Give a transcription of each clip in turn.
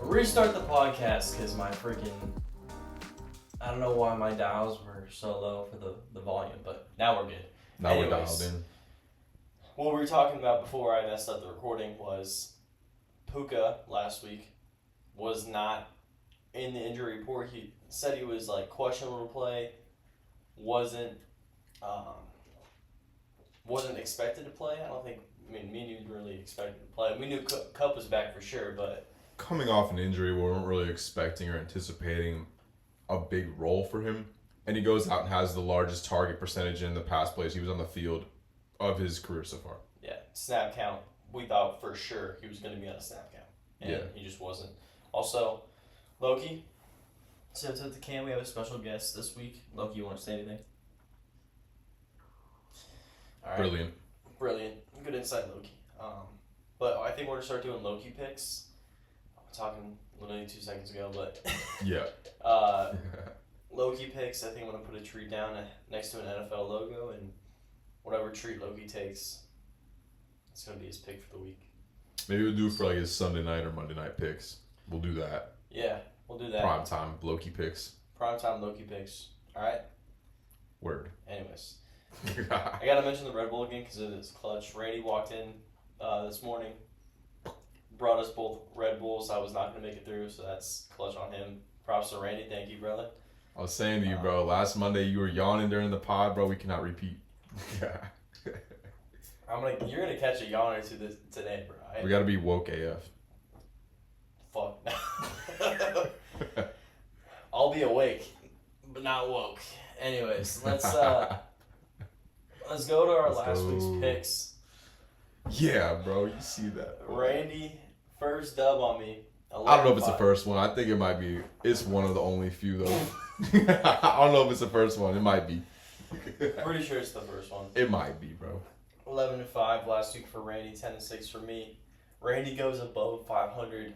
restart the podcast because my freaking... I don't know why my dials were so low for the volume, but now we're good. Now we're dialed in. What we were talking about before I messed up the recording was Puka last week was not in the injury report. He said he was like questionable to play, wasn't expected to play. Me and you really expected to play. We knew Cup was back for sure, but coming off an injury, we weren't really expecting or anticipating a big role for him. And he goes out and has the largest target percentage in the past plays he was on the field of his career so far. Yeah, snap count. We thought for sure he was going to be on a snap count. And he just wasn't. Also, Loki, since at the camp we have a special guest this week. Loki, you want to say anything? All right. Brilliant. Good insight, Loki. But I think we're going to start doing Loki picks. I'm talking literally 2 seconds ago, but... Yeah. Loki picks, I think I'm going to put a tree down next to an NFL logo, and whatever treat Loki takes, it's going to be his pick for the week. Maybe we'll do it for like his Sunday night or Monday night picks. We'll do that. Yeah, we'll do that. Prime time Loki picks. Prime time Loki picks. All right? Word. Anyways. I got to mention the Red Bull again because it is clutch. Randy walked in this morning, brought us both Red Bulls. I was not going to make it through, so that's clutch on him. Props to Randy. Thank you, brother. I was saying to you, bro, last Monday you were yawning during the pod, bro. We cannot repeat. You're gonna catch a yawn or two today, bro. We gotta be woke AF. Fuck. I'll be awake, but not woke. Anyways, let's go to our last week's picks. Yeah, bro, you see that. Randy, first dub on me. I don't know if it's the first one. I think it might be. It's one of the only few, though. I don't know if it's the first one. It might be. Pretty sure it's the first one. It might be, bro. 11-5 last week for Randy, 10-6 for me. Randy goes above 500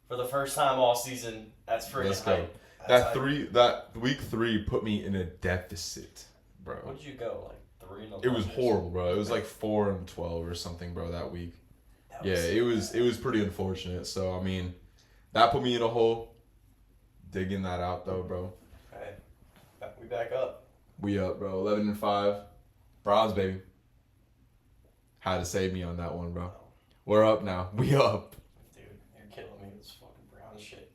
for the first time all season. That's freaking Let's go. hype. That week 3 put me in a deficit, bro. What did you go, like 3-11? It was horrible, bro. It was like 4-12 or something, bro, that week. It was pretty unfortunate. So I mean, that put me in a hole. Digging that out though, bro. Okay, we back up. We up, bro. 11-5, Browns, baby. Had to save me on that one, bro. We're up now. We up. Dude, you're killing me with this fucking Browns shit.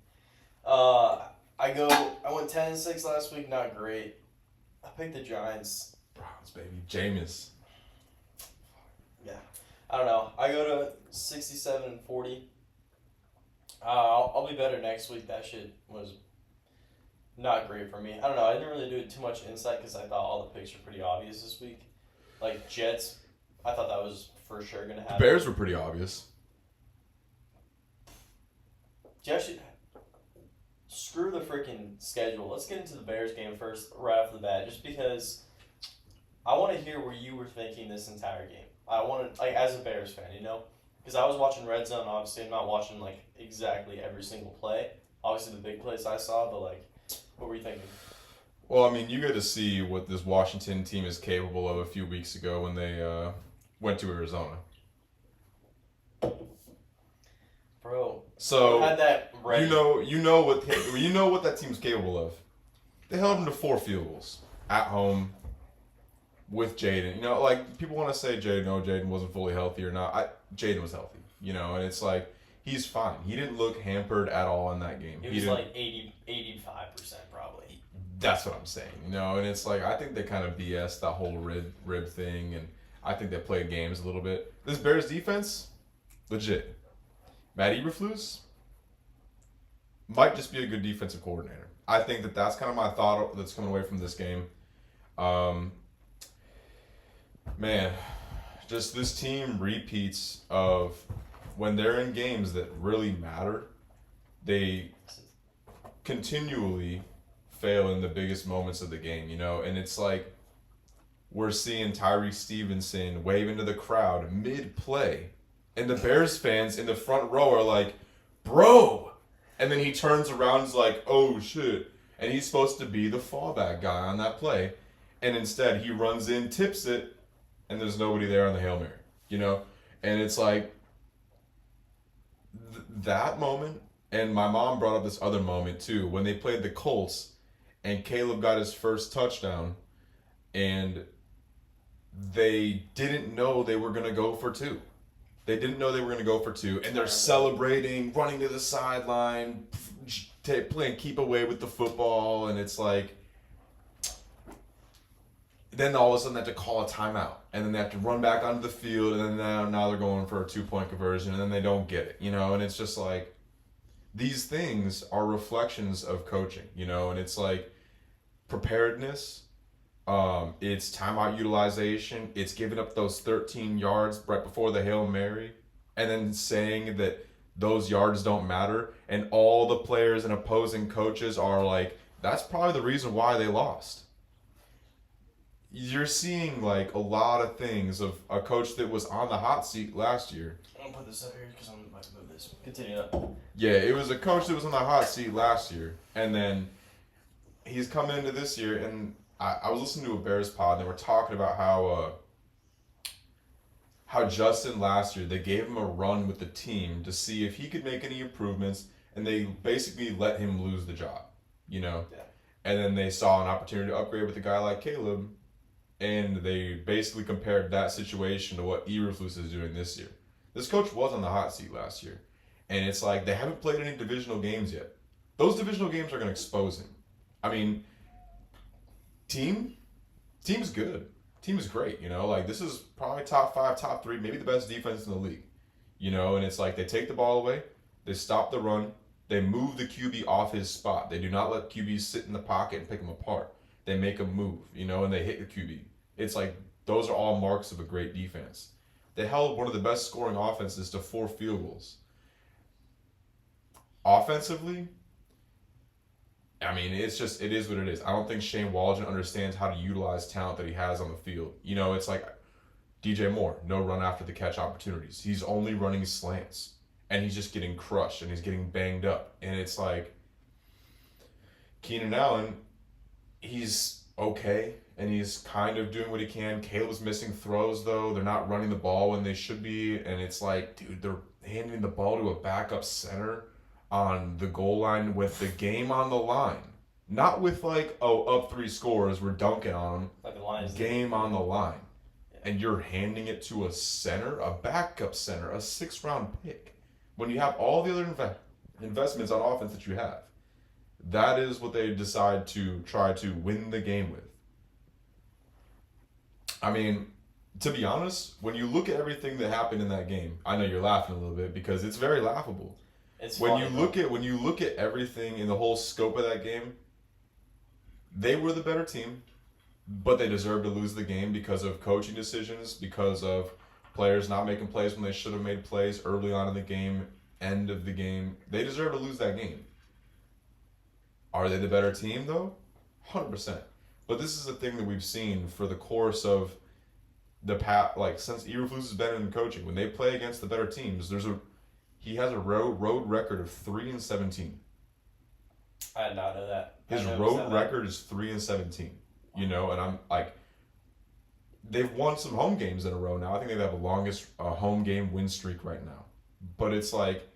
I went 10-6 last week. Not great. I picked the Giants. Browns, baby. Jameis. Yeah. I don't know. I go to 67-40. I'll be better next week. That shit was not great for me. I don't know. I didn't really do too much insight because I thought all the picks were pretty obvious this week. Like Jets, I thought that was for sure going to happen. Bears were pretty obvious. Jets, screw the freaking schedule. Let's get into the Bears game first, right off the bat, just because I want to hear where you were thinking this entire game. I want to, like, as a Bears fan, you know? Because I was watching Red Zone, obviously. I'm not watching, like, exactly every single play. Obviously, the big plays I saw, but, like, what were you thinking? Well, I mean, you get to see what this Washington team is capable of a few weeks ago when they went to Arizona. Bro, so had that ready. You know what that team's capable of. They held them to 4 field goals at home with Jaden. You know, like people want to say Jaden wasn't fully healthy or not. Jaden was healthy, you know, and it's like he's fine. He didn't look hampered at all in that game. He was like 85% probably. That's what I'm saying, you know, and it's like I think they kind of BS that whole rib thing, and I think they played games a little bit. This Bears defense, legit. Matt Eberflus might just be a good defensive coordinator. I think that's kind of my thought that's coming away from this game. Man, just this team repeats of when they're in games that really matter, they continually fail in the biggest moments of the game, you know? And it's like we're seeing Tyreek Stevenson wave into the crowd mid-play. And the Bears fans in the front row are like, bro. And then he turns around and is like, oh, shit. And he's supposed to be the fallback guy on that play. And instead, he runs in, tips it, and there's nobody there on the Hail Mary, you know? And it's like, that moment And my mom brought up this other moment too when they played the Colts, and Caleb got his first touchdown, and they didn't know they were gonna go for two. They didn't know they were gonna go for two, and they're celebrating, running to the sideline, playing keep away with the football, and it's like. Then all of a sudden they have to call a timeout, and then they have to run back onto the field, and then now they're going for a 2-point conversion, and then they don't get it, and it's just like these things are reflections of coaching, and it's like preparedness, it's timeout utilization, it's giving up those 13 yards right before the Hail Mary, and then saying that those yards don't matter, and all the players and opposing coaches are like, that's probably the reason why they lost. You're seeing like a lot of things of a coach that was on the hot seat last year. I'm gonna put this up here because I'm about to move this. Continue up. Yeah, it was a coach that was on the hot seat last year, and then he's coming into this year. And I was listening to a Bears pod, and they were talking about how Justin last year, they gave him a run with the team to see if he could make any improvements, and they basically let him lose the job, Yeah. And then they saw an opportunity to upgrade with a guy like Caleb. And they basically compared that situation to what Eberflus is doing this year. This coach was on the hot seat last year. And it's like they haven't played any divisional games yet. Those divisional games are going to expose him. I mean, team's good. Team is great, Like, this is probably top 5, top 3, maybe the best defense in the league. And it's like they take the ball away. They stop the run. They move the QB off his spot. They do not let QBs sit in the pocket and pick him apart. They make him move, and they hit the QB. It's like those are all marks of a great defense. They held one of the best scoring offenses to 4 field goals. Offensively, I mean, it is what it is. I don't think Shane Waldron understands how to utilize talent that he has on the field. It's like DJ Moore, no run after the catch opportunities. He's only running slants, and he's just getting crushed, and he's getting banged up. And it's like Keenan Allen, he's okay, and he's kind of doing what he can. Caleb's missing throws, though. They're not running the ball when they should be, and it's like, dude, they're handing the ball to a backup center on the goal line with the game on the line. Not with like, up 3 scores, we're dunking on them. Like the Lions. Game on the line. Yeah. And you're handing it to a center, a backup center, a 6th-round pick, when you have all the other investments on offense that you have. That is what they decide to try to win the game with. I mean, to be honest, when you look at everything that happened in that game, I know you're laughing a little bit because it's very laughable. When you look at everything in the whole scope of that game, they were the better team, but they deserved to lose the game because of coaching decisions, because of players not making plays when they should have made plays early on in the game, end of the game. They deserve to lose that game. Are they the better team, though? 100%. But this is a thing that we've seen for the course of the past, like since Eberflus has been in coaching. When they play against the better teams, he has a road record of 3-17. I did not know that. His road record is 3-17. And I'm like, they've won some home games in a row now. I think they have the longest home game win streak right now. But it's like,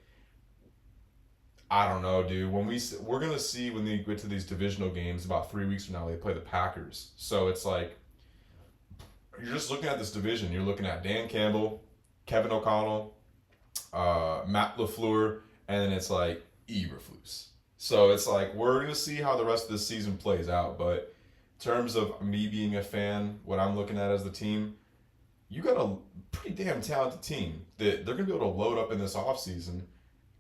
I don't know, dude. We're gonna see when they get to these divisional games about 3 weeks from now. They play the Packers, so it's like you're just looking at this division. You're looking at Dan Campbell, Kevin O'Connell, Matt LaFleur, and then it's like Eberflus. So it's like we're gonna see how the rest of the season plays out. But in terms of me being a fan, what I'm looking at as the team, you got a pretty damn talented team that they're gonna be able to load up in this offseason.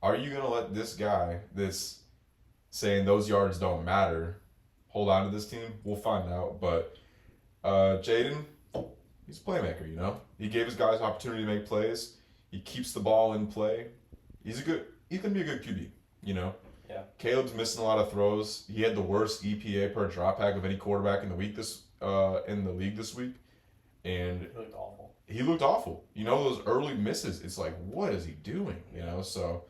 Are you going to let this guy that's saying those yards don't matter hold on to this team? We'll find out. But Jaden, he's a playmaker, He gave his guys opportunity to make plays. He keeps the ball in play. He's going to be a good QB, Yeah. Caleb's missing a lot of throws. He had the worst EPA per drop back of any quarterback in the league this week. And he looked awful. Those early misses, it's like, what is he doing? So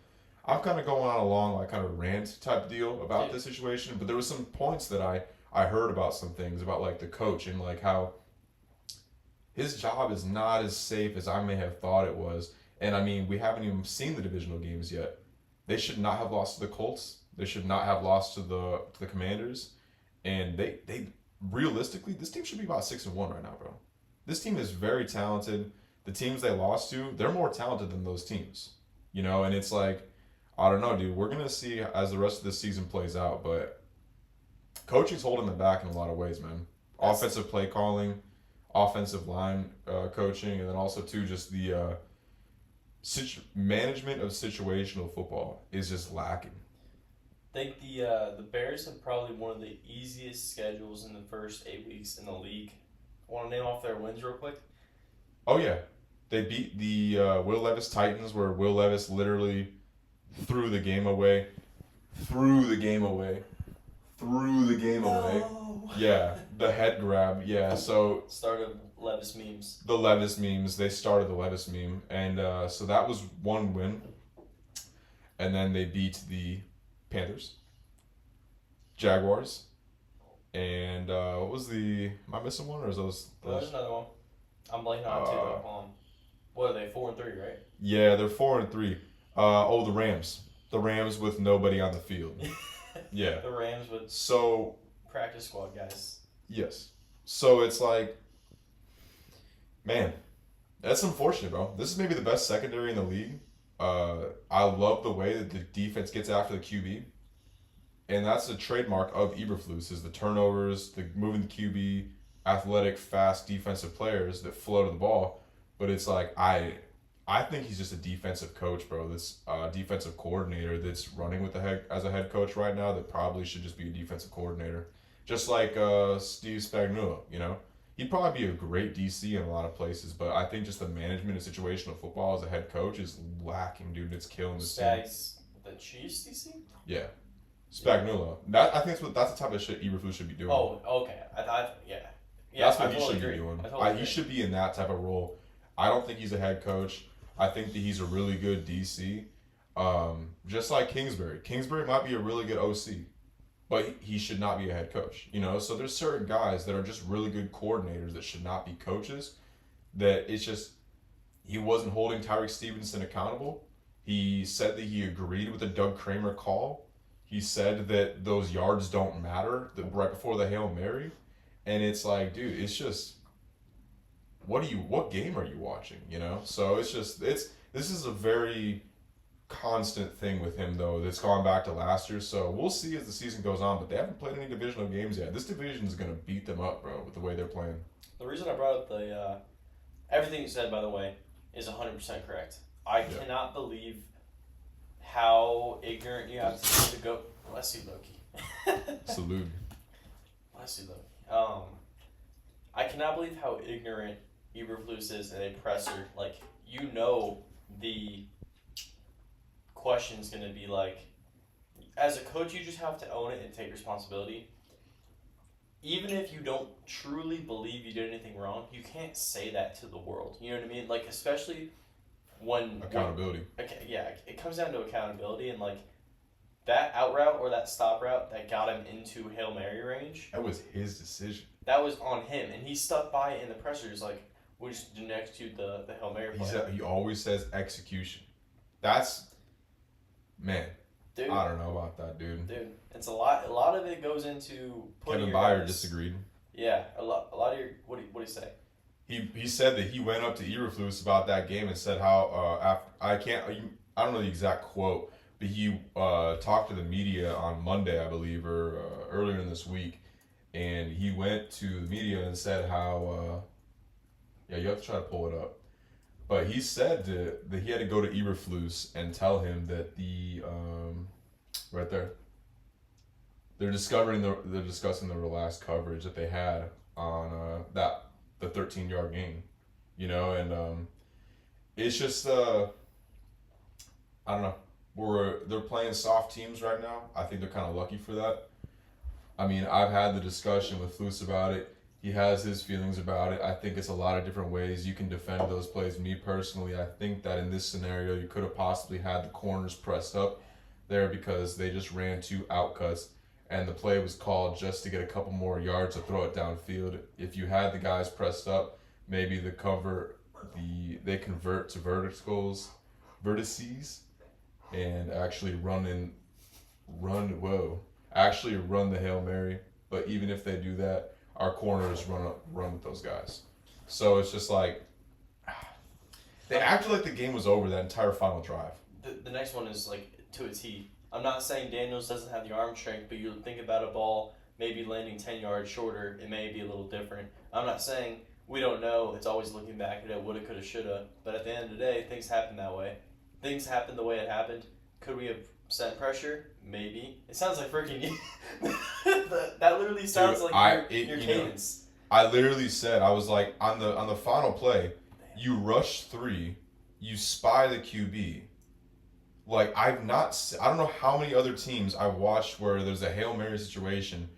I'm kind of going on a long, like, kind of rant type deal about this situation, but there was some points that I heard about some things about, like, the coach and, like, how his job is not as safe as I may have thought it was. And, I mean, we haven't even seen the divisional games yet. they should not have lost to the Colts. They should not have lost to the Commanders, and they realistically, this team should be about 6-1 right now, bro. This team is very talented. The teams they lost to, they're more talented than those teams, And it's like, I don't know, dude. We're gonna see as the rest of the season plays out, but coaching's holding them back in a lot of ways, man. Offensive play calling, offensive line coaching, and then also too just the management of situational football is just lacking. I think the Bears have probably one of the easiest schedules in the first 8 weeks in the league. Want to name off their wins real quick? Oh yeah, they beat the Will Levis Titans, where Will Levis literally threw the game away. Yeah, the head grab. Yeah, so started Levis memes. The Levis memes. They started the Levis meme, and so that was one win. And then they beat the Panthers, Jaguars, and what was the? Am I missing one, or is those? There's another one. I'm blanking on two. What are they? 4-3, right? Yeah, they're 4-3. The Rams. The Rams with nobody on the field. Yeah. The Rams with practice squad guys. Yes. So it's like, man, that's unfortunate, bro. This is maybe the best secondary in the league. I love the way that the defense gets after the QB. And that's a trademark of Eberflus, is the turnovers, the moving the QB, athletic, fast defensive players that flow to the ball. But it's like, I think he's just a defensive coach, bro. This defensive coordinator that's running with as a head coach right now that probably should just be a defensive coordinator. Just like Steve Spagnuolo, He'd probably be a great DC in a lot of places, but I think just the management of situational football as a head coach is lacking, dude. It's killing the team. Spags, the Chiefs DC? Yeah. Spagnuolo. I think that's the type of shit Eberflus should be doing. Oh, okay. Yeah, that's what he should be doing. He should be in that type of role. I don't think he's a head coach. I think that he's a really good DC. Just like Kingsbury. Kingsbury might be a really good OC, but he should not be a head coach. So there's certain guys that are just really good coordinators that should not be coaches. That it's just, he wasn't holding Tyreek Stevenson accountable. He said that he agreed with the Doug Kramer call. He said that those yards don't matter right before the Hail Mary. And it's like, dude, it's just, what game are you watching, So it's just, this is a very constant thing with him, though, that's gone back to last year. So we'll see as the season goes on, but they haven't played any divisional games yet. This division is going to beat them up, bro, with the way they're playing. The reason I brought up the, everything you said, by the way, is 100% correct. I cannot believe how ignorant you have to go. Bless you, Loki. Salute. Bless you, Loki. I cannot believe how ignorant Eberflus is in a presser. Like, the question's going to be like, as a coach, you just have to own it and take responsibility. Even if you don't truly believe you did anything wrong, you can't say that to the world. You know what I mean? Like, especially when... Accountability. It comes down to accountability, and like, that out route or that stop route that got him into Hail Mary range... That was his decision. That was on him, and he stuck by it in the pressers, like, we just didn't execute the Hail Mary play. He always says execution. That's... Man, dude, I don't know about that, dude. Dude, it's a lot. A lot of it goes into Kevin Byard disagreed. Yeah, a lot of your. What do you say? He said that he went up to Eberflus about that game and said how I don't know the exact quote, but he talked to the media on Monday, I believe, or earlier in this week, and he went to the media and said how you have to try to pull it up. But he said that he had to go to Eberflus and tell him that right there, they're discussing the relaxed coverage that they had on the 13-yard game, and it's just I don't know. They're playing soft teams right now. I think they're kind of lucky for that. I mean, I've had the discussion with Flus about it. He has his feelings about it. I think it's a lot of different ways you can defend those plays. Me personally, I think that in this scenario, you could have possibly had the corners pressed up there because they just ran 2 outcuts, and the play was called just to get a couple more yards to throw it downfield. If you had the guys pressed up, maybe they convert to vertices, and actually run the Hail Mary. But even if they do that, our corners run with those guys. So it's just like they acted like the game was over that entire final drive. The next one is like to a T. I'm not saying Daniels doesn't have the arm strength, but you think about a ball maybe landing 10 yards shorter, it may be a little different. I'm not saying we don't know. It's always looking back at it, woulda, coulda, shoulda. But at the end of the day, things happen that way. Things happened the way it happened. Could we have sent pressure? Maybe. It sounds like freaking you. That literally sounds like your cadence. I literally said, I was like, on the final play, you rush 3, you spy the QB. Like, I don't know how many other teams I've watched where there's a Hail Mary situation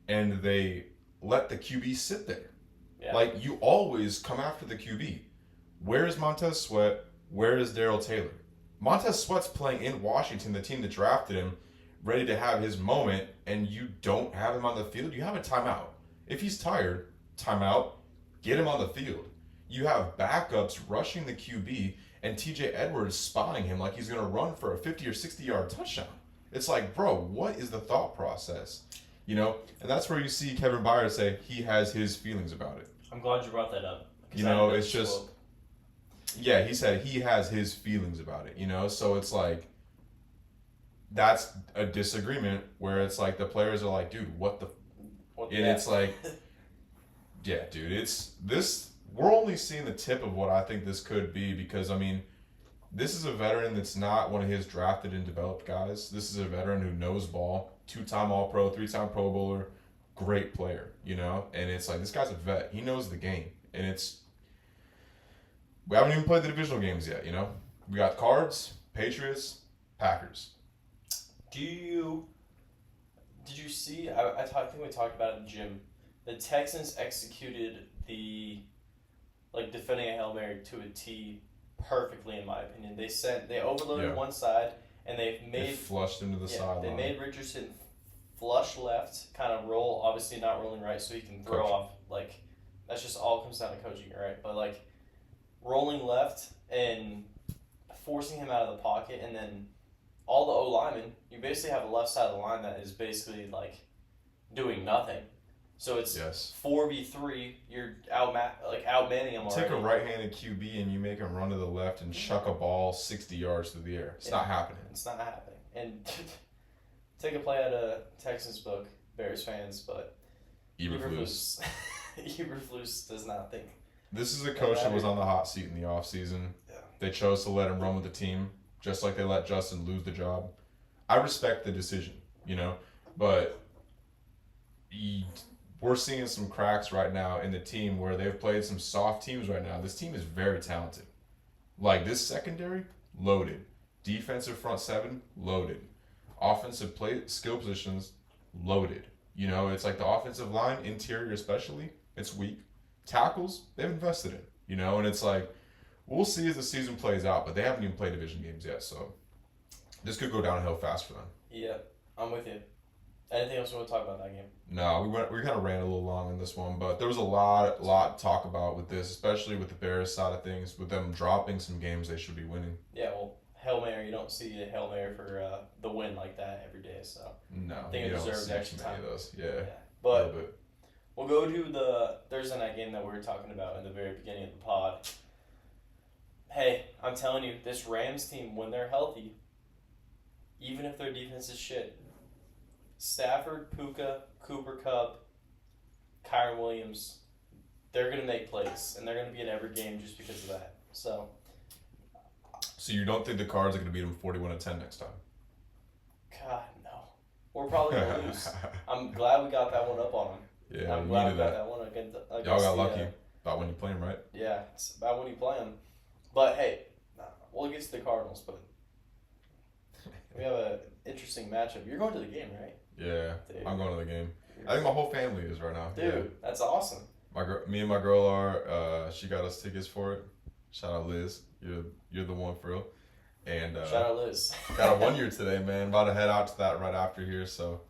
and they let the QB sit there. Yeah. Like, you always come after the QB. Where is Montez Sweat? Where is Darrell Taylor? Montez Sweat's playing in Washington, the team that drafted him, ready to have his moment, and you don't have him on the field. You have a timeout. If he's tired, timeout, get him on the field. You have backups rushing the QB, and TJ Edwards spotting him like he's going to run for a 50 or 60-yard touchdown. It's like, bro, what is the thought process? You know, and that's where you see Kevin Byard say he has his feelings about it. I'm glad you brought that up. You know, it's just, yeah, he said he has his feelings about it, you know? So it's like, that's a disagreement where it's like the players are like, dude, what the... And it's like, yeah, dude, we're only seeing the tip of what I think this could be because, I mean, this is a veteran that's not one of his drafted and developed guys. This is a veteran who knows ball, 2-time All-Pro, 3-time Pro Bowler, great player, you know? And it's like, this guy's a vet. He knows the game. And we haven't even played the divisional games yet, you know? We got Cards, Patriots, Packers. Did you see, I think we talked about it in the gym, the Texans executed the, like, defending a Hail Mary to a T perfectly, in my opinion. They overloaded one side, and they flushed into the sideline. They made Richardson flush left, kind of roll, obviously not rolling right, so he can throw off, like, that's just all comes down to coaching, right? But, like, rolling left and forcing him out of the pocket, and then all the O-linemen, you basically have the left side of the line that is basically, like, doing nothing. So it's 4v3, you're outmanning him already. Take a right-handed QB and you make him run to the left and chuck a ball 60 yards through the air. It's not happening. It's not happening. And take a play out of Texans book, Bears fans, but Eberflus does not think. This is a coach that was on the hot seat in the offseason. Yeah. They chose to let him run with the team, just like they let Justin lose the job. I respect the decision, you know, but we're seeing some cracks right now in the team where they've played some soft teams right now. This team is very talented. Like, this secondary, loaded. Defensive front seven, loaded. Offensive skill positions, loaded. You know, it's like the offensive line, interior especially, it's weak. Tackles, they've invested in, you know, and it's like, we'll see as the season plays out, but they haven't even played division games yet, so this could go downhill fast for them. Yeah, I'm with you. Anything else you want to talk about that game? No, we kind of ran a little long in this one, but there was a lot to talk about with this, especially with the Bears side of things, with them dropping some games they should be winning. Yeah, well, Hail Mary, you don't see a Hail Mary for the win like that every day, so no, I think it deserves extra time. Of those. Yeah. But we'll go to the Thursday night game that we were talking about in the very beginning of the pod. Hey, I'm telling you, this Rams team, when they're healthy, even if their defense is shit, Stafford, Puka, Cooper Kupp, Kyren Williams, they're going to make plays, and they're going to be in every game just because of that. So you don't think the Cards are going to beat them 41-10 next time? God, no. We're probably going to lose. I'm glad we got that one up on them. Yeah, I'm glad we got that one against y'all got lucky about when you play them, right? Yeah, it's about when you play them. But, hey, we'll get to the Cardinals, but we have an interesting matchup. You're going to the game, right? Yeah, dude. I'm going to the game. I think my whole family is right now. Dude, that's awesome. Me and my girl are. She got us tickets for it. Shout out Liz. You're the one for real. And shout out Liz. Got a 1 year today, man. About to head out to that right after here. So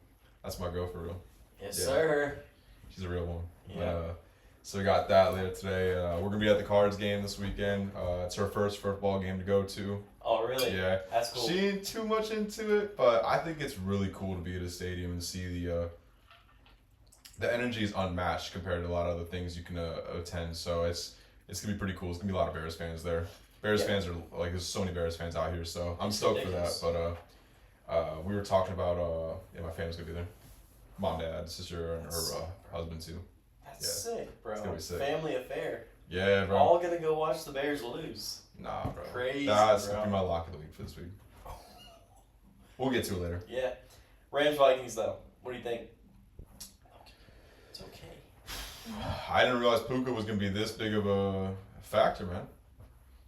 that's my girl for real. Yes, sir. She's a real one. Yeah. So we got that later today. We're gonna be at the Cards game this weekend. It's her first football game to go to. Oh, really? Yeah. That's cool. She ain't too much into it, but I think it's really cool to be at a stadium and see the energy is unmatched compared to a lot of other things you can attend. So it's gonna be pretty cool. It's gonna be a lot of Bears fans there. Bears fans are like there's so many Bears fans out here, so I'm stoked ridiculous. for that. But we were talking about my family's gonna be there. Mom, dad, sister, and her husband too. That's sick, bro. It's gonna be sick. Family affair. Yeah, bro. All gonna go watch the Bears lose. Nah, bro. Crazy, That's bro. gonna be my lock of the week for this week. We'll get to it later. Yeah. Rams Vikings though. What do you think? It's okay. I didn't realize Puka was gonna be this big of a factor, man.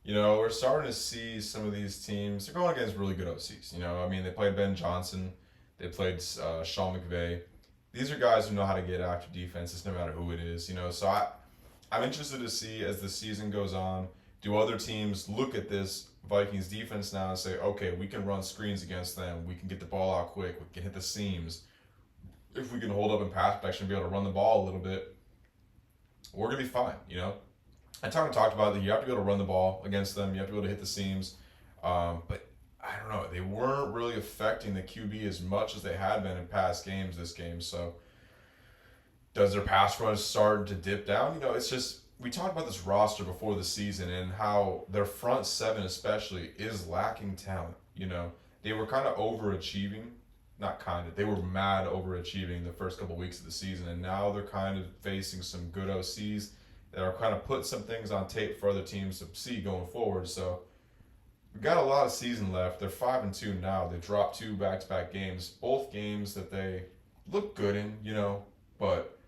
You know, we're starting to see some of these teams. They're going against really good OCs. You know, I mean, they played Ben Johnson, they played Sean McVay. These are guys who know how to get after defenses, no matter who it is. You know, so I'm interested to see as the season goes on. Do other teams look at this Vikings defense now and say, okay, we can run screens against them. We can get the ball out quick. We can hit the seams. If we can hold up in pass protection and be able to run the ball a little bit, we're going to be fine, you know? I talked about that you have to be able to run the ball against them. You have to be able to hit the seams. But I don't know. They weren't really affecting the QB as much as they had been in past games this game. So does their pass rush start to dip down? You know, it's just, we talked about this roster before the season and how their front seven especially is lacking talent. You know, they were kind of overachieving. Not kind of. They were mad overachieving the first couple weeks of the season, and now they're kind of facing some good OCs that are kind of putting some things on tape for other teams to see going forward. So we got a lot of season left. They're 5-2 now. They dropped 2 back-to-back games, both games that they look good in, you know, but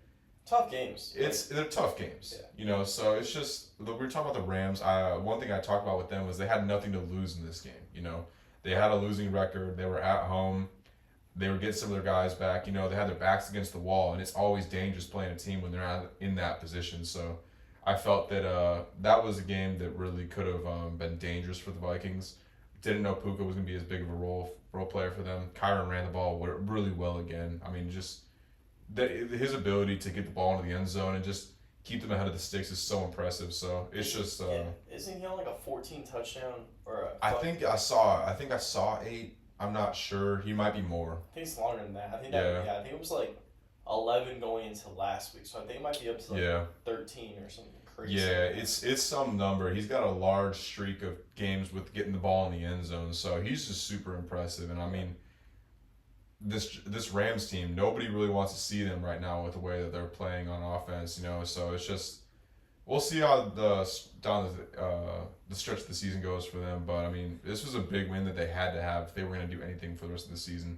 Tough games. they're tough games, Yeah. you know. So it's just we were talking about the Rams. One thing I talked about with them was they had nothing to lose in this game. You know, they had a losing record. They were at home. They were getting some of their guys back. You know, they had their backs against the wall, and it's always dangerous playing a team when they're in that position. So I felt that that was a game that really could have been dangerous for the Vikings. Didn't know Puka was going to be as big of a role player for them. Kyron ran the ball really well again. I mean, just his ability to get the ball into the end zone and just keep them ahead of the sticks is so impressive. So it's just. Isn't he on like a 14 touchdown or a? I think I saw 8. I'm not sure. He might be more. I think it's longer than that. I think I think it was like 11 going into last week, so I think it might be up to like 13 or something crazy. Yeah, it's some number. He's got a large streak of games with getting the ball in the end zone, so he's just super impressive. And I mean, this Rams team, nobody really wants to see them right now with the way that they're playing on offense. You know, so it's just we'll see how the stretch of the season goes for them. But I mean, this was a big win that they had to have if they were going to do anything for the rest of the season.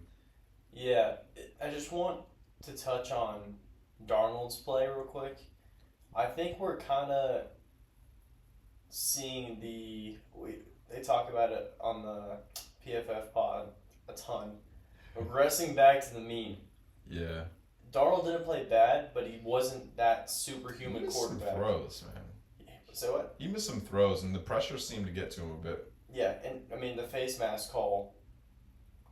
Yeah, I just want to touch on Darnold's play real quick. I think we're kind of seeing they talk about it on the PFF pod a ton. Regressing back to the mean. Yeah. Darnold didn't play bad, but he wasn't that superhuman quarterback. Some throws, man. So what? He missed some throws, and the pressure seemed to get to him a bit. Yeah, and I mean the face mask call,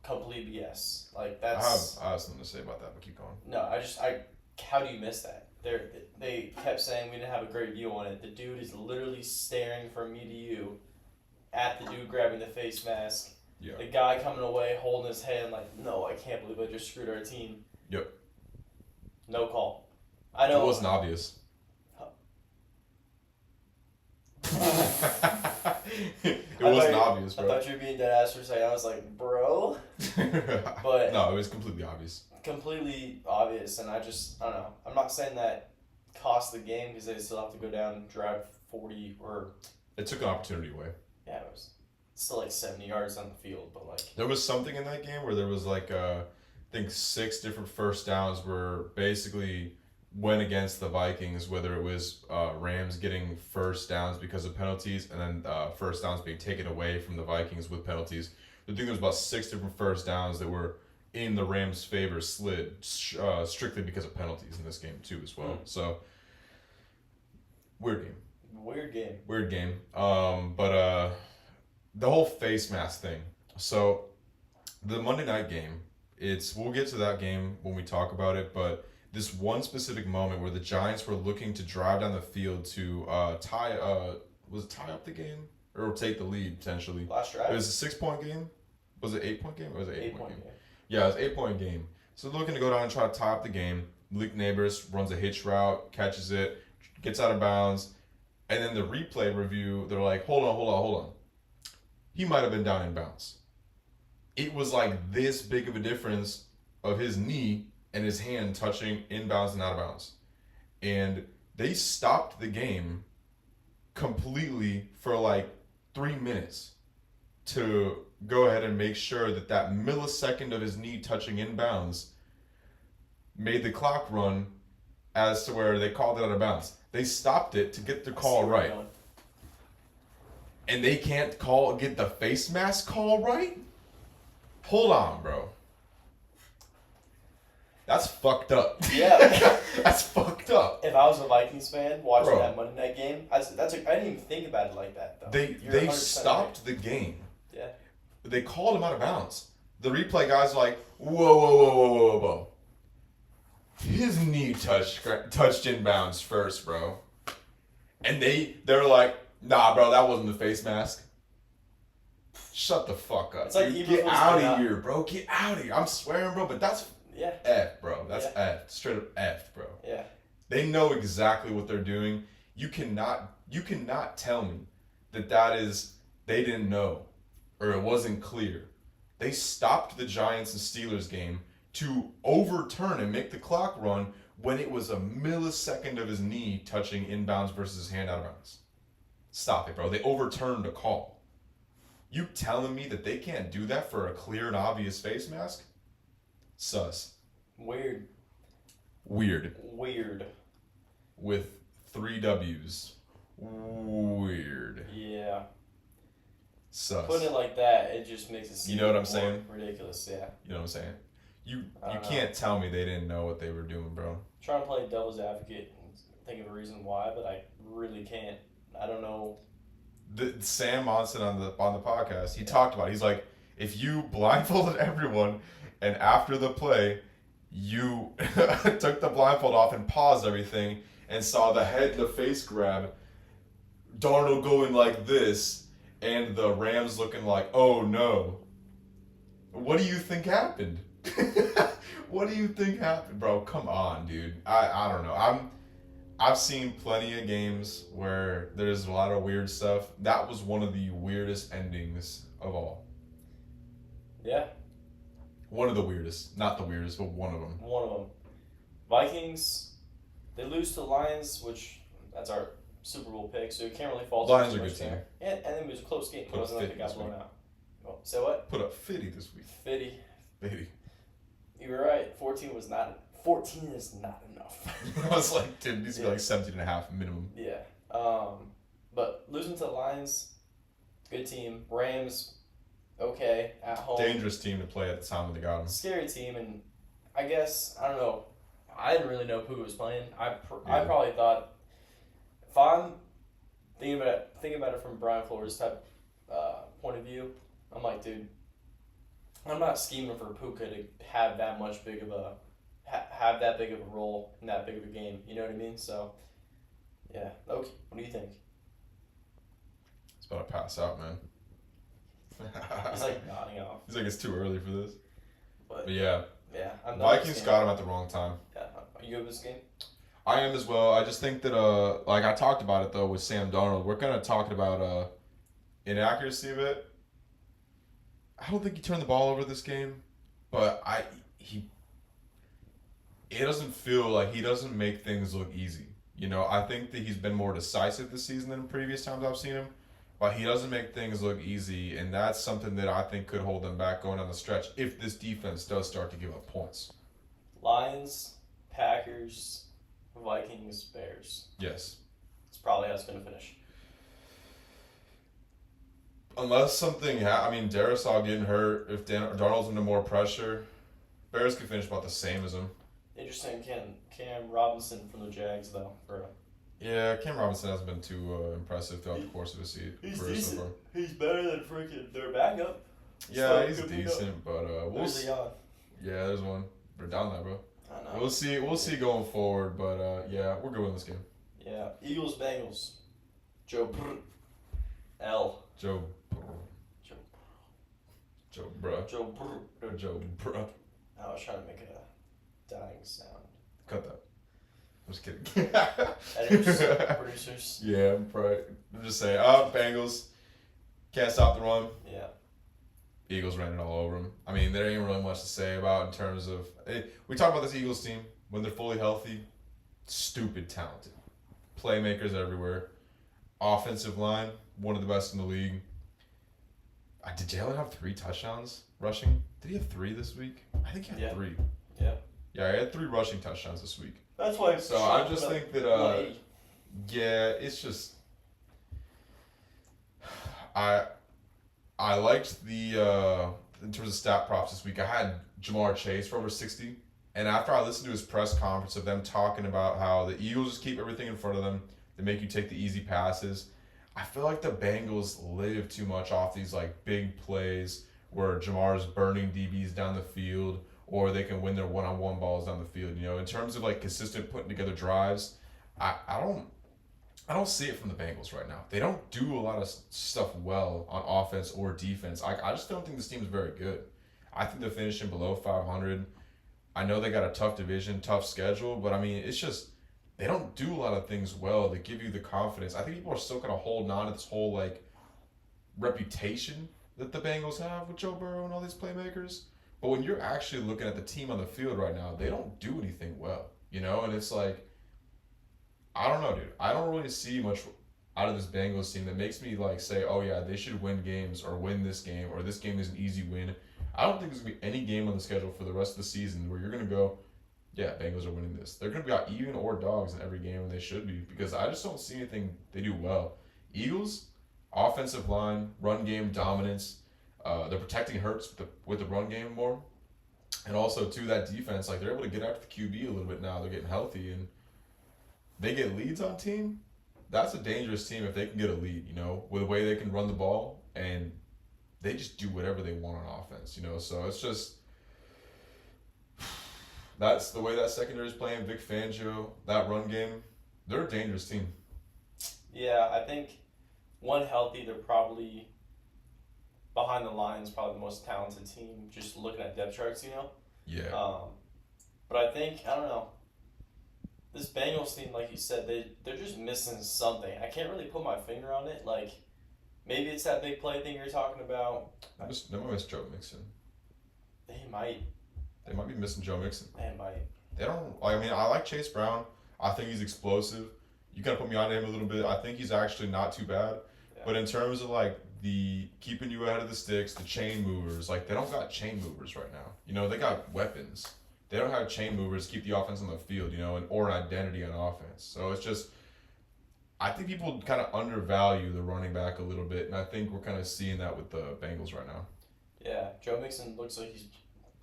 complete BS. Like that's. I have something to say about that, but keep going. No, how do you miss that? They kept saying we didn't have a great view on it. The dude is literally staring from me to you, at the dude grabbing the face mask. Yeah. The guy coming away holding his hand like, no, I can't believe I just screwed our team. Yep. No call. I know. It wasn't obvious. It wasn't obvious, bro. I thought you were being dead ass for a second. I was like, bro. But no, it was completely obvious. Completely obvious, and I don't know. I'm not saying that cost the game because they still have to go down and drive 40 or. It took an opportunity away. Yeah, it was still like 70 yards on the field, but like. There was something in that game where there was like I think 6 different first downs were basically went against the Vikings, whether it was Rams getting first downs because of penalties and then first downs being taken away from the Vikings with penalties. I think there was about 6 different first downs that were in the Rams' favor slid strictly because of penalties in this game too as well. So, weird game. Weird game. But the whole face mask thing. So, the Monday night game, we'll get to that game when we talk about it, but this one specific moment where the Giants were looking to drive down the field to tie up the game? or take the lead potentially. Last It drive. was a 6-point game. Was it 8-point game? Or was it 8-point game? game. Yeah, it was 8-point game. So they're looking to go down and try to tie up the game. Malik Neighbors runs a hitch route, catches it, gets out of bounds, and then the replay review, they're like, hold on. He might have been down in bounds. It was like this big of a difference of his knee and his hand touching inbounds and out of bounds. And they stopped the game completely for like 3 minutes to go ahead and make sure that that millisecond of his knee touching inbounds made the clock run as to where they called it out of bounds. They stopped it to get the call right. And they can't get the face mask call right? Hold on, bro. That's fucked up. Yeah. That's fucked up. If I was a Vikings fan watching Bro. that Monday night game, I didn't even think about it like that, though. They You're 100% stopped the game. right. Yeah. They called him out of bounds. The replay guys are like, whoa. His knee touched inbounds first, bro. And they're like, nah, bro, that wasn't the face mask. Shut the fuck up. It's like Dude, Eberflus get out cannot- of here, bro. Get out of here. I'm swearing, bro, but that's Yeah. F, bro. That's Yeah. F. Straight up F, bro. Yeah. They know exactly what they're doing. You cannot tell me that is they didn't know or it wasn't clear. They stopped the Giants and Steelers game to overturn and make the clock run when it was a millisecond of his knee touching inbounds versus his hand out of bounds. Stop it, bro. They overturned a call. You telling me that they can't do that for a clear and obvious face mask? Sus. Weird. Weird. With 3 W's. Weird. Yeah. Sus. Putting it like that, it just makes it seem You know what I'm more saying? ridiculous, yeah. You know what I'm saying? You I don't know. can't tell me they didn't know what they were doing, bro. Trying to play devil's advocate and think of a reason why, but I really can't. I don't know. Sam Monson on the podcast, he talked about it. He's like, if you blindfolded everyone and after the play you took the blindfold off and paused everything and saw the head to face grab, Darnold going like this and the Rams looking like, oh no, what do you think happened? What do you think happened, bro? Come on, dude. I don't know. I've seen plenty of games where there's a lot of weird stuff. That was one of the weirdest endings of all. Yeah, One of the weirdest. Not the weirdest, but one of them. one of them. Vikings, they lose to the Lions, which that's our Super Bowl pick, so you can't really fault Lions too are a much good team. there. And then it was a close game. It Put wasn't like 50 it got this blown week. out. Oh, say what? Put up 50 this week. 50. Baby. You were right. 14 is not enough. I was like, dude, it needs to be like 17 and a half minimum. Yeah. But losing to the Lions, good team. Rams, okay, at home. Dangerous team to play at the time when they got them. Scary team, and I guess, I don't know. I didn't really know who was playing. I Yeah. probably thought, if I'm thinking about it from Brian Flores' type point of view, I'm like, dude, I'm not scheming for Puka to have that much big of a have that big of a role in that big of a game. You know what I mean? So, yeah. Okay. What do you think? It's about to pass out, man. He's like nodding off. He's like, it's too early for this. But But yeah, yeah, I'm done with Vikings this game. got him at the wrong time. Yeah. Are you good with this game? I am as well. I just think that, like I talked about it though with Sam Darnold. We're kind of talking about inaccuracy of it. I don't think he turned the ball over this game, but it doesn't feel like he doesn't make things look easy. You know, I think that he's been more decisive this season than previous times I've seen him, but he doesn't make things look easy, and that's something that I think could hold them back going down the stretch if this defense does start to give up points. Lions, Packers, Vikings, Bears. Yes. It's probably how it's going to finish. Unless something Darisaw getting hurt, if Darnold's under more pressure, Bears could finish about the same as him. Interesting, Cam Robinson from the Jags, though. Yeah, Cam Robinson hasn't been too impressive throughout the course of his career so far. He's better than freaking their backup. Yeah, So, he's good pickup. decent, but we'll There's a see. yawn. Yeah, there's one. We're down there, bro. I know. We'll see going forward, but yeah, we're good in this game. Yeah, Eagles, Bengals. Joe Burr. L. Joe. Joe. Joe bruh. Joe Burrow. Joe bruh. I was trying to make a dying sound. Cut that. I'm just kidding. Editors, producers. Yeah, I'm just saying. Bengals can't stop the run. Yeah. Eagles ran it all over them. I mean, there ain't really much to say about in terms of. We talk about this Eagles team when they're fully healthy. Stupid talented, playmakers everywhere. Offensive line, one of the best in the league. Did Jalen have 3 touchdowns rushing? Did he have 3 this week? I think he had 3. Yeah. Yeah, he had 3 rushing touchdowns this week. That's why. So I just think that. Yeah, it's just. I liked the in terms of stat props this week. I had Jamar Chase for over 60, and after I listened to his press conference of them talking about how the Eagles just keep everything in front of them, they make you take the easy passes. I feel like the Bengals live too much off these like big plays where Jamar's burning DBs down the field, or they can win their one-on-one balls down the field. You know, in terms of like consistent putting together drives, I don't see it from the Bengals right now. They don't do a lot of stuff well on offense or defense. I just don't think this team is very good. I think they're finishing below 500. I know they got a tough division, tough schedule, but I mean, it's just they don't do a lot of things well that give you the confidence. I think people are still kind of holding on to this whole like reputation that the Bengals have with Joe Burrow and all these playmakers. But when you're actually looking at the team on the field right now, they don't do anything well, you know? And it's like, I don't know, dude. I don't really see much out of this Bengals team that makes me like say, oh yeah, they should win games or win this game or this game is an easy win. I don't think there's going to be any game on the schedule for the rest of the season where you're going to go, yeah, Bengals are winning this. They're going to be out even or dogs in every game, and they should be, because I just don't see anything they do well. Eagles, offensive line, run game dominance. They're protecting Hurts with the run game more. And also, too, that defense, like, they're able to get after the QB a little bit now. They're getting healthy, and they get leads on team. That's a dangerous team if they can get a lead, you know, with the way they can run the ball, and they just do whatever they want on offense, you know. So it's just, that's the way that secondary is playing. Vic Fangio, that run game, they're a dangerous team. Yeah, I think one healthy, they're probably behind the lines, probably the most talented team. Just looking at depth charts, you know. Yeah. But I think, I don't know, this Bengals team, like you said, they're just missing something. I can't really put my finger on it. Like, maybe it's that big play thing you're talking about. They might miss Joe Mixon. They might. They might be missing Joe Mixon. They might. They don't. I mean, I like Chase Brown. I think he's explosive. You kind of put me on him a little bit. I think he's actually not too bad. Yeah. But in terms of like the keeping you ahead of the sticks, the chain movers, like they don't got chain movers right now. You know, they got weapons. They don't have chain movers to keep the offense on the field, you know, or an identity on offense. So it's just, I think people kind of undervalue the running back a little bit, and I think we're kind of seeing that with the Bengals right now. Yeah, Joe Mixon looks like he's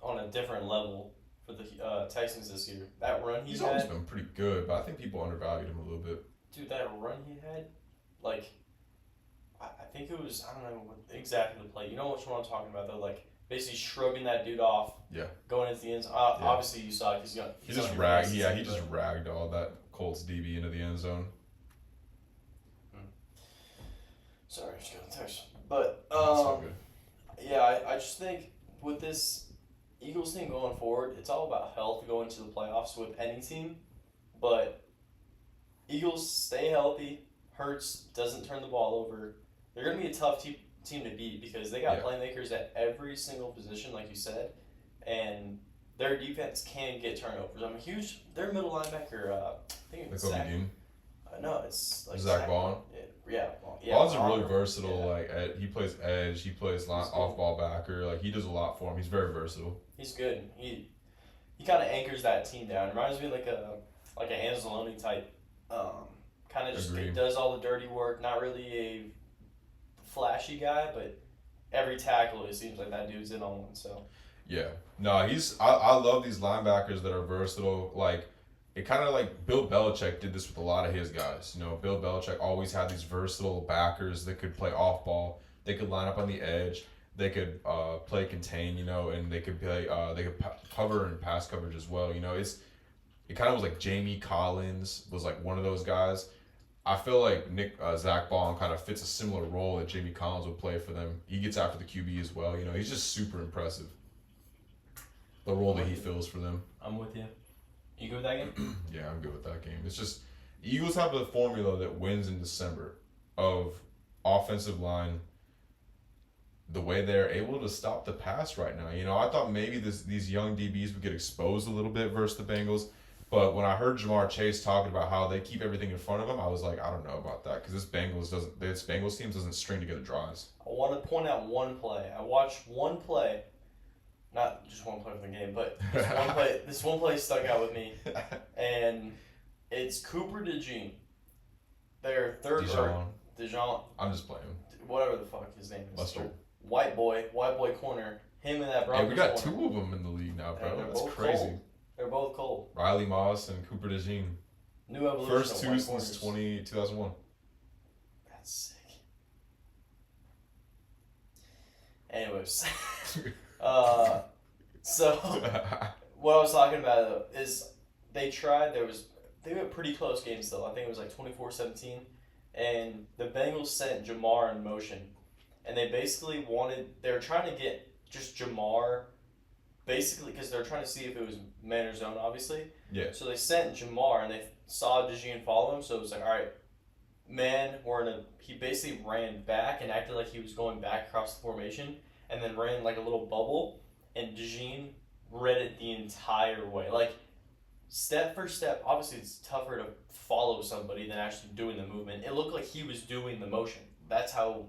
on a different level for the Texans this year. That run He's always been pretty good, but I think people undervalued him a little bit. Dude, that run he had, like, I think it was, I don't know what exactly the play. You know which one I'm talking about, though? Like, basically shrugging that dude off. Yeah. Going into the end zone. Obviously, you saw it. He just ragged all that Colts DB into the end zone. Sorry, I just got a text. But, That's all good. yeah, I just think with this Eagles team going forward, it's all about health going into the playoffs with any team. But Eagles stay healthy. Hurts doesn't turn the ball over. They're going to be a tough team to beat because they got playmakers at every single position, like you said, and their defense can get turnovers. I'm a huge. Their middle linebacker. I think it's Zach. No, it's like Zach Bond. Yeah. Bond's a really versatile. Like he plays edge. He plays off ball backer. Like he does a lot for him. He's very versatile. He's good. He kind of anchors that team down. Reminds me like a Anzalone type. Kind of just does all the dirty work. Not really a flashy guy, but every tackle it seems like that dude's in on one. So yeah, no, I love these linebackers that are versatile. Like it kind of like Bill Belichick did this with a lot of his guys. You know, Bill Belichick always had these versatile backers that could play off ball. They could line up on the edge. They could play contain. You know, and they could play. They could cover and pass coverage as well. You know, it kind of was like Jamie Collins was like one of those guys. I feel like Zach Ball kind of fits a similar role that Jamie Collins would play for them. He gets after the QB as well. He's just super impressive. The role that he fills for them. I'm with you. You good with that game? Yeah, I'm good with that game. It's just Eagles have the formula that wins in December of offensive line. The way they're able to stop the pass right now. I thought maybe these young DBs would get exposed a little bit versus the Bengals. But when I heard Jamar Chase talking about how they keep everything in front of him, I was like, I don't know about that because this Bengals team doesn't string together drives. I want to point out one play. I watched one play, not just one play from the game, but this one play stuck out with me, and it's Cooper DeJean. Their third Dijon. I'm just playing. Whatever the fuck his name is. Mustard. White boy corner. Him and that Broncos. Hey, we got corner. 2 of them in the league now, bro. That's both crazy. Cold. They're both cold. Riley Moss and Cooper DeJean. New evolution. First 2 since 2001. That's sick. Anyways, so what I was talking about is they were pretty close games still. I think it was like 24-17, and the Bengals sent Jamar in motion, and they were trying to get just Jamar. Basically, because they're trying to see if it was man or zone, obviously. Yeah. So they sent Jamar, and they saw DeJean follow him. So it was like, all right, man, he basically ran back and acted like he was going back across the formation, and then ran like a little bubble, and DeJean read it the entire way. Like, step for step, obviously it's tougher to follow somebody than actually doing the movement. It looked like he was doing the motion. That's how,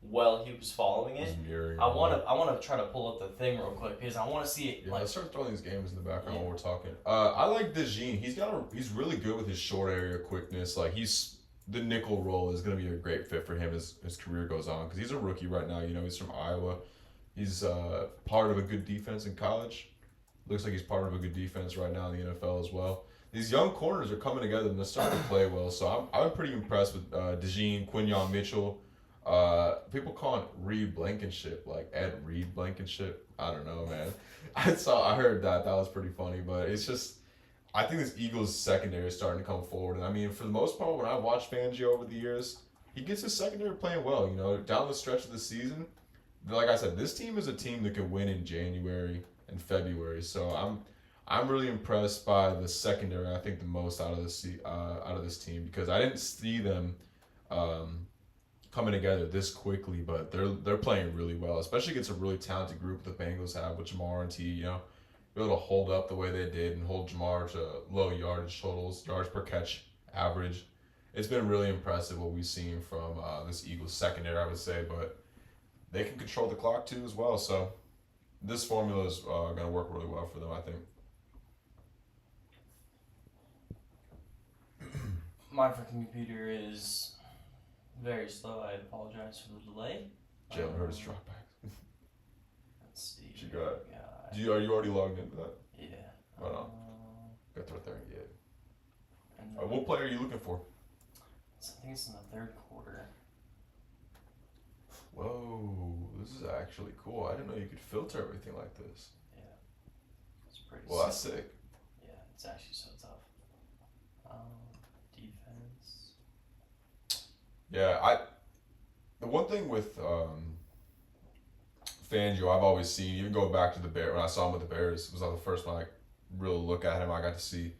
well he was following it. I want to try to pull up the thing real quick because I want to see it. Yeah, let's start throwing these games in the background while we're talking. I like DeJean. He's really good with his short area quickness. The nickel role is going to be a great fit for him as his career goes on because he's a rookie right now. He's from Iowa. He's part of a good defense in college. Looks like he's part of a good defense right now in the NFL as well. These young corners are coming together and they're starting to play well. So I'm pretty impressed with DeJean, Quinyon Mitchell. People call it Reed Blankenship, like Ed Reed Blankenship. I don't know, man. I heard that was pretty funny, but it's just I think this Eagles secondary is starting to come forward. And I mean, for the most part, when I watched Fangio over the years, he gets his secondary playing well. Down the stretch of the season, like I said, this team is a team that could win in January and February. So I'm really impressed by the secondary. I think the most out of this team because I didn't see them. Coming together this quickly, but they're playing really well, especially against a really talented group the Bengals have with Jamar and T. Be able to hold up the way they did and hold Jamar to low yardage totals, yards per catch average. It's been really impressive what we've seen from this Eagles secondary, I would say, but they can control the clock too as well. So this formula is going to work really well for them, I think. My freaking computer is very slow. I apologize for the delay. Jalen Hurts drop back. Let's see. What you got? Are you already logged into that? Yeah. Right on. Got to right there. Yeah. What player are you looking for? I think it's in the third quarter. Whoa, this is actually cool. I didn't know you could filter everything like this. Yeah. It's pretty Well, that's sick. Yeah, it's actually so tough. Defense. Yeah, the one thing with Fangio I've always seen, even going back to the Bears, when I saw him with the Bears, it was like the first time I really look at him. I got to see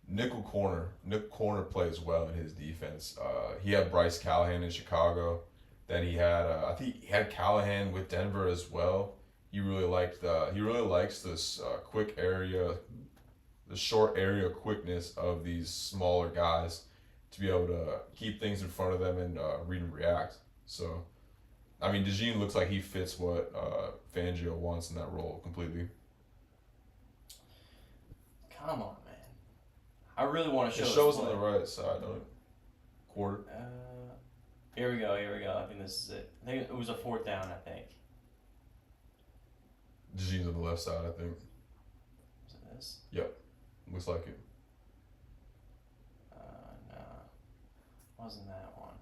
nickel corner plays well in his defense. He had Bryce Callahan in Chicago. Then he had I think he had Callahan with Denver as well. He really likes this quick area, the short area quickness of these smaller guys to be able to keep things in front of them and read and react. So, I mean, DeJean looks like he fits what Fangio wants in that role completely. Come on, man. I really want to show it shows on the right side, don't it? Quarter. Here we go. I think this is it. I think it was a fourth down, I think. DeJean's on the left side, I think. Is it this? Yep. Looks like it. No. Wasn't that one.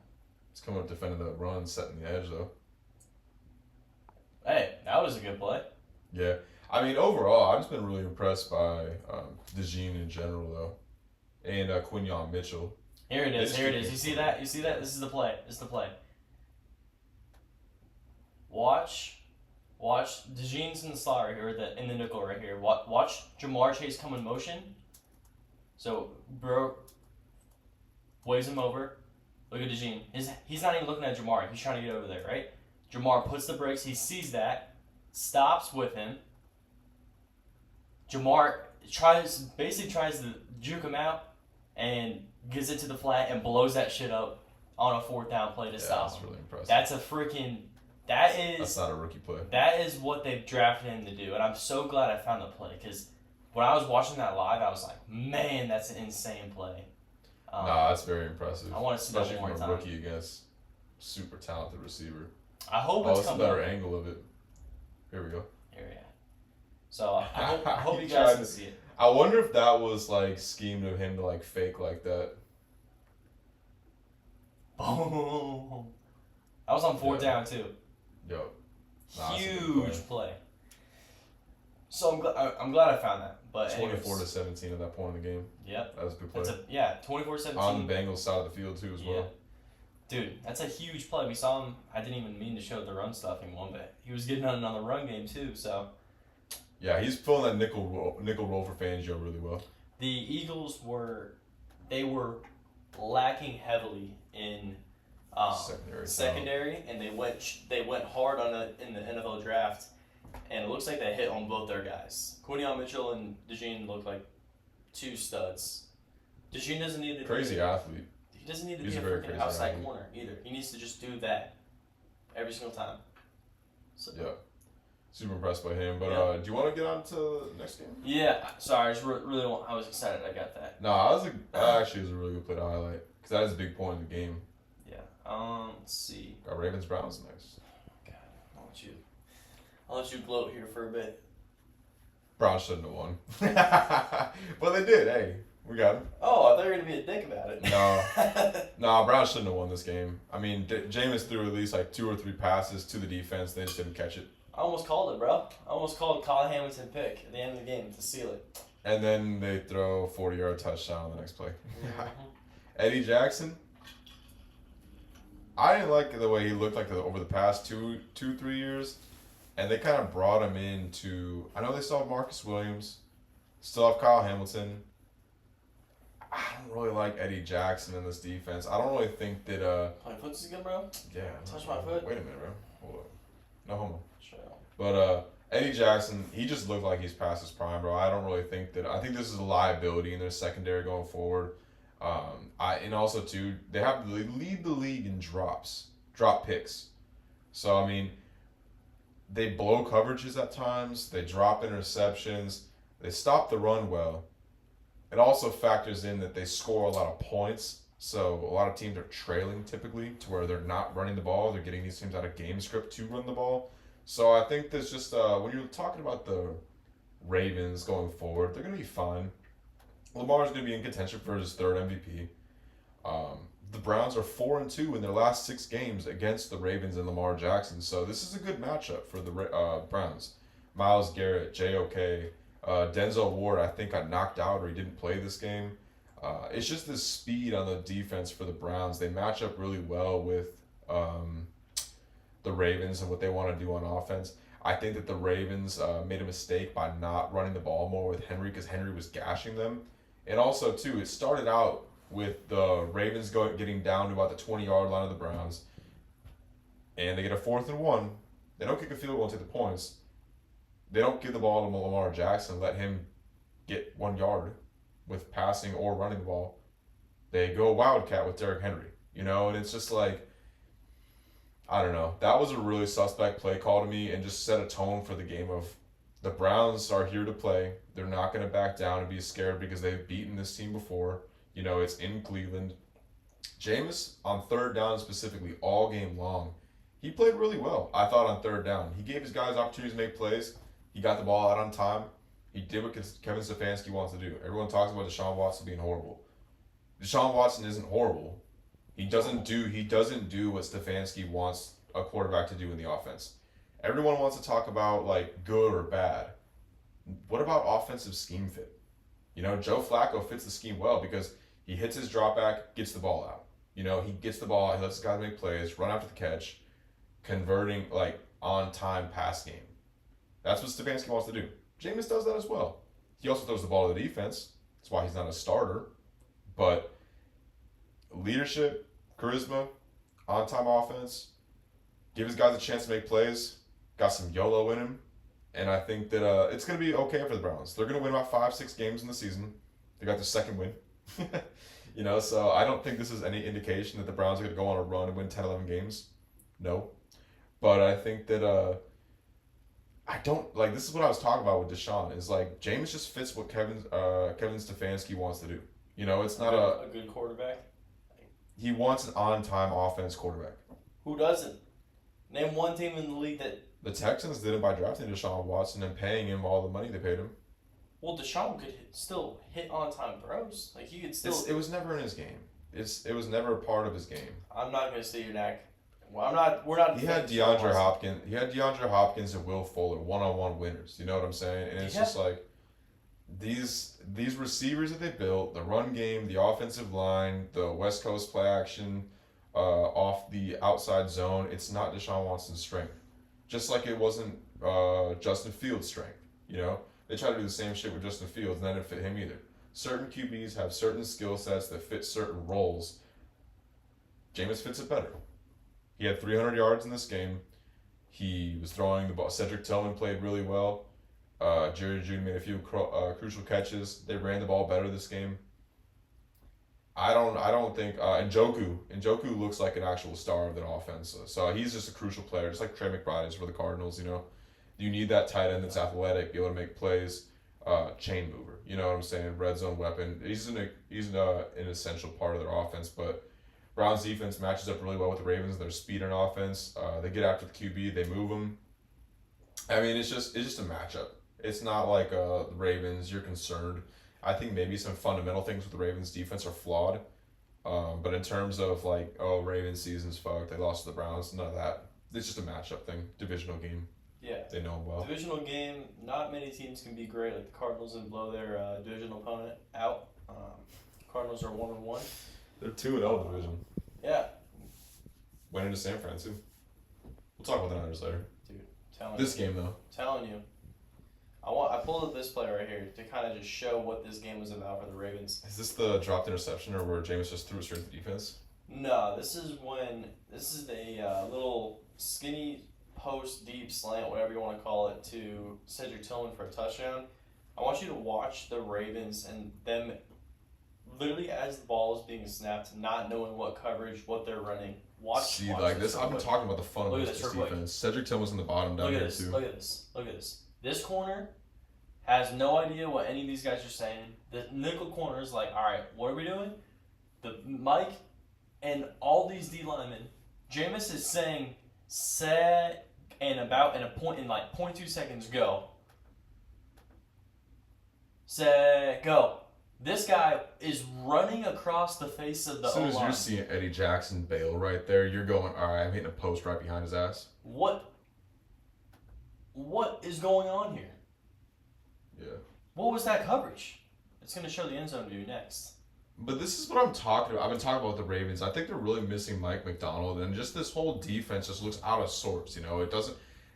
He's coming up defending the run, setting the edge, though. Hey, that was a good play. Yeah. I mean, overall, I've just been really impressed by DeJean in general, though. And Quinyon Mitchell. Here it is. This Here it could is. be You see fun. that? You see that? This is the play. This is the play. Watch DeJean's in the slot right here, in the nickel right here. Watch Jamar Chase come in motion. So bro waves him over. Look at DeJean. He's not even looking at Jamar. He's trying to get over there, right? Jamar puts the brakes. He sees that, stops with him. Jamar tries to juke him out and gives it to the flat and blows that shit up on a 4th down play to stop That's him. really impressive. That's a freaking. That's not a rookie play. That is what they've drafted him to do, and I'm so glad I found the play because when I was watching that live, I was like, man, that's an insane play. That's very impressive. I want to see especially that one from more a time. rookie against super talented receiver. I hope Oh, it's it's a coming better up. angle of it. Here we go. Here, yeah. So I hope He you guys tried can to- see it. I wonder if that was like schemed of him to like fake like that. Boom. That was on 4th Yeah. down too. Yo. Nah, that's a good Huge play. So I'm glad I found that. But 24-17 at that point in the game. Yep. That was a good play. That's 24-17. On the Bengals side of the field too as well. Dude, that's a huge play. We saw him. I didn't even mean to show the run stuffing one bit. He was getting on another run game too. So Yeah, he's filling that nickel roll for Fangio really well. the Eagles were lacking heavily in secondary, and they went hard on it in the NFL draft, and it looks like they hit on both their guys. Quinion Mitchell and DeJean look like 2 studs. DeJean doesn't need to Crazy athlete. He doesn't need to He's be a a very freaking crazy outside athlete. corner either. He needs to just do that every single time. So, Yeah. Super impressed by him. But Yeah. do you want to get on to the next game? yeah. Sorry, I just really I was excited. I got that. No, that actually was a really good play to highlight because that is a big point in the game. Yeah. Let's see. Got Ravens Browns next. God, I'll let you gloat here for a bit. Browns shouldn't have won, but they did. Hey, we got him. Oh, I thought you were gonna be a dick about it. No, Browns shouldn't have won this game. I mean, Jameis threw at least like 2 or 3 passes to the defense. They just didn't catch it. I almost called it, bro. I almost called Kyle Hamilton pick at the end of the game to seal it. And then they throw a 40-yard touchdown on the next play. Eddie Jackson. I didn't like the way he looked like over the past 3 years. And they kind of brought him into... I know they still have Marcus Williams. Still have Kyle Hamilton. I don't really like Eddie Jackson in this defense. I don't really think that... My foot's again, bro. Yeah. Touch my foot. Wait a minute, bro. Hold up. No homo. Sure. But Eddie Jackson, he just looked like he's past his prime, bro. I don't really think that... I think this is a liability in their secondary going forward. And also, too, they lead the league in drop picks. So, I mean, they blow coverages at times. They drop interceptions. They stop the run well. It also factors in that they score a lot of points. So, a lot of teams are trailing typically to where they're not running the ball. They're getting these teams out of game script to run the ball. So, I think there's just, when you're talking about the Ravens going forward, they're going to be fine. Lamar's going to be in contention for his 3rd MVP. The Browns are 4-2 in their last 6 games against the Ravens and Lamar Jackson. So this is a good matchup for the Browns. Myles Garrett, J.O.K., Denzel Ward, I think got knocked out or he didn't play this game. It's just the speed on the defense for the Browns. They match up really well with the Ravens and what they want to do on offense. I think that the Ravens made a mistake by not running the ball more with Henry because Henry was gashing them. And also, too, it started out with the Ravens getting down to about the 20-yard line of the Browns. And they get a 4th and 1. They don't kick a field goal and take the points. They don't give the ball to Lamar Jackson, let him get 1 yard with passing or running the ball. They go Wildcat with Derrick Henry, and it's just like, I don't know. That was a really suspect play call to me and just set a tone for the game of the Browns are here to play. They're not going to back down and be scared because they've beaten this team before. It's in Cleveland. Jameis, on 3rd down specifically, all game long, he played really well, I thought, on 3rd down. He gave his guys opportunities to make plays. He got the ball out on time. He did what Kevin Stefanski wants to do. Everyone talks about Deshaun Watson being horrible. Deshaun Watson isn't horrible. He doesn't do what Stefanski wants a quarterback to do in the offense. Everyone wants to talk about, like, good or bad. What about offensive scheme fit? Joe Flacco fits the scheme well because He hits his drop back, gets the ball out. You know, he gets the ball, he lets his guys make plays, run after the catch, converting like on time pass game. That's what Stefanski wants to do. Jameis does that as well. He also throws the ball to the defense. That's why he's not a starter. But leadership, charisma, on time offense, give his guys a chance to make plays, got some YOLO in him. And I think that it's going to be okay for the Browns. They're going to win about 5-6 games in the season. They got their second win. You know, so I don't think this is any indication that the Browns are going to go on a run and win 10, 11 games. No. But I think that I don't, like, this is what I was talking about with Deshaun, is like Jameis just fits what Kevin Stefanski wants to do. You know, it's not a good quarterback. He wants an on-time offense quarterback. Who doesn't? Name one team in the league that... The Texans did it by drafting Deshaun Watson and paying him all the money they paid him. Well, Deshaun could still hit on-time throws. Like, he could still... It was never in his game. It was never a part of his game. I'm not going to say your neck. Well, we're not... He had DeAndre Hopkins and Will Fuller, one-on-one winners. You know what I'm saying? And it's just like, these receivers that they built, the run game, the offensive line, the West Coast play action, off the outside zone, it's not Deshaun Watson's strength. Just like it wasn't Justin Fields' strength, you know? They try to do the same shit with Justin Fields, and that didn't fit him either. Certain QBs have certain skill sets that fit certain roles. Jameis fits it better. He had 300 yards in this game. He was throwing the ball. Cedric Tillman played really well. Jerry Jeudy made a few crucial catches. They ran the ball better this game. I don't think Njoku looks like an actual star of that offense. So he's just a crucial player, just like Trey McBride is for the Cardinals. You know, you need that tight end that's athletic, be able to make plays, chain mover. You know what I'm saying? Red zone weapon. He's an essential part of their offense. But Browns defense matches up really well with the Ravens. Their speed on offense. They get after the QB. They move them. I mean, it's just a matchup. It's not like the Ravens. You're concerned. I think maybe some fundamental things with the Ravens defense are flawed. But in terms of like, oh, Ravens season's fucked, they lost to the Browns, none of that. It's just a matchup thing. Divisional game. Yeah. They know them well. Divisional game, not many teams can be great like the Cardinals and blow their divisional opponent out. Cardinals are 1-1. They're 2-0 division. Yeah. Went into San Fran too. We'll talk about the Niners later. Dude, this game though. Telling you. I pulled up this play right here to kind of just show what this game was about for the Ravens. Is this the dropped interception or where Jameis just threw it straight to the defense? No, this is a little skinny post deep slant, whatever you want to call it, to Cedric Tillman for a touchdown. I want you to watch the Ravens and them literally as the ball is being snapped, not knowing what coverage, what they're running. Watch this. I've been talking about the fun of this defense. Cedric Tillman's in the bottom down here too. Look at this. This corner has no idea what any of these guys are saying. The nickel corner is like, all right, what are we doing? The Mike and all these D linemen, Jameis is saying set and about in a point in like 0.2 seconds go. Set go. This guy is running across the face of the O-line. As soon as you're seeing Eddie Jackson bail right there, you're going, all right, I'm hitting a post right behind his ass. What is going on here? Yeah. What was that coverage? It's going to show the end zone to you next. But this is what I'm talking about. I've been talking about the Ravens. I think they're really missing Mike McDonald, and just this whole defense just looks out of sorts. You know,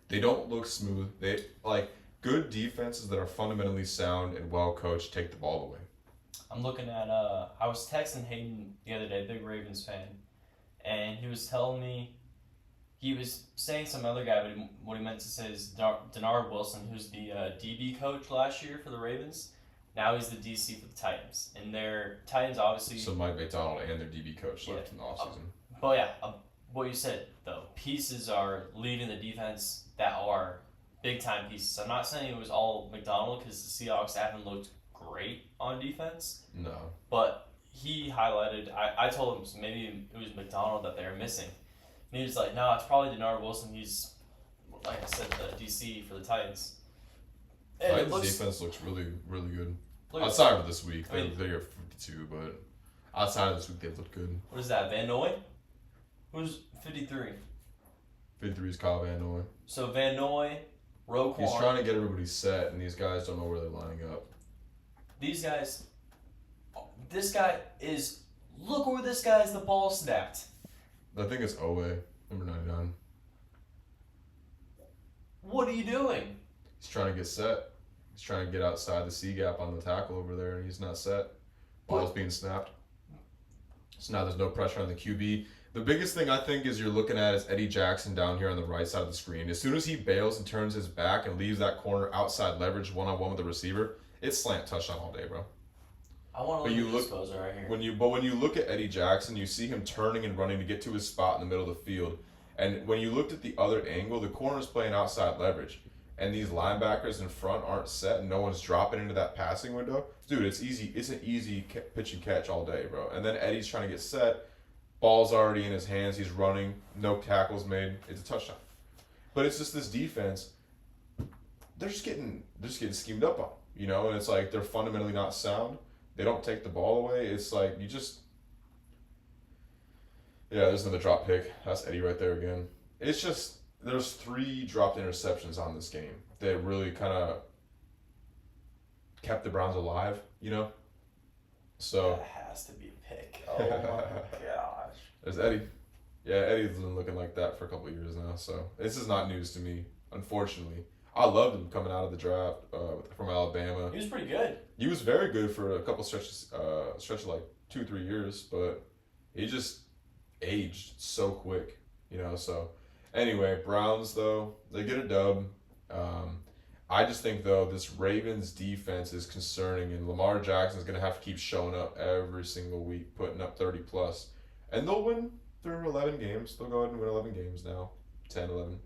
they don't look smooth. They like good defenses that are fundamentally sound and well coached take the ball away. I'm looking at I was texting Hayden the other day, big Ravens fan, and he was telling me. He was saying some other guy, but what he meant to say is Denard Wilson, who's the DB coach last year for the Ravens. Now he's the DC for the Titans. And their Titans obviously... So Mike McDonald and their DB coach left in the offseason. But yeah, what you said, though, pieces are leading the defense that are big-time pieces. I'm not saying it was all McDonald because the Seahawks haven't looked great on defense. No. But he highlighted... I told him maybe it was McDonald that they were missing. And he was like, no, it's probably Denard Wilson. He's, like I said, the DC for the Titans. And Titans defense looks really, really good. Outside of this week, they're 52, but outside of this week, they look good. What is that, Van Noy? Who's 53? 53 is Kyle Van Noy. So Van Noy, Roquan. He's trying to get everybody set, and these guys don't know where they're lining up. These guys, this guy is. Look where this guy is the ball snapped. I think it's Owe, number 99. What are you doing? He's trying to get set. He's trying to get outside the C gap on the tackle over there, and he's not set. Ball's being snapped. So now there's no pressure on the QB. The biggest thing I think is you're looking at is Eddie Jackson down here on the right side of the screen. As soon as he bails and turns his back and leaves that corner outside leverage one-on-one with the receiver, it's slant touchdown all day, bro. I want to look at this poser right here. When you look at Eddie Jackson, you see him turning and running to get to his spot in the middle of the field. And when you looked at the other angle, the corner's playing outside leverage. And these linebackers in front aren't set and no one's dropping into that passing window. Dude, it's easy. It's an easy pitch and catch all day, bro. And then Eddie's trying to get set. Ball's already in his hands. He's running. No tackles made. It's a touchdown. But it's just this defense. They're just getting schemed up on, you know. And it's like they're fundamentally not sound. They don't take the ball away. It's like you just. Yeah, there's another drop pick. That's Eddie right there again. It's just there's 3 dropped interceptions on this game that really kind of kept the Browns alive, you know. So that has to be a pick. Oh my gosh. There's Eddie. Yeah, Eddie's been looking like that for a couple of years now. So this is not news to me, unfortunately. I loved him coming out of the draft from Alabama. He was pretty good. He was very good for a couple stretch of like 2-3 years, but he just aged so quick, you know. So anyway, Browns though, they get a dub. I just think though this Ravens defense is concerning, and Lamar Jackson's gonna have to keep showing up every single week, putting up 30 plus, and they'll win through 11 games. They'll go ahead and win 11 games now, 10, 11,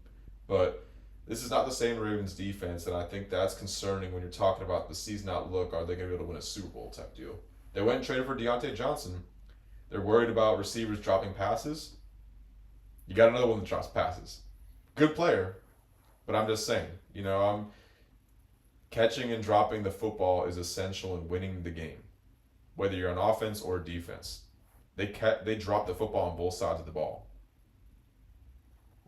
but. This is not the same Ravens defense, and I think that's concerning when you're talking about the season outlook. Are they going to be able to win a Super Bowl type deal? They went and traded for Deontay Johnson. They're worried about receivers dropping passes. You got another one that drops passes. Good player, but I'm just saying, you know, catching and dropping the football is essential in winning the game, whether you're on offense or defense. They drop the football on both sides of the ball.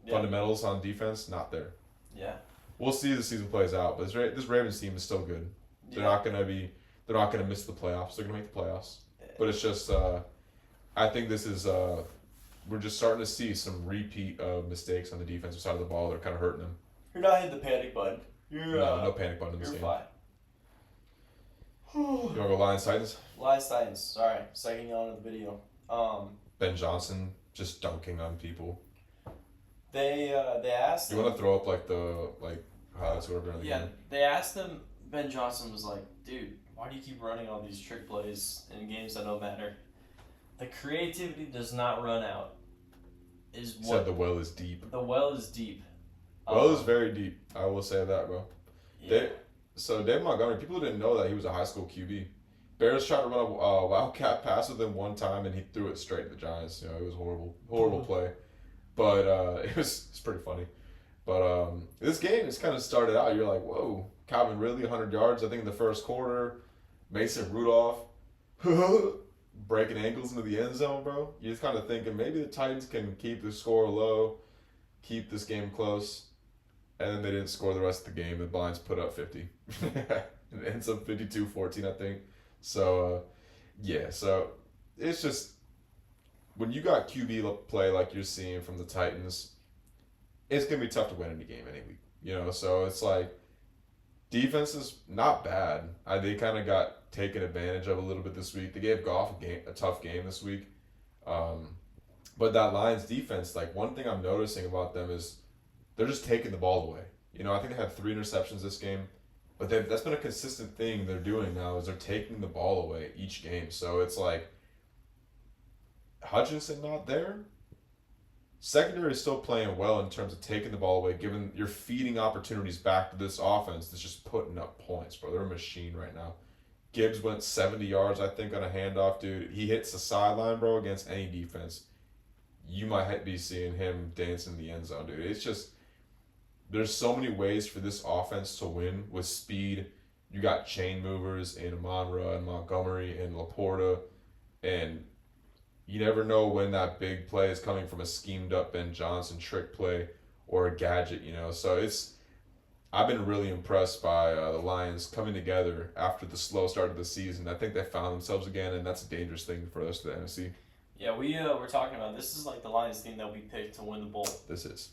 Yeah. Fundamentals on defense, not there. Yeah. We'll see as the season plays out, but this Ravens team is still good. Yeah. They're not gonna miss the playoffs. They're gonna make the playoffs. Yeah. But it's just I think this is we're just starting to see some repeat of mistakes on the defensive side of the ball that are kind of hurting them. You're not hitting the panic button. No panic button in this game. You're fine. You want to go Lions Titans? Lions Titans. Sorry, second on to the video. Ben Johnson just dunking on people. They asked. You want to throw up like the highlights or whatever? Yeah, they asked him. Ben Johnson was like, "Dude, why do you keep running all these trick plays in games that don't matter? The creativity does not run out." Is what said the well is deep. The well is deep. Well is very deep. I will say that, bro. Yeah. David Montgomery, people didn't know that he was a high school QB. Bears tried to run a wildcat pass with him one time, and he threw it straight to the Giants. You know, it was horrible play. But it's pretty funny. But this game just kind of started out. You're like, whoa, Calvin Ridley, 100 yards, I think, in the first quarter. Mason Rudolph breaking ankles into the end zone, bro. You're just kind of thinking maybe the Titans can keep the score low, keep this game close. And then they didn't score the rest of the game. The Lions put up 50. It ends up 52-14, I think. So, yeah. So, it's just... When you got QB play like you're seeing from the Titans, it's going to be tough to win any game any week. You know, so it's like defense is not bad. They kind of got taken advantage of a little bit this week. They gave Goff a tough game this week. But that Lions defense, like one thing I'm noticing about them is they're just taking the ball away. You know, I think they had 3 interceptions this game. But that's been a consistent thing they're doing now is they're taking the ball away each game. So it's like, Hutchinson not there. Secondary is still playing well in terms of taking the ball away, given you're feeding opportunities back to this offense that's just putting up points, bro. They're a machine right now. Gibbs went 70 yards, I think, on a handoff, dude. He hits the sideline, bro, against any defense. You might be seeing him dance in the end zone, dude. It's just, there's so many ways for this offense to win with speed. You got chain movers in Amon-Ra and Montgomery and Laporta, and you never know when that big play is coming from a schemed up Ben Johnson trick play or a gadget, you know. So I've been really impressed by the Lions coming together after the slow start of the season. I think they found themselves again, and that's a dangerous thing for us to the NFC. Yeah, we're talking about this is like the Lions team that we picked to win the bowl. This is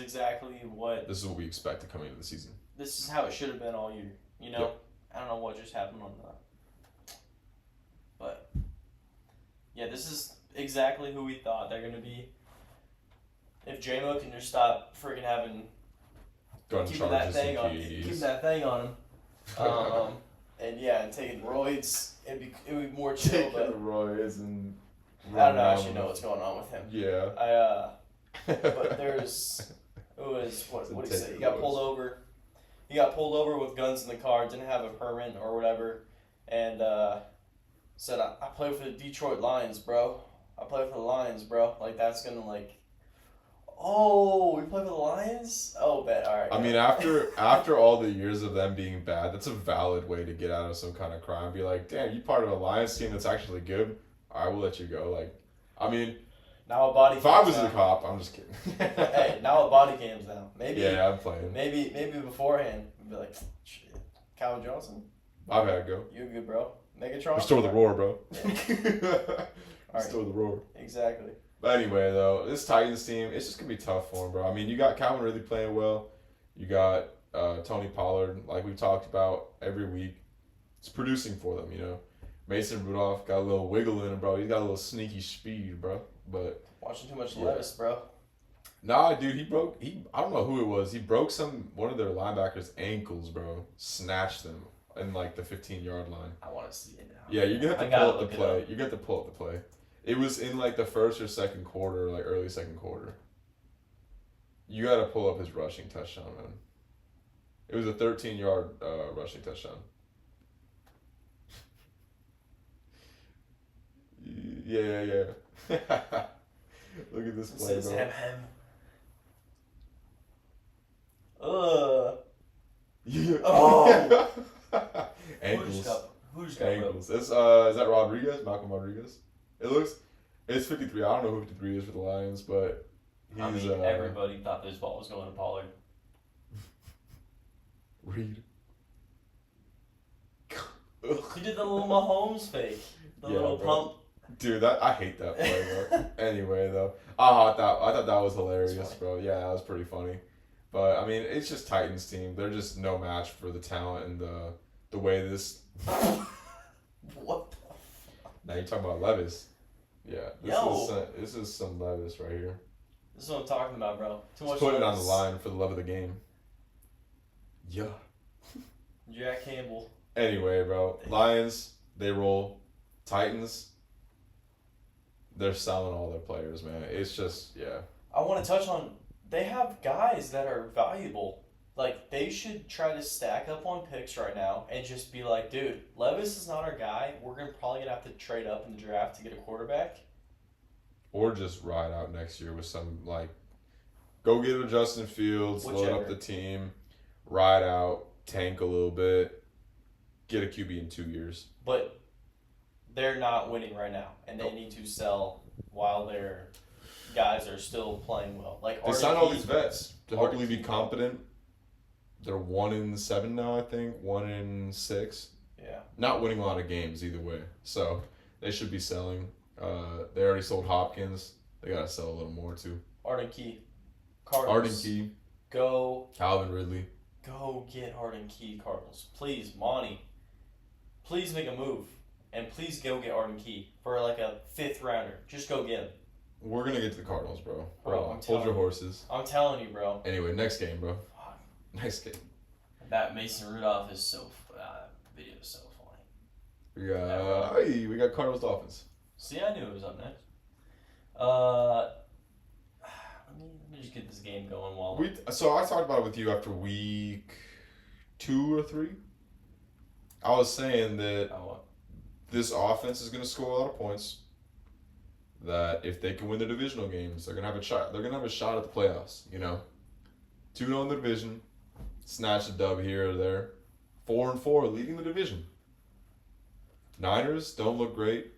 Exactly what. This is what we expected coming into the season. This is how it should have been all year. You know, Yep. I don't know what just happened on that, but yeah, this is exactly who we thought they're gonna be. If J-Mo can just stop freaking having Gun keeping that charges thing and on, PEDs. keeping that thing on him, and taking roids, it would be more chill. Taking But roids and I don't actually know what's going on with him. Yeah. But there's it was what did he say? Take He got roids. pulled over. He got pulled over with guns in the car. Didn't have a permit or whatever, and said I play for the Detroit Lions, bro. I play for the Lions, bro. Like that's gonna like. Oh, we play for the Lions? Oh, bet. All right. I mean, after all the years of them being bad, that's a valid way to get out of some kind of crime. Be like, damn, you part of a Lions team that's actually good. All right, we'll let you go. Like, I mean, now a body. if I cams was now. a cop, I'm just kidding. Hey, now a body cams now. Maybe. Yeah, I'm playing. Maybe beforehand, we'd be like, shit, Calvin Johnson, I've had to go. you good, bro? Megatron. Restore the roar, bro. Alright. Restore the roar. Exactly. But anyway, though, this Titans team, it's just going to be tough for them, bro. I mean, you got Calvin Ridley playing well. You got Tony Pollard, like we've talked about every week. It's producing for them, you know. Mason Rudolph got a little wiggle in him, bro. He's got a little sneaky speed, bro. But Watching too much Yeah. Levis, bro. nah, dude, I don't know who it was. He broke one of their linebackers' ankles, bro. Snatched them in like the 15-yard line. I want to see it now. Yeah, you're gonna I have to gotta pull up the look it play. up. You're gonna have to pull up the play. It was in like the first or second quarter, like early second quarter. You gotta pull up his rushing touchdown, man. It was a 13-yard rushing touchdown. Yeah. Look at this It play, says bro. hem. Ugh. Yeah. Oh. Ankles. Who just got broke? Ankles. Is that Rodriguez? Malcolm Rodriguez? It's 53. I don't know who 53 is for the Lions, but he's I mean, everybody thought this ball was going to Pollard. Reed. He did the little Mahomes fake. The Yeah, little bro. pump. Dude, I hate that play, bro. Anyway, though, I thought that was hilarious, It's bro. Yeah, that was pretty funny. But I mean, it's just Titans team. They're just no match for the talent and the way this. What the Now you're talking about Levis. Yeah, Yo. this is some Levis right here. This is what I'm talking about, bro. Too much Just putting it on the Levis. line for the love of the game. Yeah. Jack Campbell. Anyway, bro, Lions, they roll. Titans, they're selling all their players, man. It's just, yeah. I want to touch on. They have guys that are valuable. Like, they should try to stack up on picks right now and just be like, dude, Levis is not our guy. We're probably going to have to trade up in the draft to get a quarterback. Or just ride out next year with some, like, go get a Justin Fields, load up Whichever. the team, ride out, tank a little bit, get a QB in 2 years. But they're not winning right now, and they Nope. need to sell while their guys are still playing well. Like They Artie signed all Key- these vets to Artie hopefully be Key. competent. They're 1-7 now, I think. 1-6. Yeah. Not winning a lot of games either way. So they should be selling. They already sold Hopkins. They gotta sell a little more too. Arden Key. Cardinals. Arden Key, Go Calvin Ridley. get Arden Key, Cardinals. Please, Monty. Please make a move. And please go get Arden Key for like a 5th rounder. Just go get him. We're gonna get to the Cardinals, bro. Bro, Hold on. I'm Hold telling your you. horses. I'm telling you, bro. Anyway, next game, bro. Fuck. Next game. That Mason Rudolph is so video is so funny. We got Cardinals Dolphins. See, I knew it was up next. Let me just get this game going while So I talked about it with you after week 2 or 3. I was saying that this offense is gonna score a lot of points. That if they can win the divisional games, they're gonna have a shot. They're gonna have a shot at the playoffs. You know, 2-0 in the division, snatch a dub here or there, 4-4 leading the division. Niners don't look great.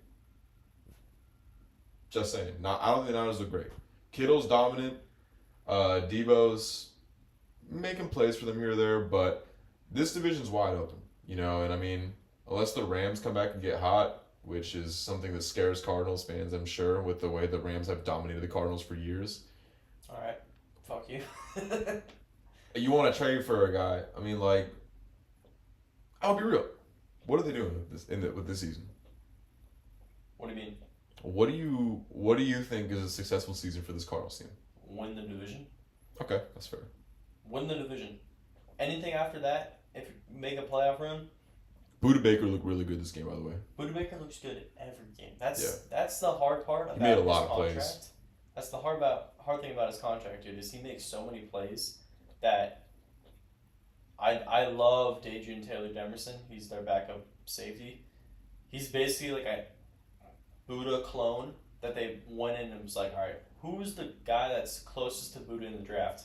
Just saying. I don't think the Niners look great. Kittle's dominant. Debo's making plays for them here or there, but this division's wide open, and I mean, unless the Rams come back and get hot, which is something that scares Cardinals fans, I'm sure, with the way the Rams have dominated the Cardinals for years. All right, fuck you. You want to trade for a guy? I mean, like, I'll be real. What are they doing with this season? What do you mean? What do you think is a successful season for this Cardinals team? Win the division. Okay, that's fair. Win the division. Anything after that, if you make a playoff run. Buda Baker looked really good this game, by the way. Buda Baker looks good at every game. That's the hard part about he made a his lot of contract. plays. That's the hard thing about his contract, dude. Is he makes so many plays that I love Adrian Taylor Demerson. He's their backup safety. He's basically like a Buda clone that they went in and was like, all right, who's the guy that's closest to Buda in the draft?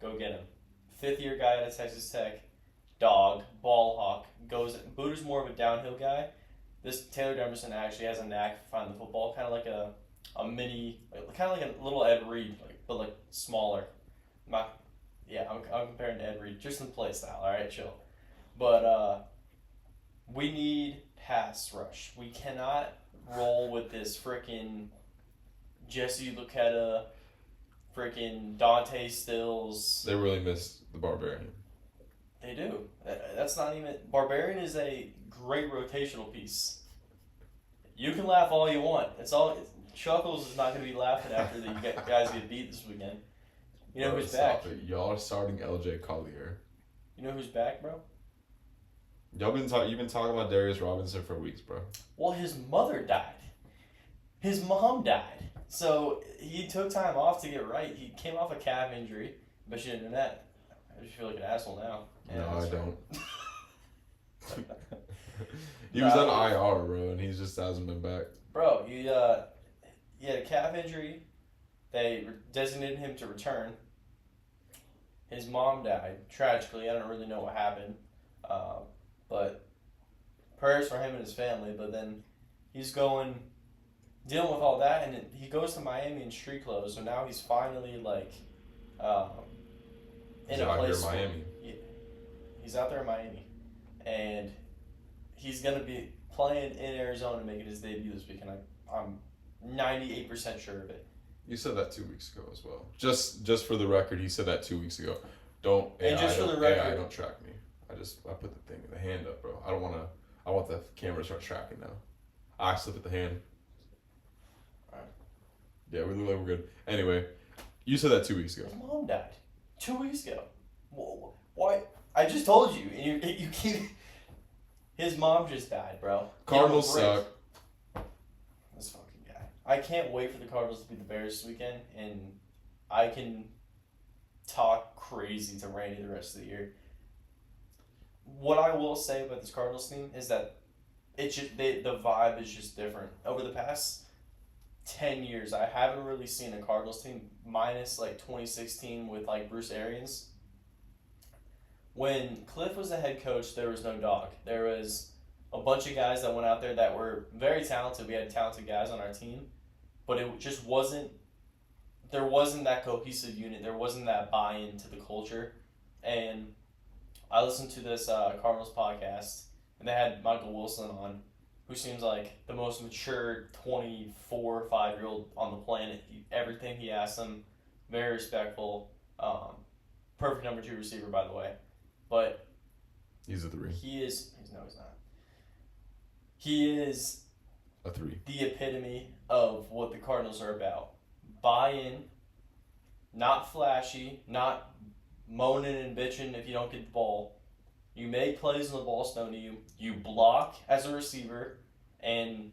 Go get him. 5th-year guy at Texas Tech, dog, ball hawk, Buda's more of a downhill guy. This Taylor Demerson actually has a knack for finding the football, kind of like a mini, kind of like a little Ed Reed, but smaller. I'm comparing to Ed Reed, just in play style. All right, chill. But we need pass rush. We cannot roll with this freaking Jesse Luketa, freaking Dante Stills. They really missed the Barbarian. They do. That's not even... Barbarian is a great rotational piece. You can laugh all you want. Chuckles is not going to be laughing after the guys get beat this weekend. You know who's back? Y'all are starting LJ Collier. You know who's back, bro? You've been talking about Darius Robinson for weeks, bro. Well, his mother died. His mom died. So he took time off to get right. He came off a calf injury. But you didn't know that. I just feel like an asshole now. Yeah, no, I don't. He was on IR, bro, and he just hasn't been back. Bro, he had a calf injury. They designated him to return. His mom died tragically. I don't really know what happened, but prayers for him and his family. But then he's dealing with all that, and he goes to Miami in street clothes. So now he's finally in He's a out place. here in Miami. He's out there in Miami, and he's gonna be playing in Arizona, making his debut this weekend. I'm 98% sure of it. You said that 2 weeks ago as well. Just for the record, he said that 2 weeks ago. Don't track me. I put the hand up, bro. I want the camera to start tracking now. I slip at the hand. Alright. Yeah, we look like we're good. Anyway, you said that 2 weeks ago. His mom died 2 weeks ago. Why? I just told you, and you keep. His mom just died, bro. Cardinals suck. This fucking guy. I can't wait for the Cardinals to beat the Bears this weekend, and I can talk crazy to Randy the rest of the year. What I will say about this Cardinals team is that the vibe is just different. Over the past 10 years, I haven't really seen a Cardinals team minus 2016 with Bruce Arians. When Cliff was the head coach, there was no dog. There was a bunch of guys that went out there that were very talented. We had talented guys on our team, but it just wasn't. There wasn't that cohesive unit. There wasn't that buy-in to the culture. And I listened to this Cardinals podcast, and they had Michael Wilson on, who seems like the most mature 24, 5-year-old on the planet. Everything he asked him, very respectful. Perfect number 2 receiver, by the way. But he's a 3. He is. No, he's not. He is a 3. The epitome of what the Cardinals are about. Buy-in, not flashy, not moaning and bitching if you don't get the ball. You make plays when the ball's thrown to you. You block as a receiver, and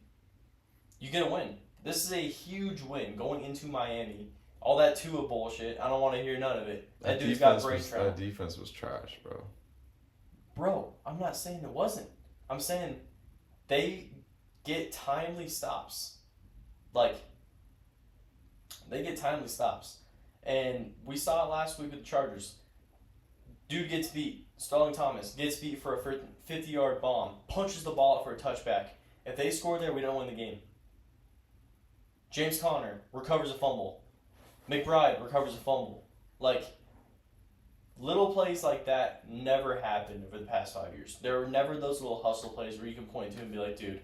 you get a win. This is a huge win going into Miami. All that Tua bullshit, I don't want to hear none of it. That dude's got brain trauma. That defense was trash, bro. Bro, I'm not saying it wasn't. I'm saying they get timely stops. They get timely stops. And we saw it last week with the Chargers. Dude gets beat. Sterling Thomas gets beat for a 50-yard bomb. Punches the ball out for a touchback. If they score there, we don't win the game. James Conner recovers a fumble. McBride recovers a fumble. Little plays like that never happened over the past 5 years. There were never those little hustle plays where you can point to and be like, dude,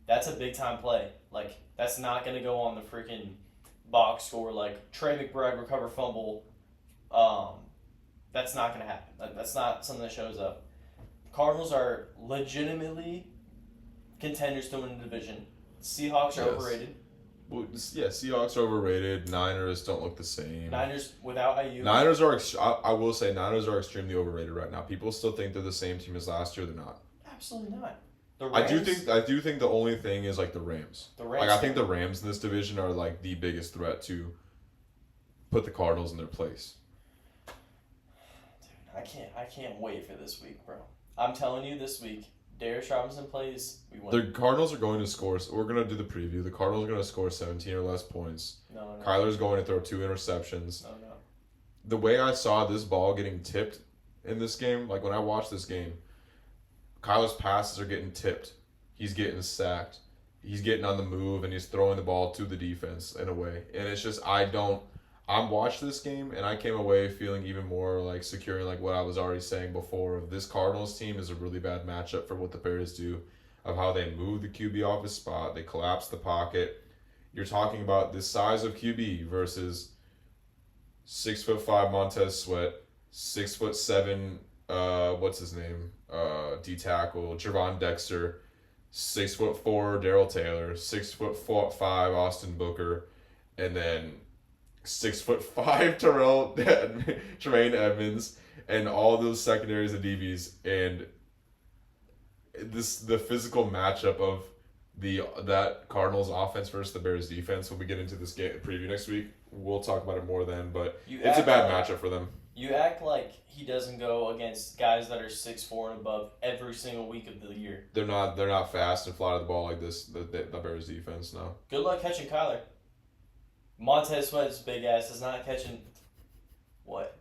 that's a big time play. Like, that's not going to go on the freaking box score. Like, Trey McBride recover fumble. That's not going to happen. That's not something that shows up. Cardinals are legitimately contenders to win the division. Seahawks are overrated. Well, yeah, Seahawks are overrated. Niners don't look the same. Niners without IU. Niners are. I will say Niners are extremely overrated right now. People still think they're the same team as last year. They're not. Absolutely not. The Rams, I do think the only thing is like the Rams. The Rams. Like I think the Rams in this division are like the biggest threat to put the Cardinals in their place. Dude, I can't wait for this week, bro. I'm telling you, this week, Darius Robinson plays, we win. The Cardinals are going to score. So we're gonna do the preview. The Cardinals are gonna score 17 or less points. No. Kyler's going to throw 2 interceptions. No. The way I saw this ball getting tipped in this game, like when I watched this game, Kyler's passes are getting tipped. He's getting sacked. He's getting on the move, and he's throwing the ball to the defense in a way. And it's just, I'm watching this game, and I came away feeling even more like secure in like what I was already saying before. Of this Cardinals team is a really bad matchup for what the Bears do, of how they move the QB off his spot, they collapse the pocket. You're talking about this size of QB versus 6'5" Montez Sweat, 6'7", what's his name? D tackle Javon Dexter, 6'4" Darrell Taylor, 6'5" Austin Booker, and then 6'5" Tremaine Edmonds, and all those secondaries and DBs, and the physical matchup of that Cardinals offense versus the Bears defense. When we get into this game preview next week, we'll talk about it more then. But it's a bad matchup for them. You act like he doesn't go against guys that are 6'4" and above every single week of the year. They're not fast and fly to the ball like this. The Bears defense, no. Good luck catching Kyler. Montez Sweat's big ass is not catching. What?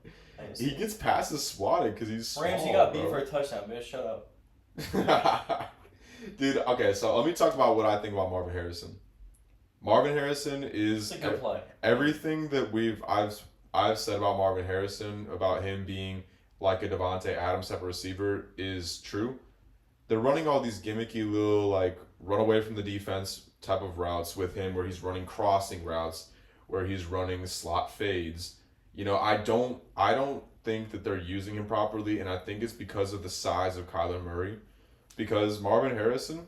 He gets passes swatted because he's small. Ramsey got beat for a touchdown, bitch. Shut up. Dude, okay, so let me talk about what I think about Marvin Harrison. Marvin Harrison is It's a good play. Everything that I've said about Marvin Harrison, about him being like a Devontae Adams type of receiver, is true. They're running all these gimmicky little like run away from the defense type of routes with him, where he's running crossing routes, where he's running slot fades. You know, I don't think that they're using him properly, and I think it's because of the size of Kyler Murray. Because Marvin Harrison,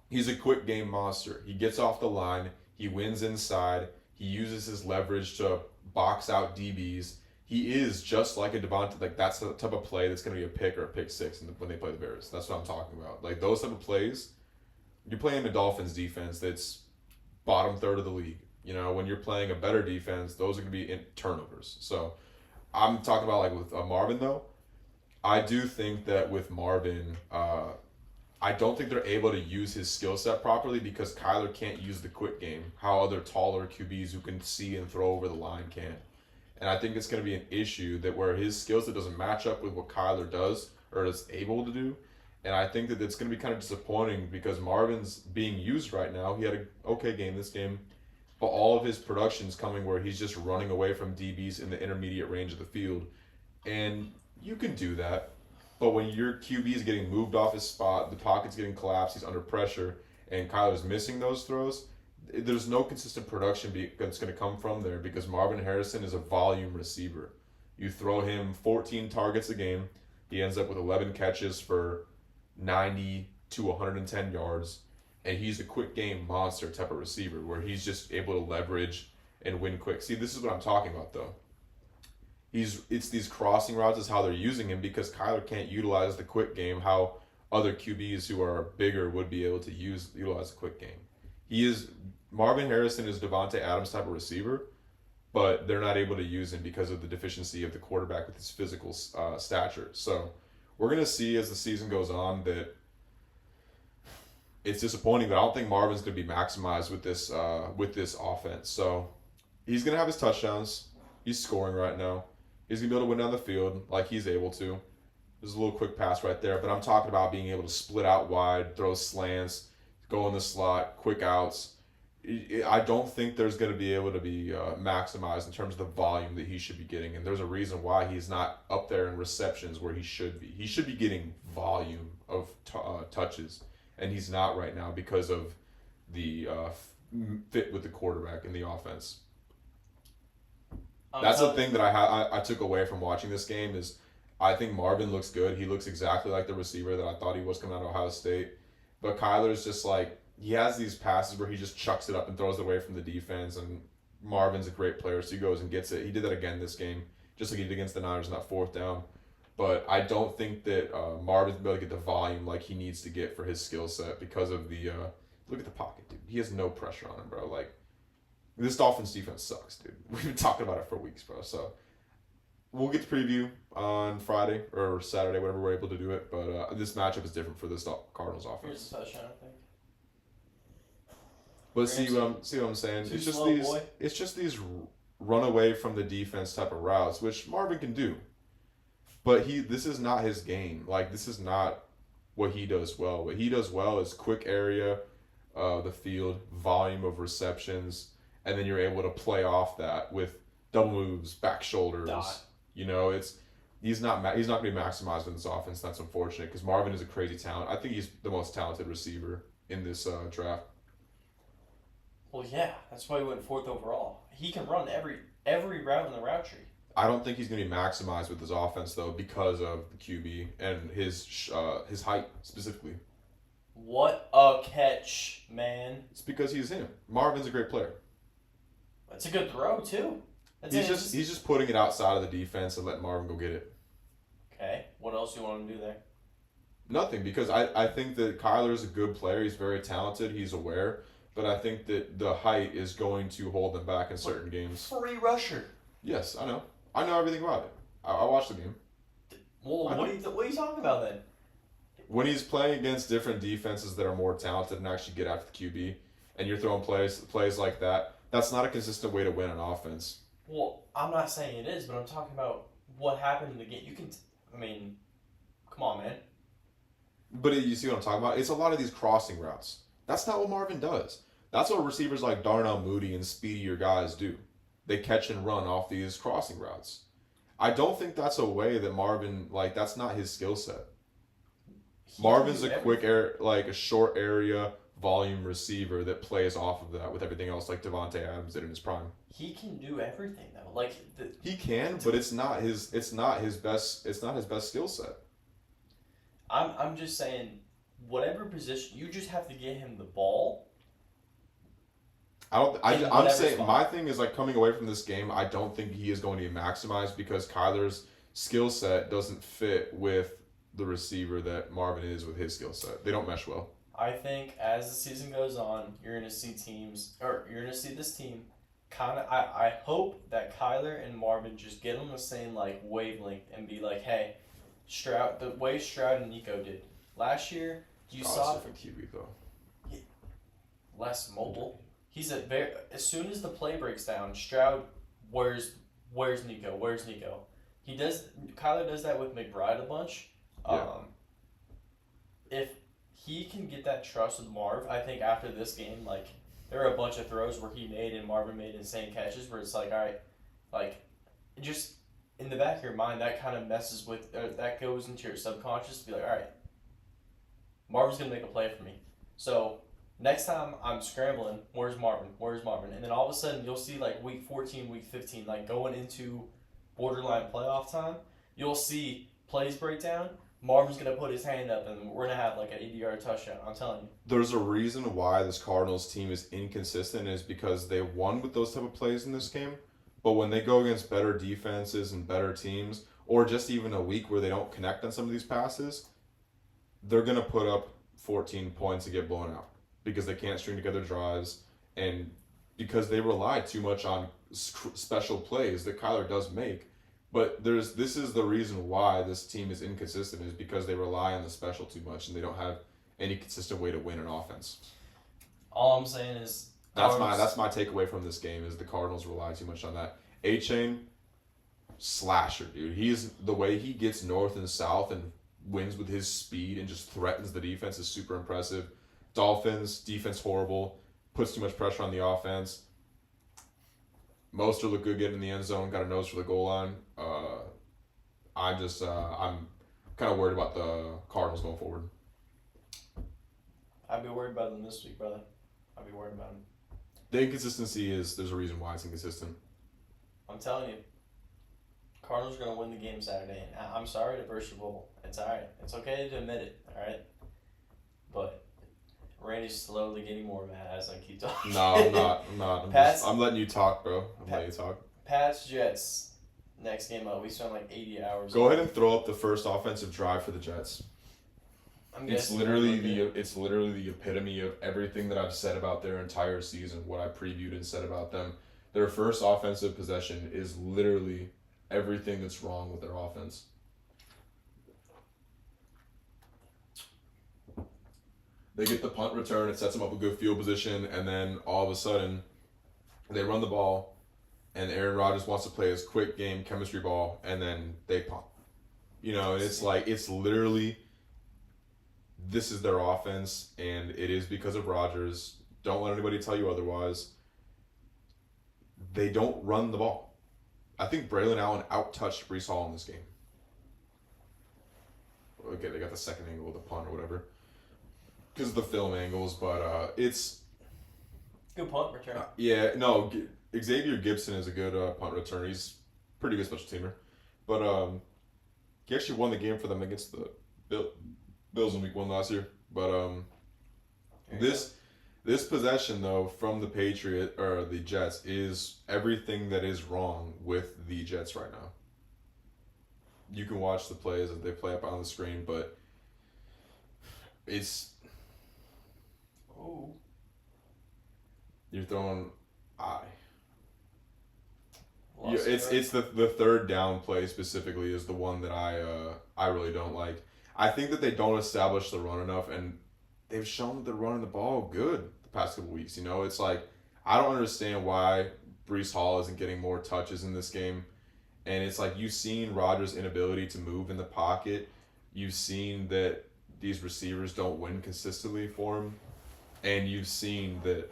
he's a quick game monster. He gets off the line, he wins inside, he uses his leverage to box out DBs. He is just like a Devontae, like that's the type of play that's going to be a pick or a pick six when they play the Bears. That's what I'm talking about. Like those type of plays, you're playing a Dolphins defense that's bottom third of the league. You know, when you're playing a better defense, those are going to be in turnovers. So I'm talking about like with Marvin though. I do think that with Marvin, I don't think they're able to use his skill set properly because Kyler can't use the quick game, how other taller QBs who can see and throw over the line can. And I think it's going to be an issue that where his skill set doesn't match up with what Kyler does or is able to do. And I think that it's going to be kind of disappointing because Marvin's being used right now. He had an okay game this game, but all of his production's coming where he's just running away from DBs in the intermediate range of the field. And you can do that, but when your QB is getting moved off his spot, the pocket's getting collapsed, he's under pressure, and Kyler's missing those throws, there's no consistent production that's going to come from there because Marvin Harrison is a volume receiver. You throw him 14 targets a game, he ends up with 11 catches for 90 to 110 yards, and he's a quick game monster type of receiver where he's just able to leverage and win quick. See, this is what I'm talking about though. It's these crossing routes is how they're using him because Kyler can't utilize the quick game how other QBs who are bigger would be able to utilize the quick game. Marvin Harrison is Devontae Adams type of receiver, but they're not able to use him because of the deficiency of the quarterback with his physical stature. So we're gonna see as the season goes on that it's disappointing, but I don't think Marvin's gonna be maximized with this offense. So he's gonna have his touchdowns. He's scoring right now. He's going to be able to win down the field like he's able to. There's a little quick pass right there, but I'm talking about being able to split out wide, throw slants, go in the slot, quick outs, I don't think there's going to be able to be maximized in terms of the volume that he should be getting, and there's a reason why he's not up there in receptions where he should be. He should be getting volume of touches, and he's not right now because of the fit with the quarterback in the offense. That's the thing that I took away from watching this game is I think Marvin looks good. He looks exactly like the receiver that I thought he was coming out of Ohio State, but Kyler's just like. He has these passes where he just chucks it up and throws it away from the defense, and Marvin's a great player, so he goes and gets it. He did that again this game, just like he did against the Niners in that fourth down. But I don't think that Marvin's able to get the volume like he needs to get for his skill set because of the look at the pocket, dude. He has no pressure on him, bro. Like this Dolphins defense sucks, dude. We've been talking about it for weeks, bro. So we'll get the preview on Friday or Saturday, whenever we're able to do it. But this matchup is different for this Cardinals offense. Here's a touchdown, I think. But see what I'm saying? It's just these run away from the defense type of routes, which Marvin can do. But this is not his game. Like this is not what he does well. What he does well is quick area, the field, volume of receptions, and then you're able to play off that with double moves, back shoulders. Dot. You know, he's not going to be maximized in this offense. That's unfortunate because Marvin is a crazy talent. I think he's the most talented receiver in this draft. Well, yeah, that's why he went 4th overall. He can run every route in the route tree. I don't think he's going to be maximized with his offense though because of the QB and his height specifically. What a catch, man! It's because he's him. Marvin's a great player. That's a good throw too. He's just putting it outside of the defense and letting Marvin go get it. Okay, what else do you want him to do there? Nothing, because I think that Kyler is a good player. He's very talented. He's aware. But I think that the height is going to hold them back in certain games. Free rusher. Yes, I know. I know everything about it. I watched the game. Well, what are you talking about then? When he's playing against different defenses that are more talented and actually get after the QB, and you're throwing plays like that, that's not a consistent way to win an offense. Well, I'm not saying it is, but I'm talking about what happened in the game. Come on, man. But you see what I'm talking about? It's a lot of these crossing routes. That's not what Marvin does. That's what receivers like Darnell Mooney and speedier guys do. They catch and run off these crossing routes. I don't think that's a way that Marvin, that's not his skill set. Marvin's a quick a short area volume receiver that plays off of that with everything else like Devontae Adams did in his prime. He can do everything though. He can, but it's not his best skill set. I'm just saying, whatever position, you just have to get him the ball. I'm saying my thing is coming away from this game, I don't think he is going to be maximized because Kyler's skill set doesn't fit with the receiver that Marvin is with his skill set. They don't mesh well. I think as the season goes on, you're going to see this team kind of. I hope that Kyler and Marvin just get on the same wavelength and be like, hey, Stroud, the way Stroud and Nico did last year. You saw different QB though. Less mobile. He's as soon as the play breaks down, Stroud, where's Nico? Where's Nico? Kyler does that with McBride a bunch. Yeah. If he can get that trust with Marv, I think after this game, there are a bunch of throws where he made and Marvin made insane catches where it's all right, just in the back of your mind, that kind of messes with, that goes into your subconscious to be like, all right, Marvin's going to make a play for me. So next time I'm scrambling, where's Marvin? Where's Marvin? And then all of a sudden you'll see week 14, week 15, going into borderline playoff time, you'll see plays break down. Marvin's going to put his hand up and we're going to have an 80-yard touchdown. I'm telling you. There's a reason why this Cardinals team is inconsistent is because they won with those type of plays in this game. But when they go against better defenses and better teams, or just even a week where they don't connect on some of these passes, they're going to put up 14 points and get blown out because they can't string together drives and because they rely too much on special plays that Kyler does make. But this is the reason why this team is inconsistent is because they rely on the special too much and they don't have any consistent way to win an offense. All I'm saying is that's my takeaway from this game is the Cardinals rely too much on that. A-Chain, slasher, dude. He's the way he gets north and south and wins with his speed and just threatens the defense is super impressive. Dolphins, defense horrible. puts too much pressure on the offense. Mostert looked good getting in the end zone, got a nose for the goal line. I'm kind of worried about the Cardinals going forward. I'd be worried about them this week, brother. I'd be worried about them. The inconsistency there's a reason why it's inconsistent. I'm telling you. Cardinals are going to win the game Saturday. And I'm sorry to burst your bubble. It's all right. It's okay to admit it, all right? But Randy's slowly getting more mad as I keep talking. No, I'm not. I'm letting you talk, bro. Letting you talk. Pats, Jets, next game up. We spent like 80 hours. Go ahead and throw up the first offensive drive for the Jets. It's literally the epitome of everything that I've said about their entire season, what I previewed and said about them. Their first offensive possession is literally everything that's wrong with their offense. They get the punt return, it sets them up a good field position, and then all of a sudden, they run the ball, and Aaron Rodgers wants to play his quick game chemistry ball, and then they punt. You know, and it's literally, this is their offense, and it is because of Rodgers. Don't let anybody tell you otherwise. They don't run the ball. I think Braylon Allen out-touched Breece Hall in this game. Okay, they got the second angle of the punt or whatever. Because of the film angles, but it's... Good punt return. Xavier Gibson is a good punt returner. He's a pretty good special teamer. But he actually won the game for them against the Bills in week 1 last year. But this possession, though, from the Jets is everything that is wrong with the Jets right now. You can watch the plays as they play up on the screen, but it's... Oh. You're throwing it's the third down play specifically is the one that I really don't like. I think that they don't establish the run enough, and they've shown that they're running the ball good the past couple weeks. You know, it's like I don't understand why Breece Hall isn't getting more touches in this game, and it's like you've seen Rodgers' inability to move in the pocket. You've seen that these receivers don't win consistently for him. And you've seen that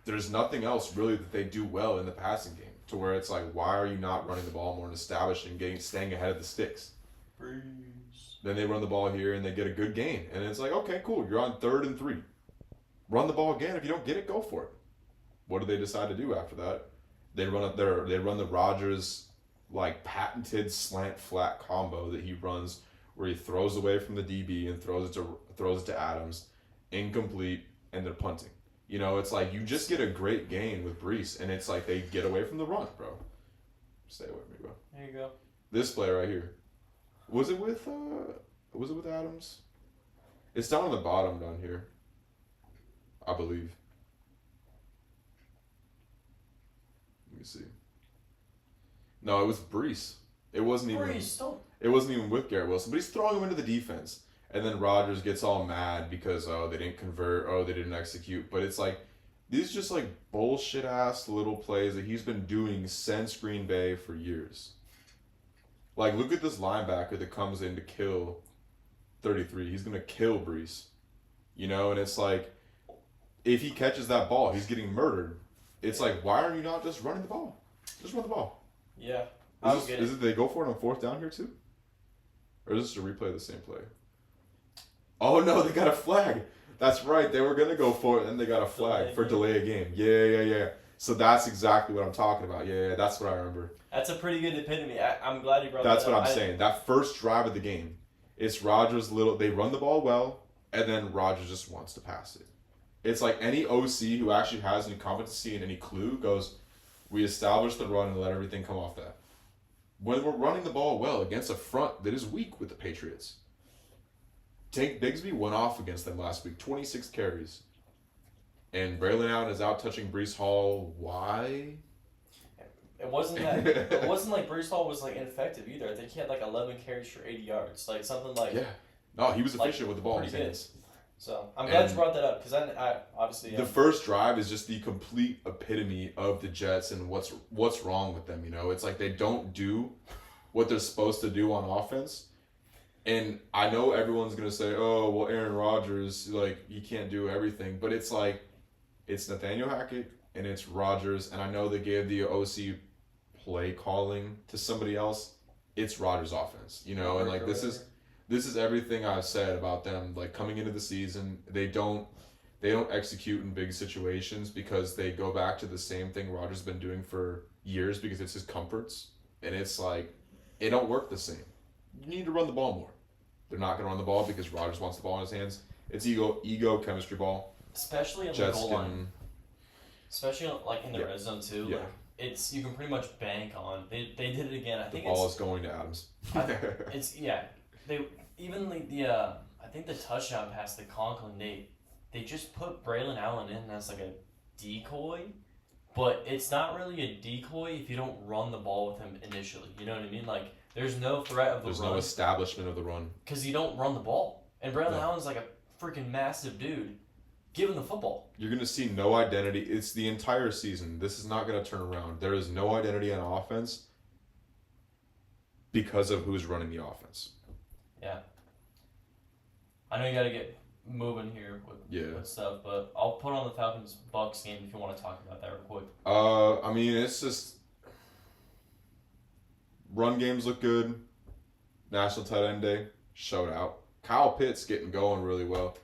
there's nothing else really that they do well in the passing game to where it's like, why are you not running the ball more and establishing, staying ahead of the sticks? Breeze. Then they run the ball here and they get a good gain. And it's like, okay, cool. You're on 3rd and 3. Run the ball again. If you don't get it, go for it. What do they decide to do after that? They run the Rodgers like patented slant flat combo that he runs where he throws away from the DB and throws it to Adams. Incomplete, and they're punting. You know, it's like you just get a great gain with Breece, and it's like they get away from the run, bro. Stay away from me, bro. There you go. This play right here. Was it with Adams? It's down on the bottom down here. I believe. Let me see. No, it was Breece. It wasn't even with Garrett Wilson, but he's throwing him into the defense. And then Rodgers gets all mad because, they didn't convert, they didn't execute. But it's like, these just like bullshit ass little plays that he's been doing since Green Bay for years. Like, look at this linebacker that comes in to kill 33. He's going to kill Breece. You know, and it's like, if he catches that ball, he's getting murdered. It's like, why are you not just running the ball? Just run the ball. Yeah. Is it they go for it on 4th down here too? Or is this a replay of the same play? Oh no, they got a flag. That's right. They were going to go for it and they got a flag for delay a game. Yeah. So that's exactly what I'm talking about. Yeah, that's what I remember. That's a pretty good epitome. I'm glad you brought that up. That's what I'm saying. That first drive of the game, it's Rodgers they run the ball well, and then Rodgers just wants to pass it. It's like any OC who actually has any competency and any clue goes, we establish the run and let everything come off that. When we're running the ball well against a front that is weak with the Patriots. Tank Bigsby went off against them last week, 26 carries. And Braylon Allen is out touching Breece Hall. Why? It wasn't like Breece Hall was like ineffective either. I think he had like 11 carries for 80 yards, like something like. Yeah. No, he was efficient with the ball in his hands. So I'm glad you brought that up because I obviously. The first drive is just the complete epitome of the Jets and what's wrong with them. You know, it's like they don't do what they're supposed to do on offense. And I know everyone's gonna say, "Oh, well, Aaron Rodgers, like he can't do everything," but it's like it's Nathaniel Hackett and it's Rodgers, and I know they gave the OC play calling to somebody else. It's Rodgers' offense, and like this is everything I've said about them. Like coming into the season, they don't execute in big situations because they go back to the same thing Rodgers has been doing for years because it's his comforts, and it's like it don't work the same. You need to run the ball more. They're not going to run the ball because Rodgers wants the ball in his hands. It's ego, chemistry ball. Especially in the goal line. Especially like in the red zone too. Yeah. Like it's you can pretty much bank on. They did it again. I think the ball is going to Adams. They even I think the touchdown pass to Conklin. They just put Braylon Allen in as like a decoy, but it's not really a decoy if you don't run the ball with him initially. You know what I mean? Like there's no threat of the There's run. no establishment of the run. Because you don't run the ball. And Braylon Allen's like a freaking massive dude. Give him the football. You're going to see no identity. It's the entire season. This is not going to turn around. There is no identity on offense because of who's running the offense. Yeah. I know you got to get moving here with stuff, but I'll put on the Falcons-Bucks game if you want to talk about that real quick. I mean, it's just run games look good. National Tight End Day, showed out. Kyle Pitts getting going really well.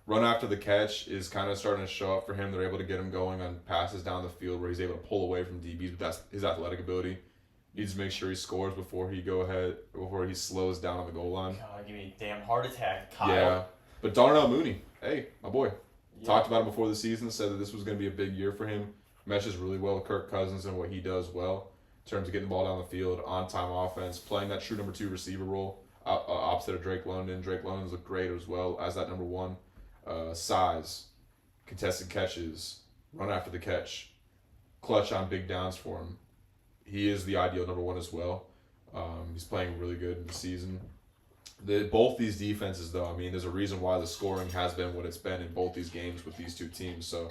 Run after the catch is kind of starting to show up for him. They're able to get him going on passes down the field where he's able to pull away from DBs, but that's his athletic ability. Needs to make sure he scores before he slows down on the goal line. God, give me a damn heart attack, Kyle. Yeah. But Darnell Mooney, hey, my boy. Yeah. Talked about him before the season, said that this was going to be a big year for him. Meshes really well with Kirk Cousins and what he does well in terms of getting the ball down the field, on-time offense, playing that true number 2 receiver role opposite of Drake London. Drake London's looked great as well as that number 1. Size, contested catches, run after the catch, clutch on big downs for him. He is the ideal number 1 as well. He's playing really good in the season. Both these defenses, though, I mean, there's a reason why the scoring has been what it's been in both these games with these two teams. So,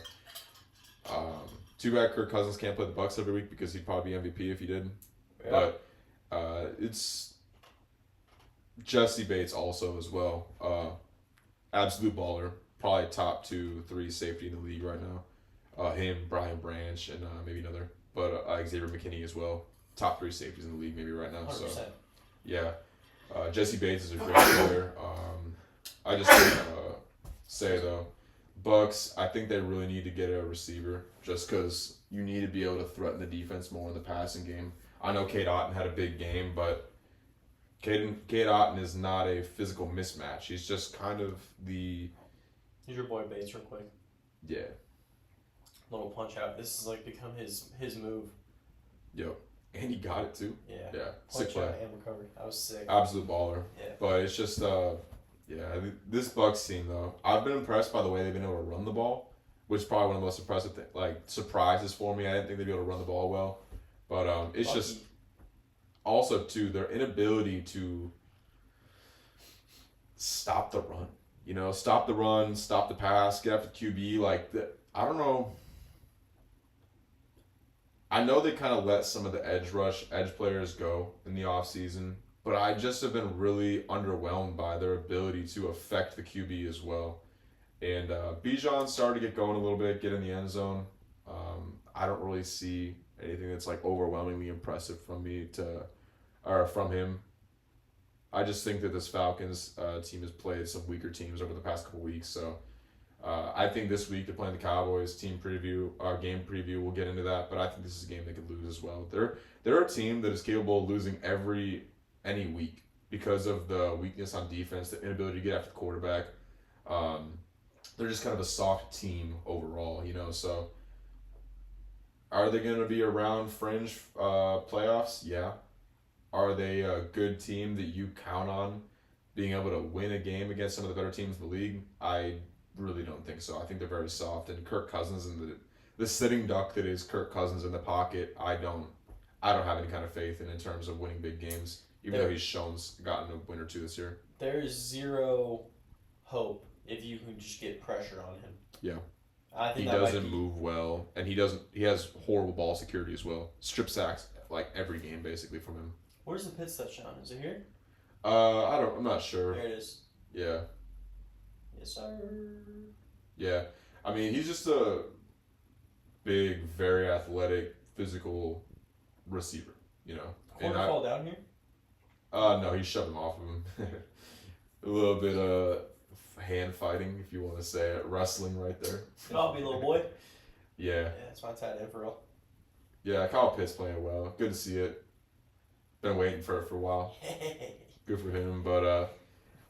too bad Kirk Cousins can't play the Bucs every week because he'd probably be MVP if he did. Yeah. But it's Jesse Bates also as well. Absolute baller. Probably top 2-3 safety in the league right now. Him, Brian Branch, and maybe another. But Xavier McKinney as well. Top 3 safeties in the league maybe right now. 100%. So, yeah. Jesse Bates is a great player. I just say, though, Bucks, I think they really need to get a receiver just because you need to be able to threaten the defense more in the passing game. I know Cade Otton had a big game, but Cade Otton is not a physical mismatch. He's just kind of the... He's your boy Bates real quick. Yeah. Little punch out. This has like become his move. Yep. And he got it too. Yeah. Yeah. Sick play. And recovered. I was sick. Absolute baller. Yeah. But it's just this Bucks team though, I've been impressed by the way they've been able to run the ball, which is probably one of the most impressive surprises for me. I didn't think they'd be able to run the ball well. But it's Lucky. Just also too their inability to stop the run. Stop the run, stop the pass, get after QB. I don't know. I know they kind of let some of the edge players go in the offseason, but I just have been really underwhelmed by their ability to affect the QB as well. And Bijan started to get going a little bit, get in the end zone. I don't really see anything that's overwhelmingly impressive from him. I just think that this Falcons team has played some weaker teams over the past couple weeks, so I think this week they're playing the Cowboys. Game preview. We'll get into that, but I think this is a game they could lose as well. They're a team that is capable of losing any week because of the weakness on defense, the inability to get after the quarterback. They're just kind of a soft team overall, So, are they going to be around fringe playoffs? Yeah. Are they a good team that you count on being able to win a game against some of the better teams in the league? I really don't think so. I think they're very soft. And Kirk Cousins and the sitting duck that is Kirk Cousins in the pocket, I don't have any kind of faith in terms of winning big games, even though he's gotten a win or two this year. There is zero hope if you can just get pressure on him. Yeah. I think he doesn't move well, and he has horrible ball security as well. Strip sacks every game basically from him. Where's the Pitts touchdown? Is it here? I'm not sure. There it is. Yeah. Yes, sir. Yeah. I mean, he's just a big, very athletic, physical receiver, you know. Corner fall down here? No, he shoved him off of him. A little bit of hand fighting, if you want to say it, wrestling right there. Copy, little boy. Yeah. Yeah, that's my tight end for real. Yeah, Kyle Pitts playing well. Good to see it. Been waiting for it for a while. Good for him. But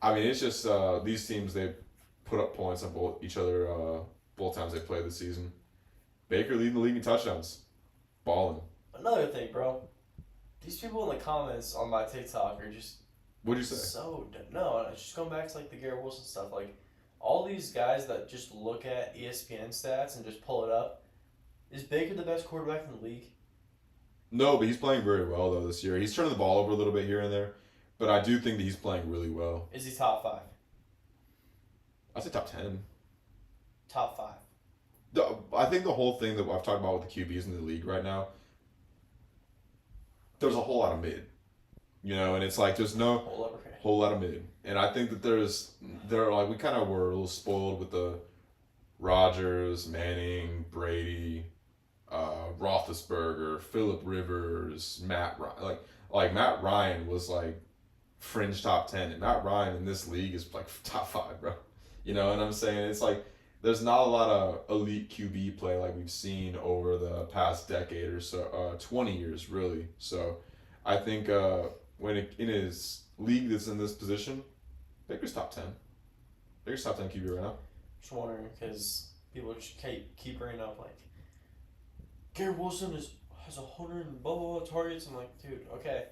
I mean, it's just these teams, they put up points on each other both times they played this season. Baker leading the league in touchdowns, balling. Another thing, bro. These people in the comments on my TikTok are just What'd you say? no. It's just going back to like the Garrett Wilson stuff. Like all these guys that just look at ESPN stats and just pull it up. Is Baker the best quarterback in the league? No, but he's playing very well though this year. He's turning the ball over a little bit here and there, but I do think that he's playing really well. Is he top 5? I'd say top 10. Top 5. I think the whole thing that I've talked about with the QBs in the league right now, there's a whole lot of mid, you know, and it's like there's no whole lot of mid, and I think that we kind of were a little spoiled with the Rodgers, Manning, Brady, Roethlisberger, Phillip Rivers, Matt Ryan. Like Matt Ryan was like fringe top 10, and Matt Ryan in this league is like top 5, bro. You know what I'm saying? It's like there's not a lot of elite QB play like we've seen over the past decade or so, 20 years really. So I think in his league that's in this position, Baker's top 10. Baker's top 10 QB right now. Just wondering because people just keep bringing up like Garrett Wilson has 100 and blah blah blah targets. I'm like, dude, okay,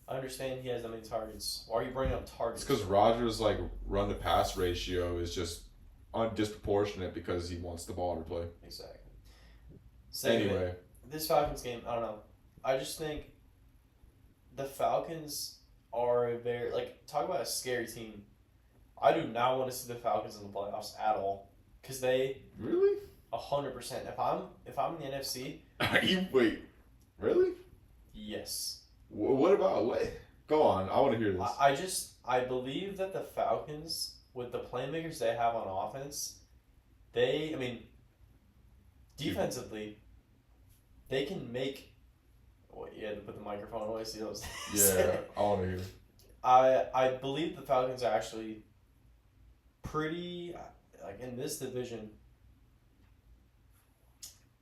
I understand he has that many targets. Why are you bringing up targets? It's because Rodgers' like run to pass ratio is just disproportionate because he wants the ball to play. Exactly. Anyway, this Falcons game, I don't know. I just think the Falcons are a very talk about a scary team. I do not want to see the Falcons in the playoffs at all because they really 100%. If I'm in the NFC, wait, really? Yes. What about what? Go on, I want to hear this. I believe that the Falcons, with the playmakers they have on offense, defensively, they can make. What you had to put the microphone away. See those? Yeah, I want to hear. I believe the Falcons are actually pretty in this division.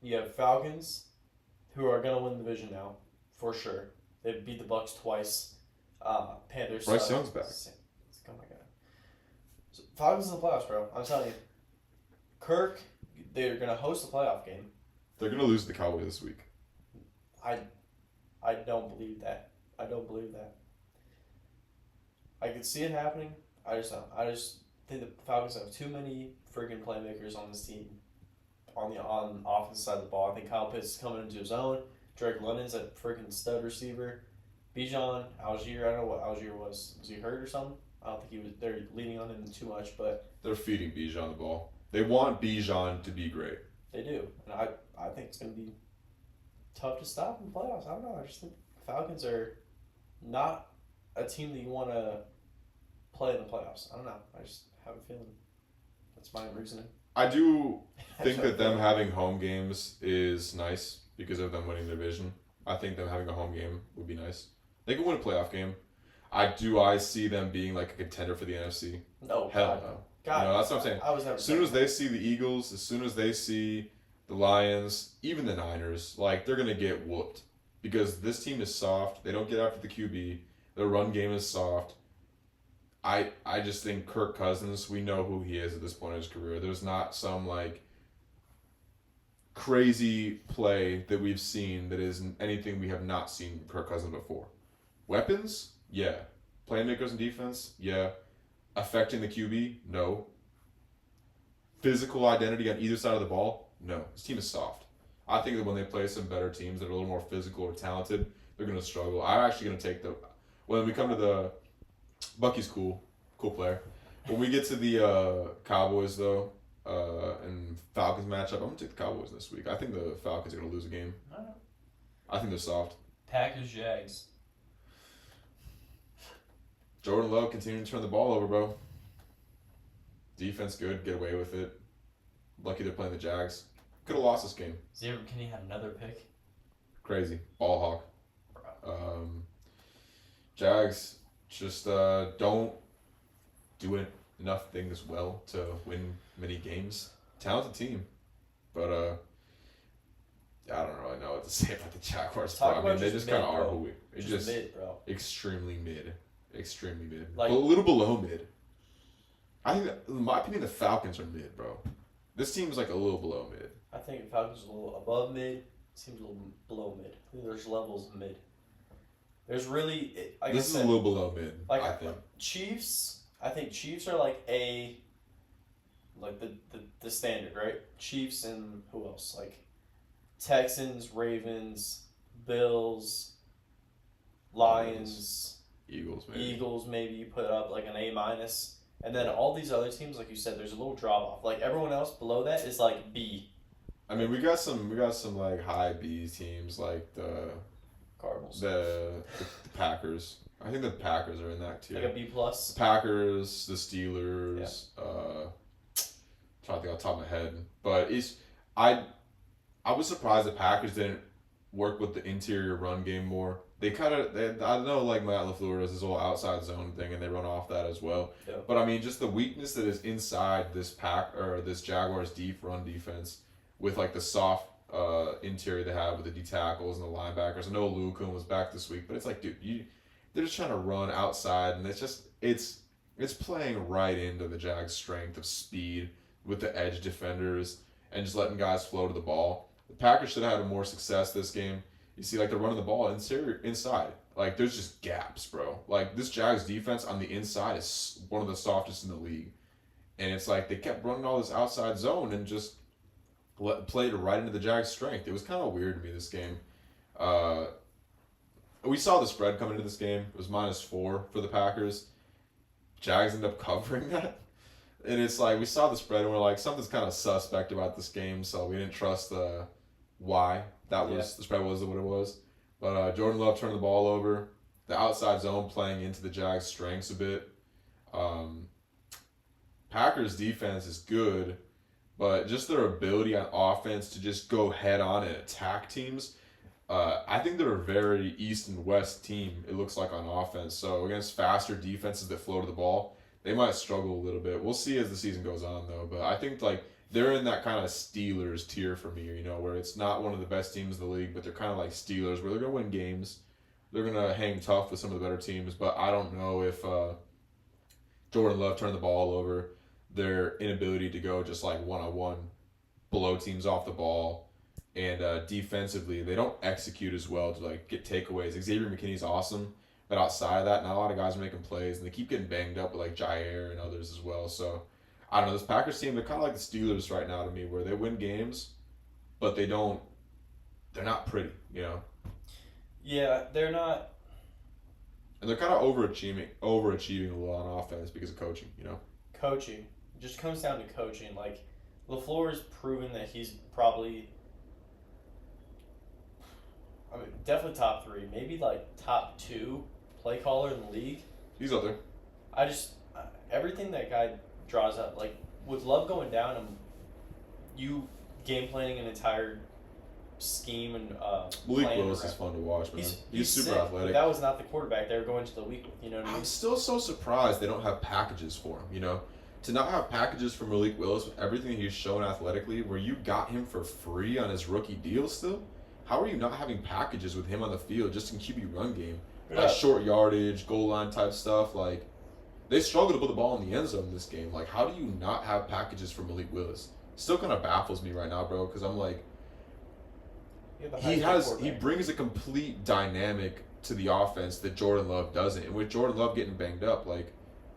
You have Falcons, who are gonna win the division now, for sure. They beat the Bucks twice. Panthers. Bryce Young's back. Oh my god. So, Falcons in the playoffs, bro. I'm telling you. Kirk, they're gonna host a playoff game. They're gonna lose to the Cowboys this week. I don't believe that. I don't believe that. I could see it happening. I just don't. I just think the Falcons have too many freaking playmakers on this team. On the offensive side of the ball, I think Kyle Pitts is coming into his own. Drake London's a freaking stud receiver. Bijan, Algier, I don't know what Algier was. Was he hurt or something? I don't think he was. They're leaning on him too much, but they're feeding Bijan the ball. They want Bijan to be great. They do, and I think it's going to be tough to stop in the playoffs. I don't know. I just think Falcons are not a team that you want to play in the playoffs. I don't know. I just have a feeling. That's my reasoning. I do think that them having home games is nice because of them winning the division. I think them having a home game would be nice. They can win a playoff game. I see them being like a contender for the NFC. No. Hell no. God, you know, that's what I'm saying. I was never as soon as they see the Eagles, as soon as they see the Lions, even the Niners, they're going to get whooped. Because this team is soft. They don't get after the QB. Their run game is soft. I just think Kirk Cousins, we know who he is at this point in his career. There's not some crazy play that we've seen that is anything we have not seen from Kirk Cousins before. Weapons? Yeah. Playmakers and defense? Yeah. Affecting the QB? No. Physical identity on either side of the ball? No. This team is soft. I think that when they play some better teams that are a little more physical or talented, they're going to struggle. I'm actually going to take when we come to the Bucky's cool player. When we get to the Cowboys though, and Falcons matchup, I'm gonna take the Cowboys this week. I think the Falcons are gonna lose a game. I think they're soft. Packers Jags. Jordan Love continuing to turn the ball over, bro. Defense good, get away with it. Lucky they're playing the Jags. Could have lost this game. Can he have another pick? Crazy. Ball hawk. Jags just don't do enough things well to win many games. Talented team. But I don't really know what to say about the Jaguars. Talk Bro. I about mean, they just just kind of mid, are bro. who we. Just mid, bro. Extremely mid. Extremely mid. Like- a little below mid. I think, in my opinion, the Falcons are mid, bro. This team is like a little below mid. I think Falcons a little above mid. Seems a little below mid. I think there's levels of mid. There's really like This I is said, a little below mid, like I think. Chiefs. I think Chiefs are like the standard, right? Chiefs and who else? Like Texans, Ravens, Bills, Lions, Eagles, maybe. Eagles. Maybe you put up like an A minus, and then all these other teams, like you said, there's a little drop off. Like everyone else below that is like B. I mean, we got some like high B teams, like the Cardinals. the Packers. I think the Packers are in that tier. Like a B plus. The Packers, the Steelers. Trying to think off the top of my head, but I was surprised the Packers didn't work with the interior run game more. They I know like Matt LaFleur does this whole outside zone thing, and they run off that as well. Yeah. But I mean, just the weakness that is inside this this Jaguars deep run defense with like the soft interior they have with the D tackles and the linebackers. I know Lukum was back this week, but it's like, dude, they're just trying to run outside, and it's playing right into the Jags' strength of speed with the edge defenders and just letting guys flow to the ball. The Packers should have had more success this game. You see, like, they're running the ball inside. Like, there's just gaps, bro. Like, this Jags defense on the inside is one of the softest in the league. And it's like they kept running all this outside zone and just played right into the Jags' strength. It was kind of weird to me, this game. We saw the spread coming into this game. It was -4 for the Packers. Jags end up covering that. And it's like, we saw the spread and we're like, something's kind of suspect about this game, so we didn't trust why the spread was what it was. But Jordan Love turned the ball over. The outside zone playing into the Jags' strengths a bit. Packers defense is good, but just their ability on offense to just go head on and attack teams. I think they're a very East and West team, it looks like, on offense. So against faster defenses that flow to the ball, they might struggle a little bit. We'll see as the season goes on, though. But I think like they're in that kind of Steelers tier for me, where it's not one of the best teams in the league, but they're kind of like Steelers, where they're going to win games. They're going to hang tough with some of the better teams, but I don't know if Jordan Love turned the ball over. Their inability to go just like one-on-one, blow teams off the ball, and defensively, they don't execute as well to like get takeaways. Xavier McKinney's awesome. But outside of that, not a lot of guys are making plays, and they keep getting banged up with like Jair and others as well. So, I don't know. This Packers team, they're kind of like the Steelers right now to me, where they win games, but they're not pretty, Yeah, they're not. And they're kind of overachieving a little on offense because of coaching, Coaching. It just comes down to coaching. Like, LaFleur has proven that he's probably, definitely top 3, maybe like top 2 play caller in the league. He's up there. Everything that guy draws up, like with Love going down and you game planning an entire scheme and Malik plan Willis around- is fun to watch, man. He's super sick, athletic. But that was not the quarterback they were going to the week with, you know what I mean? I'm still so surprised they don't have packages for him, To not have packages for Malik Willis with everything he's shown athletically, where you got him for free on his rookie deal still, how are you not having packages with him on the field just in QB run game? Like short yardage, goal line type stuff. Like, they struggle to put the ball in the end zone in this game. Like, how do you not have packages for Malik Willis? Still kind of baffles me right now, bro, because I'm like, he brings a complete dynamic to the offense that Jordan Love doesn't. And with Jordan Love getting banged up, like,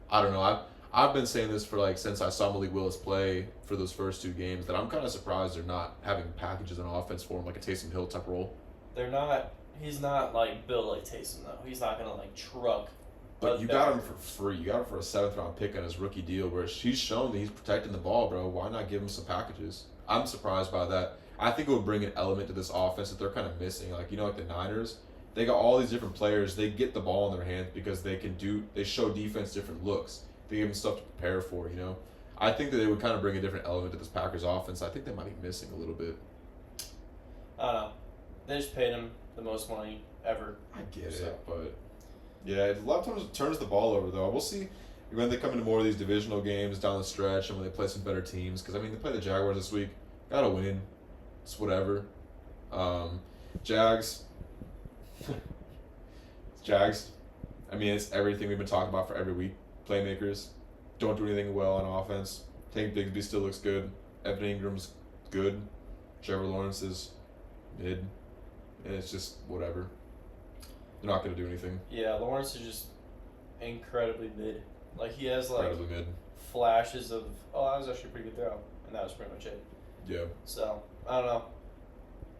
I don't know. I've been saying this for like since I saw Malik Willis play for those first 2 games, that I'm kind of surprised they're not having packages on offense for him, like a Taysom Hill type role. They're not. He's not like built like Taysom though. He's not gonna like truck. But you got him for free. You got him for a 7th round pick on his rookie deal, where he's shown that he's protecting the ball, bro. Why not give him some packages? I'm surprised by that. I think it would bring an element to this offense that they're kind of missing. Like, like the Niners, They got all these different players. They get the ball in their hands because they show defense different looks. They give them stuff to prepare for, you know. I think that they would kind of bring a different element to this Packers offense. I think they might be missing a little bit. I don't know. They just paid him the most money ever. I get it, but yeah, a lot of times it turns the ball over though. We'll see when they come into more of these divisional games down the stretch and when they play some better teams. Because I mean, they play the Jaguars this week. Gotta win. It's whatever. Jags. Jags. I mean, it's everything we've been talking about for every week. Playmakers don't do anything well on offense. Tank Bigsby still looks good. Evan Ingram's good. Trevor Lawrence is mid. And it's just whatever. They're not going to do anything. Yeah, Lawrence is just incredibly mid. Like, he has, like, Incredibly mid. flashes of, oh, that was actually a pretty good throw. And that was pretty much it. Yeah. So, I don't know.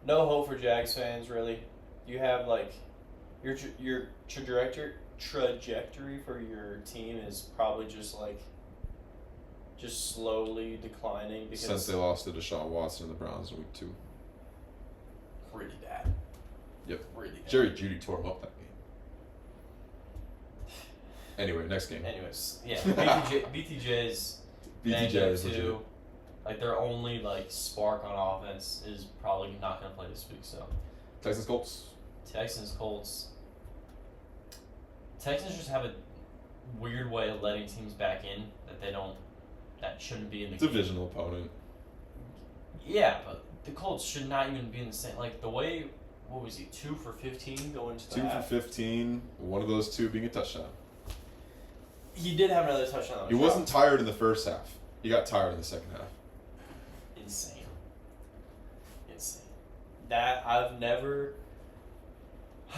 No hope for Jags fans, really. You have, like, your trajectory for your team is probably just, like, just slowly declining. Because Since they lost to Deshaun Watson and the Browns in week 2. Really bad. Yep. Really bad. Jerry Jeudy tore him up that game. Anyway, next game. Anyways, yeah, BTJ's BTJ is too. legit. Like, their only, like, spark on offense is probably not going to play this week, so. Texans Colts. Texans just have a weird way of letting teams back in that shouldn't be in the game. Divisional opponent. Yeah, but the Colts should not even be in the same, like, the way, what was he, 2 for 15 going to the 2 for half? 15, one of those 2 being a touchdown. He did have another touchdown. He wasn't tired in the first half. He got tired in the second half. Insane. That, I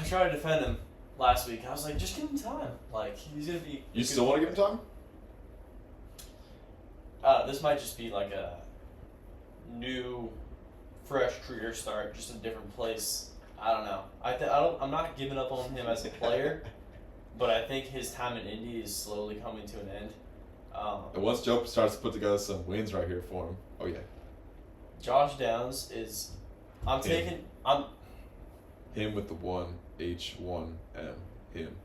tried to defend him last week. I was like, just give him time. Like, he's going to be... You still want to give him time? This might just be like a new, fresh career start, just a different place. I don't know. I'm not giving up on him as a player, but I think his time in Indy is slowly coming to an end. And once Joe starts to put together some wins right here for him, oh yeah. Josh Downs is... Him with the 1 H1 M. Him.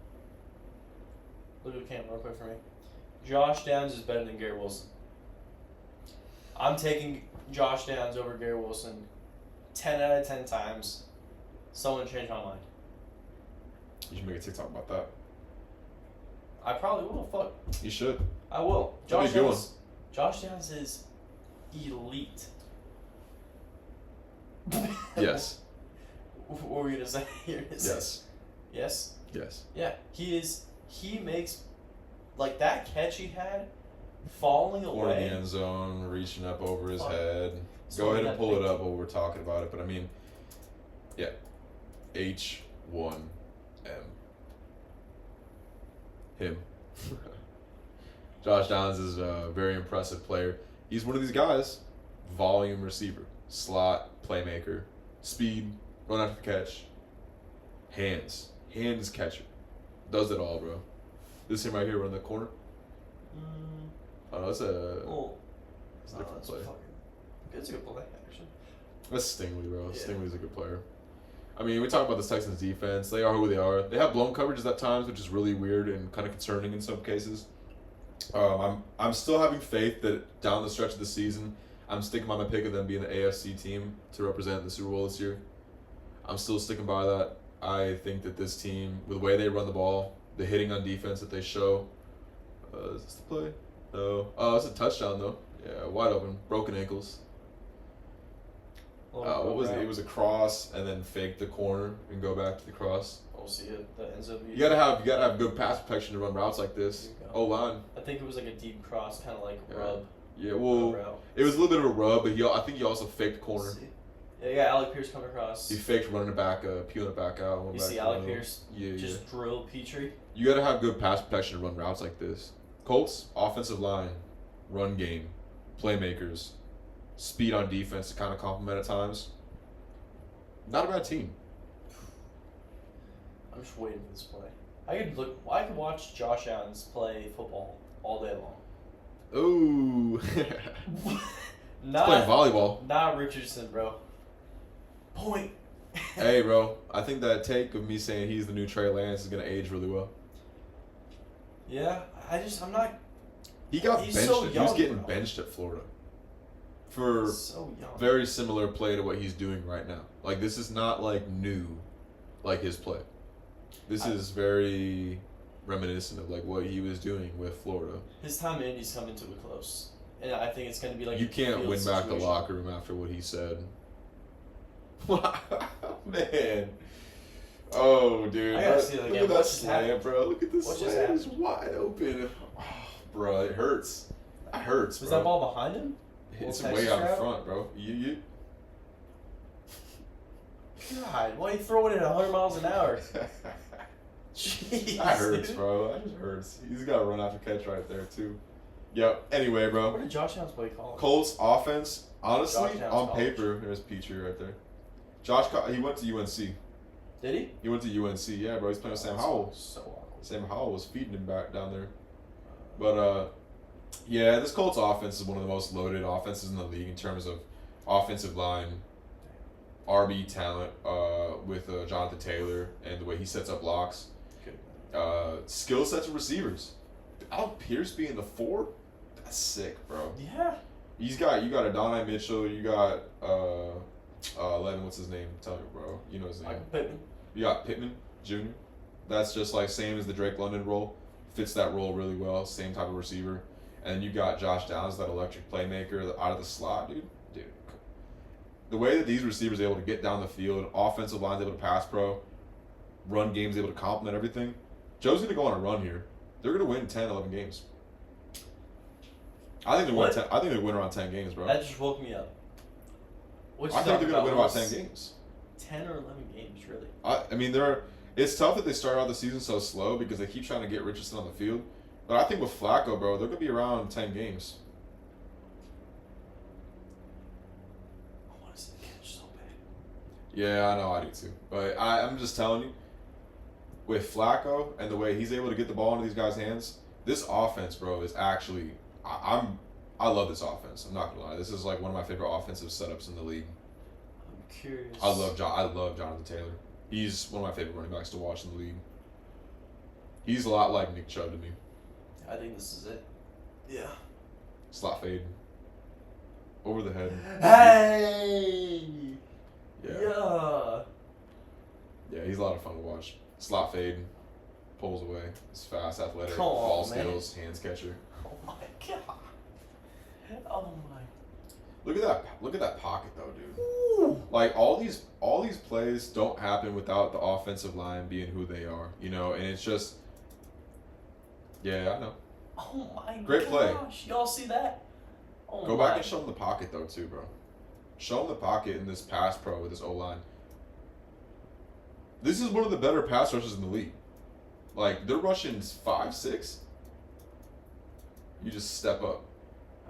Look at the camera real quick for me. Josh Downs is better than Gary Wilson. I'm taking Josh Downs over Gary Wilson 10 out of 10 times. Someone changed my mind. You should make a TikTok about that. I probably will. Fuck. You should. I will. That'd be a good one. Josh Downs is elite. Yes. What were you gonna say? Yes. Yes. Yes. Yeah. He makes, like, that catch he had, falling Or in away. the end zone, reaching up over his Fuck. head. So Go ahead that and pull it big- up while we're talking about it. But I mean, yeah. H1M. Him. Josh Downs is a very impressive player. He's one of these guys, volume receiver, slot, playmaker, speed, run after the catch, hands catcher. Does it all, bro. This him right here, run the corner. Oh, that's a different play. It's a good play, actually. That's Stingley, bro. Yeah. Stingley's a good player. I mean, we talk about the Texans defense. They are who they are. They have blown coverages at times, which is really weird and kind of concerning in some cases. I'm still having faith that down the stretch of the season, I'm sticking by my pick of them being the AFC team to represent the Super Bowl this year. I'm still sticking by that. I think that this team, with the way they run the ball, the hitting on defense that they show, is this the play? No. Oh, it's a touchdown though. Yeah, wide open, broken ankles. What was it? It was a cross and then fake the corner and go back to the cross. We'll see it. That ends up being. You gotta have good pass protection to run routes like this. There you go. O line. I think it was like a deep cross, kind of like Yeah. rub. Yeah, well, route. it was a little bit of a rub, but I think he also faked the corner. Let's see. Yeah, you got Alec Pierce coming across. He faked running it back, peeling it back out. went You back see to Alec the- Pierce Yeah, just drill Petrie. You gotta have good pass protection to run routes like this. Colts offensive line, run game, playmakers, speed on defense to kind of complement at times. Not a bad team. I'm just waiting for this play. I could watch Josh Allen play football all day long. Ooh. He's playing Not volleyball. not Richardson, bro. Point. Hey, bro, I think that take of me saying he's the new Trey Lance is gonna age really well. Yeah, I'm not. He got He's benched. so He was young, getting bro. benched at Florida for So young. very similar play to what he's doing right now. Like this is not like new, like his play. This is very reminiscent of like what he was doing with Florida. His time in Indy's coming to a close, and I think it's going to be like You a can't Fields win back the situation. locker room after what he said. Man. Oh, dude. I gotta see it Look again. at that What just slam, happened? bro. Look at this What just slam. It's happened? wide open. Oh, bro, it hurts. That hurts, Was bro. that ball behind him? It's Little way Texas out in route? front, bro. You. God, why are you throwing it 100 miles an hour? Jeez, That hurts, dude. bro. That just hurts. He's got a run after catch right there, too. Yep. Anyway, What bro. did Josh Downs play call? Colts offense, honestly, Josh Downs on college. paper, there's Petrie right there. He went to UNC. Did he? He went to UNC, yeah, bro. He's playing with Sam Howell. So awkward. Sam Howell was feeding him back down there. But, yeah, this Colts offense is one of the most loaded offenses in the league in terms of offensive line, RB talent with Jonathan Taylor and the way he sets up blocks. Good. Skill sets of receivers. Alec Pierce being the 4, that's sick, bro. Yeah. You got Adonai Mitchell, you got Levin, what's his name? Tell me, bro. You know his name. Michael Pittman. You got Pittman Jr. That's just like same as the Drake London role. Fits that role really well. Same type of receiver. And then you got Josh Downs, that electric playmaker out of the slot, dude. The way that these receivers are able to get down the field, offensive line's able to pass pro, run game's able to complement everything. Joe's going to go on a run here. They're going to win 10, 11 games. I think they win. What? 10, I think they win around 10 games, bro. That just woke me up. What you I think they're going to win about was 10 games. 10 or 11 games, really. I mean, it's tough that they start out the season so slow because they keep trying to get Richardson on the field. But I think with Flacco, bro, they're going to be around 10 games. I want to see the catch so bad. Yeah, I know, I do too. But I'm just telling you, with Flacco and the way he's able to get the ball into these guys' hands, this offense, bro, is actually I love this offense. I'm not gonna lie. This is like one of my favorite offensive setups in the league. I'm curious. I love Jonathan Taylor. He's one of my favorite running backs to watch in the league. He's a lot like Nick Chubb to me. I think this is it. Yeah. Slot fade. Over the head. Hey! Yeah. Yeah. Yeah, he's a lot of fun to watch. Slot fade. Pulls away. He's fast, athletic, Come on, ball man. skills, hands catcher. Oh my god. Oh my. Look at that pocket though, dude. Ooh. Like all these plays don't happen without the offensive line being who they are, you know, and it's just yeah, I know. Oh my Great play. gosh. Y'all see that? Oh Go my. back and show them the pocket though too, bro. Show them the pocket in this pass pro with this O-line. This is one of the better pass rushes in the league. Like they're rushing 5, 6. You just step up.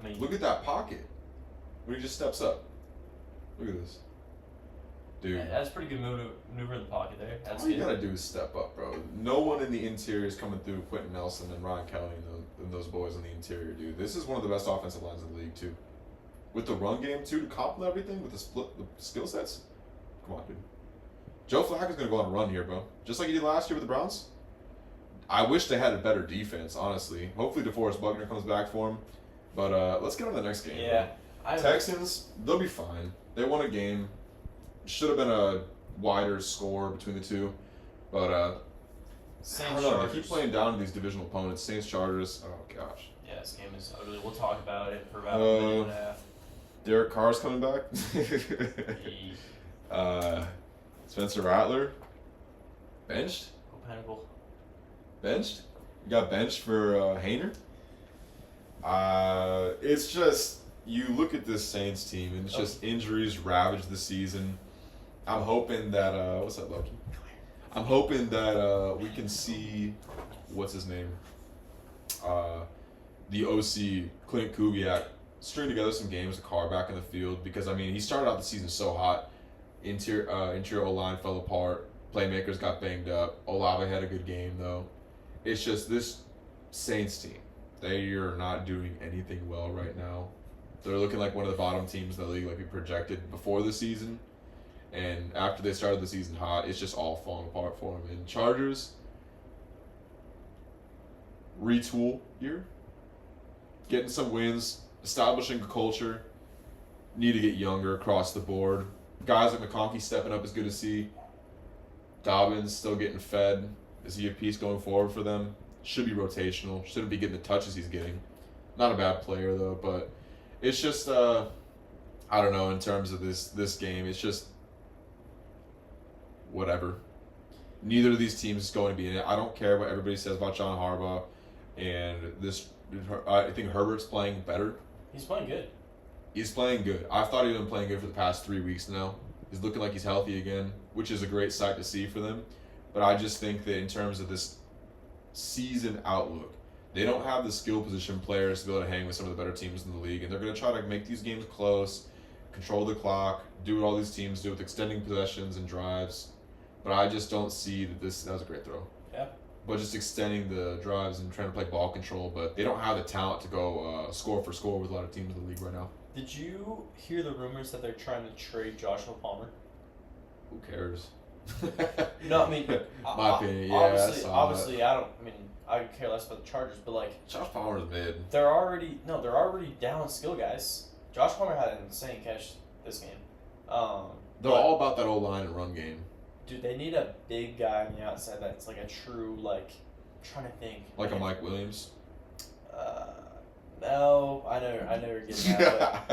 I mean, Look at that pocket. When he just steps up. Look at this. Dude. yeah, that's a pretty good maneuver in the pocket there. That's All you good. gotta do is step up, bro. No one in the interior is coming through Quentin Nelson and Ryan Kelly and those boys in the interior, dude. This is one of the best offensive lines in the league, too. With the run game, too, to complement everything with the skill sets. Come on, dude. Joe Flacco's gonna go on a run here, bro. Just like he did last year with the Browns. I wish they had a better defense, honestly. Hopefully DeForest Buckner comes back for him. But let's get on to the next game. Yeah. Bro. Texans, they'll be fine. They won a game. Should have been a wider score between the two. But I Saints don't know. They Chargers. keep playing down to these divisional opponents. Saints, Chargers. Oh, gosh. Yeah, this game is ugly. We'll talk about it for about a Uh, minute and a half. Derek Carr's coming back. Yee. Spencer Rattler. Benched? Go Pinnacle. Benched? You got benched for Hayner? It's just, you look at this Saints team, and it's just injuries ravage the season. I'm hoping that, what's that, Loki? I'm hoping that we can see, what's his name? The OC, Clint Kubiak, string together some games with Carr back in the field, because, I mean, he started out the season so hot. Interior O-line fell apart. Playmakers got banged up. Olave had a good game, though. It's just this Saints team. They are not doing anything well right now. They're looking like one of the bottom teams in the league, like we projected before the season. And after they started the season hot, it's just all falling apart for them. And Chargers, retool year, getting some wins, establishing a culture, need to get younger across the board. Guys like McConkey stepping up is good to see. Dobbins still getting fed. Is he a piece going forward for them? Should be rotational. Shouldn't be getting the touches he's getting. Not a bad player though, but it's just I don't know in terms of this game. It's just whatever. Neither of these teams is going to be in it. I don't care what everybody says about John Harbaugh, and this. I think Herbert's playing better. He's playing good. He's playing good. I thought he'd been playing good for the past 3 weeks now. He's looking like he's healthy again, which is a great sight to see for them. But I just think that in terms of this season outlook, they don't have the skill position players to be able to hang with some of the better teams in the league, and they're going to try to make these games close, control the clock, do what all these teams do with extending possessions and drives. But I just don't see that that was a great throw. Yeah. But just extending the drives and trying to play ball control, but they don't have the talent to go score for score with a lot of teams in the league right now. Did you hear the rumors that they're trying to trade Joshua Palmer? Who cares? No, I mean, my opinion, yeah. Obviously, I could care less about the Chargers, but like, Josh Palmer's mid. they're already down skill guys. Josh Palmer had an insane catch this game. They're all about that old line and run game. Dude, they need a big guy on the outside that's like a true like. I'm trying to think. Like a Mike Williams. No, I know you're getting at,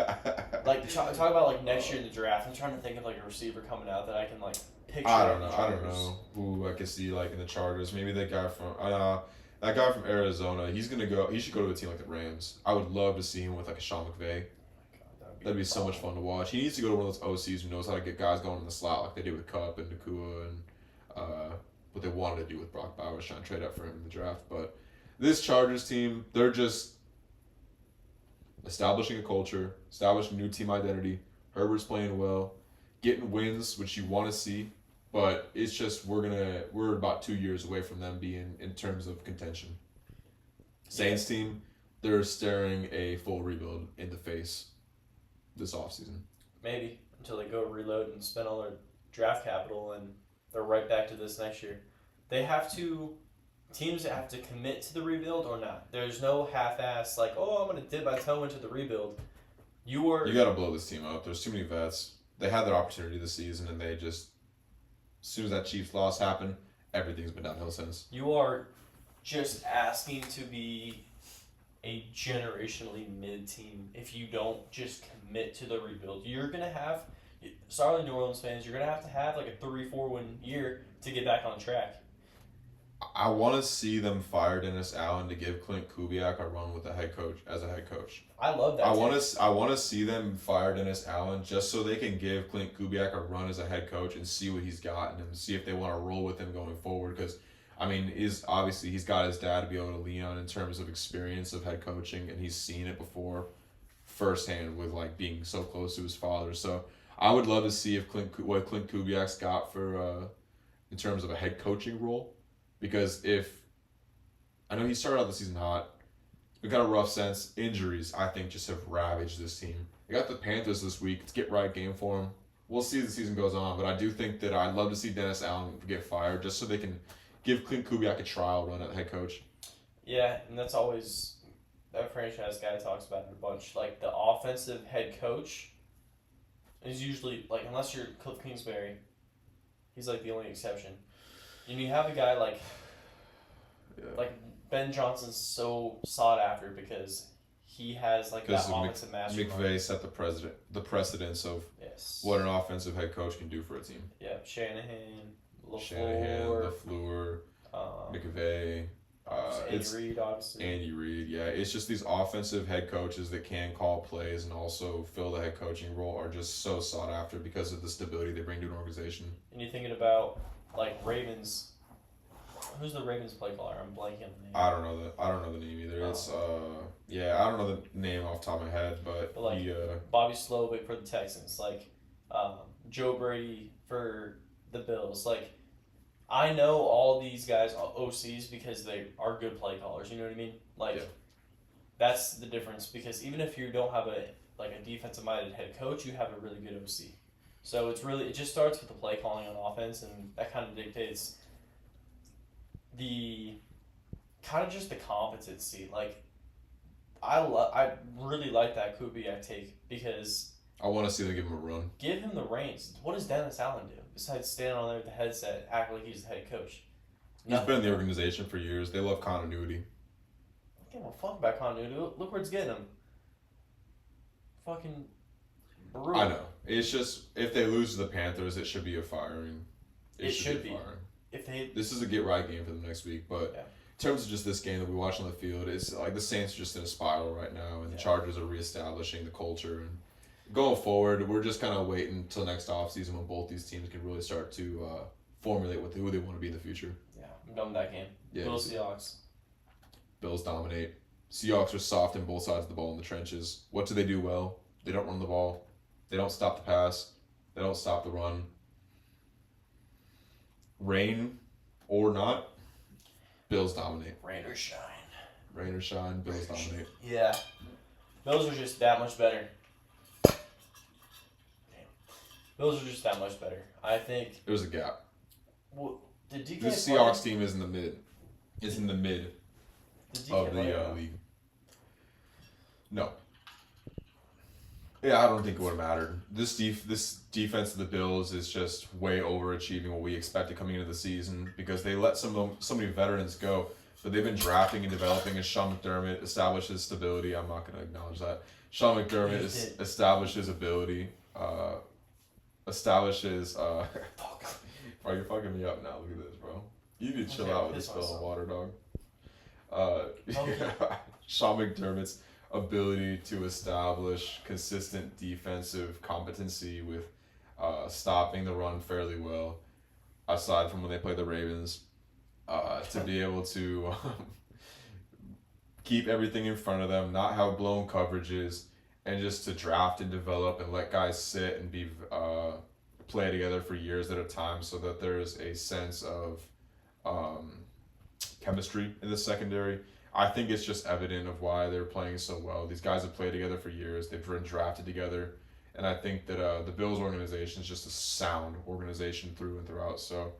but like talk about like next year in the draft. I'm trying to think of like a receiver coming out that I can like picture. I don't know who I could see like in the Chargers. Maybe that guy from Arizona. He should go to a team like the Rams. I would love to see him with like a Sean McVay. That'd be so much fun to watch. He needs to go to one of those OCs who knows how to get guys going in the slot like they did with Kupp and Nakua and what they wanted to do with Brock Bowers, trying to trade up for him in the draft. But this Chargers team, they're just establishing a culture, establishing a new team identity. Herbert's playing well, getting wins, which you want to see. But it's just we're about 2 years away from them being in terms of contention. Saints team, they're staring a full rebuild in the face this offseason. Maybe until they go reload and spend all their draft capital, and they're right back to this next year. Teams that have to commit to the rebuild or not. There's no half-ass like, oh, I'm gonna dip my toe into the rebuild. You got to blow this team up. There's too many vets. They had their opportunity this season, and they just, as soon as that Chiefs loss happened, everything's been downhill since. You are just asking to be a generationally mid team if you don't just commit to the rebuild. You're gonna have, sorry, New Orleans fans, you're gonna have like a 3-4 win year to get back on track. I want to see them fire Dennis Allen to give Clint Kubiak a run with a head coach as a head coach. I love that. I want to see them fire Dennis Allen just so they can give Clint Kubiak a run as a head coach and see what he's got and see if they want to roll with him going forward. Because obviously he's got his dad to be able to lean on in terms of experience of head coaching, and he's seen it before firsthand with like being so close to his father. So I would love to see if what Clint Kubiak's got for in terms of a head coaching role. Because I know he started out the season hot, we got a rough sense. Injuries, I think, just have ravaged this team. They got the Panthers this week. It's a get right game for them. We'll see as the season goes on, but I do think that I'd love to see Dennis Allen get fired just so they can give Clint Kubiak a trial run at head coach. Yeah, and that's always, that franchise guy talks about it a bunch. Like, the offensive head coach is usually, like, unless you're Cliff Kingsbury, he's, like, the only exception. And you have a guy like Ben Johnson's so sought after because he has like that offensive mastermind. McVay set the precedence of what an offensive head coach can do for a team. Yeah, Shanahan, LaFleur, McVay, Andy Reid, obviously. Andy Reid, yeah. It's just these offensive head coaches that can call plays and also fill the head coaching role are just so sought after because of the stability they bring to an organization. And you're thinking about like Ravens. Who's the Ravens play caller? I'm blanking on the name. I don't know the name either. It's I don't know the name off the top of my head, but like Bobby Slovic for the Texans, like Joe Brady for the Bills. Like, I know all these guys are OCs because they are good play callers. You know what I mean? Like, that's the difference. Because even if you don't have a defensive minded head coach, you have a really good OC. So it just starts with the play calling on offense, and that kind of dictates the kind of just the competency. Like I really like that Kubiak take because I want to see them give him a run. give him the reins. What does Dennis Allen do besides stand on there with the headset, act like he's the head coach? He's been in the organization for years. They love continuity. I don't give a fuck about continuity. Look where it's getting him. Fucking brutal. I know. It's just if they lose to the Panthers, it should be a firing. It should be. Firing. If they This is a get right game for them next week, but Yeah. in terms of just this game that we watched on the field, it's like the Saints are just in a spiral right now, and the Yeah. Chargers are reestablishing the culture. And going forward, we're just kind of waiting until next offseason when both these teams can really start to formulate who they want to be in the future. yeah, I'm done with that game. Yeah, Bills Seahawks. Bills dominate. Seahawks are soft in both sides of the ball in the trenches. What do they do well? They don't run the ball. They don't stop the pass. They don't stop the run. Rain or not, Bills dominate. Rain or shine. Rain or shine, Bills dominate. Yeah. Bills are just that much better. Damn. Bills are just that much better. I think. There's a gap. Well, did DK This play? Seahawks team is in the mid. It's in the mid Did DK of play the or not? league. No. Yeah, I don't think it would have mattered. This defense of the Bills is just way overachieving what we expected coming into the season because they let so many veterans go, but they've been drafting and developing. And Sean McDermott establishes stability. I'm not going to acknowledge that. Sean McDermott establishes ability. Establishes. Bro, you're fucking me up now. Look at this, bro. You need to chill out with this spilling water, dog. Sean McDermott's ability to establish consistent defensive competency with stopping the run fairly well, aside from when they play the Ravens, to be able to keep everything in front of them, not have blown coverages, and just to draft and develop and let guys sit and be play together for years at a time so that there's a sense of chemistry in the secondary. I think it's just evident of why they're playing so well. These guys have played together for years. They've been drafted together. And I think that the Bills organization is just a sound organization through and throughout. So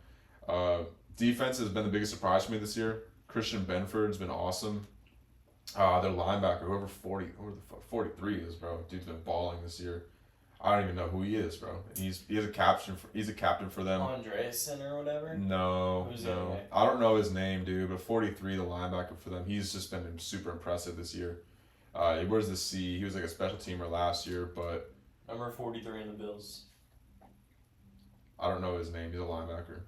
defense has been the biggest surprise for me this year. Christian Benford's been awesome. Their linebacker, whoever the fuck 43 is, bro. Dude's been balling this year. I don't even know who he is, bro. He's a captain for them. Andreessen or whatever? No. Who's the other guy? I don't know his name, dude, but 43, the linebacker for them, he's just been super impressive this year. He wears the C. He was like a special teamer last year, but Number 43 in the Bills. I don't know his name. He's a linebacker.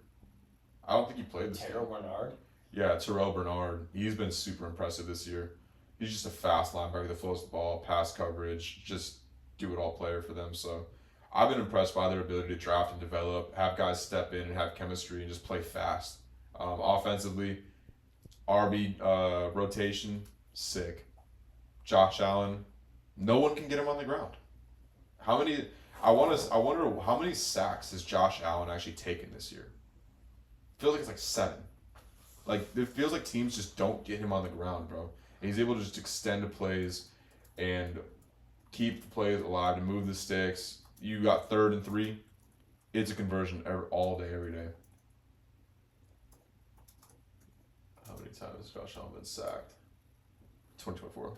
I don't think he played this Terrell game. Bernard? Yeah, Terrell Bernard. He's been super impressive this year. He's just a fast linebacker that flows the ball, pass coverage, just do-it-all player for them. So I've been impressed by their ability to draft and develop, have guys step in and have chemistry and just play fast. Offensively, RB rotation, sick. Josh Allen, no one can get him on the ground. I wonder how many sacks has Josh Allen actually taken this year? Feels like it's like 7. Like it feels like teams just don't get him on the ground, bro. And he's able to just extend the plays and keep the plays alive and move the sticks. You got 3rd and 3. It's a conversion all day, every day. How many times has Josh Allen been sacked? 2024.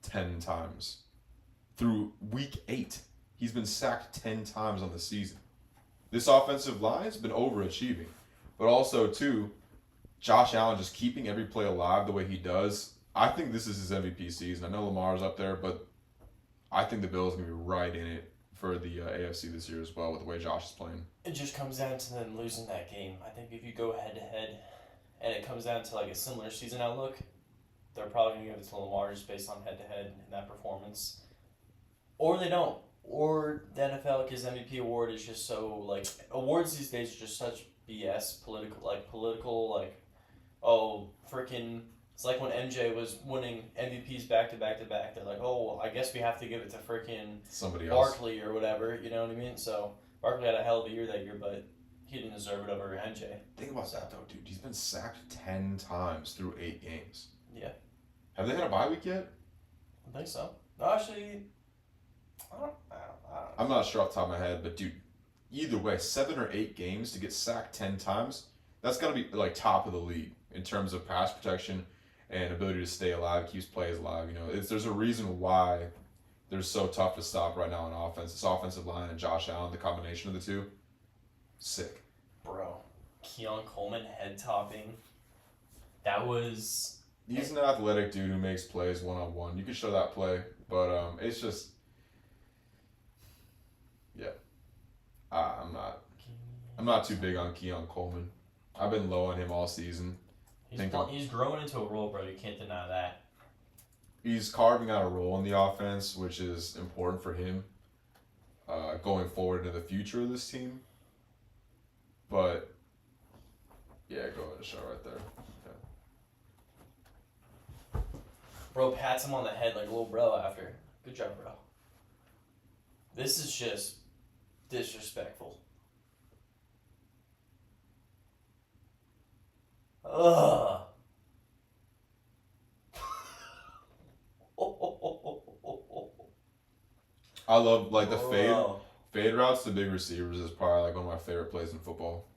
10 times. Through week 8, he's been sacked 10 times on the season. This offensive line has been overachieving. But also, too, Josh Allen just keeping every play alive the way he does. I think this is his MVP season. I know Lamar's up there, but I think the Bills are going to be right in it for the AFC this year as well with the way Josh is playing. It just comes down to them losing that game. I think if you go head-to-head and it comes down to like a similar season outlook, they're probably going to give it to Lamar just based on head-to-head and that performance. Or they don't. Or the NFL, because MVP award is just so, like, awards these days are just such BS, political, oh, freaking, it's like when MJ was winning MVPs back-to-back. They're like, oh, well, I guess we have to give it to freaking somebody else. Barkley or whatever, you know what I mean? So, Barkley had a hell of a year that year, but he didn't deserve it over MJ. Think about that, though, dude. He's been sacked 10 times through 8 games. Yeah. Have they had a bye week yet? I think so. No, actually, I I'm not sure off the top of my head, but dude, either way, 7 or 8 games to get sacked 10 times, that's gonna be like top of the league in terms of pass protection and ability to stay alive, keeps plays alive. You know, there's a reason why they're so tough to stop right now on offense. This offensive line and Josh Allen, the combination of the two, sick. Bro, Keon Coleman head topping. That was. He's an athletic dude who makes plays one-on-one. You can show that play, but it's just, yeah. I'm not too big on Keon Coleman. I've been low on him all season. He's growing into a role, bro. You can't deny that. He's carving out a role in the offense, which is important for him going forward into the future of this team. But, yeah, go ahead and show right there. Yeah. Bro pats him on the head like a little bro after. Good job, bro. This is just disrespectful. Ugh. I love like the Bro. fade routes to big receivers is probably like one of my favorite plays in football,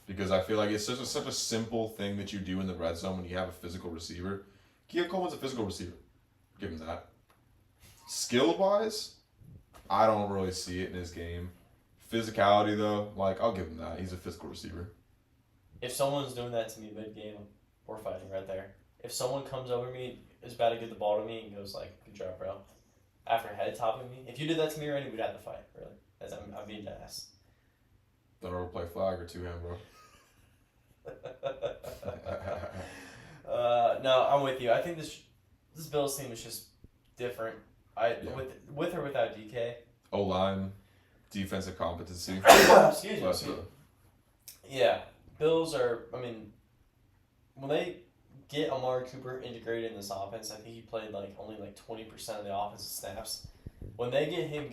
because I feel like it's such a simple thing that you do in the red zone when you have a physical receiver. Keon Coleman's a physical receiver. Give him that. Skill wise, I don't really see it in his game. Physicality though, like I'll give him that. He's a physical receiver. If someone's doing that to me mid-game, we're fighting right there. If someone comes over me, is about to get the ball to me, and goes like, "Good job, bro," after head topping me, if you did that to me already, we'd have to fight. Really, I'm being ass. Don't overplay flag or two-hand, bro. No, I'm with you. I think this Bills team is just different. Yeah. With or without DK. O-line, defensive competency. Excuse me. Yeah, Bills are. I mean, when they get Amari Cooper integrated in this offense, I think he played only 20% of the offensive snaps. When they get him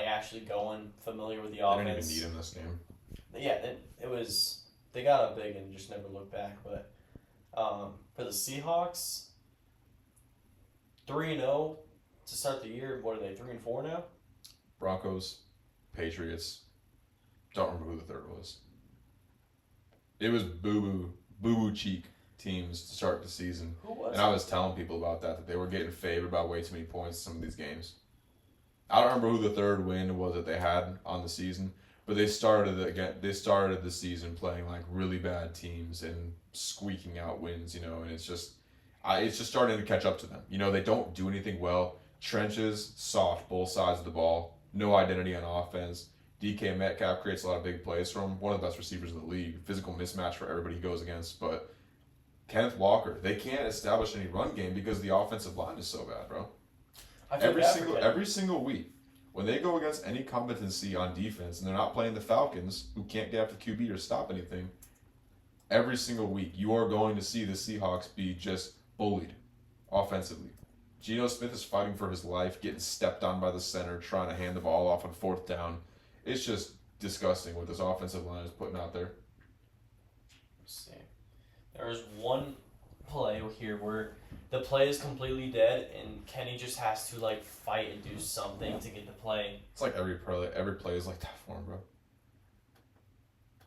actually going, familiar with the They offense. didn't even need him this game. Yeah, it was. They got up big and just never looked back. But for the Seahawks, 3-0 to start the year. What are they? 3-4 now. Broncos, Patriots. Don't remember who the third was. It was boo-boo cheek teams to start the season. Who was? And I was telling people about that they were getting favored by way too many points in some of these games. I don't remember who the third win was that they had on the season, but they started the season playing like really bad teams and squeaking out wins, and it's just starting to catch up to them. They don't do anything well. Trenches, soft, both sides of the ball. No identity on offense. DK Metcalf creates a lot of big plays for him. One of the best receivers in the league. Physical mismatch for everybody he goes against. But Kenneth Walker, they can't establish any run game because the offensive line is so bad, bro. Every single week, when they go against any competency on defense and they're not playing the Falcons, who can't get after QB or stop anything, every single week you are going to see the Seahawks be just bullied offensively. Geno Smith is fighting for his life, getting stepped on by the center, trying to hand the ball off on fourth down. It's just disgusting what this offensive line is putting out there. Let's see. There was one play here where the play is completely dead and Kenny just has to fight and do something to get the play. It's like every play is like that for him, bro.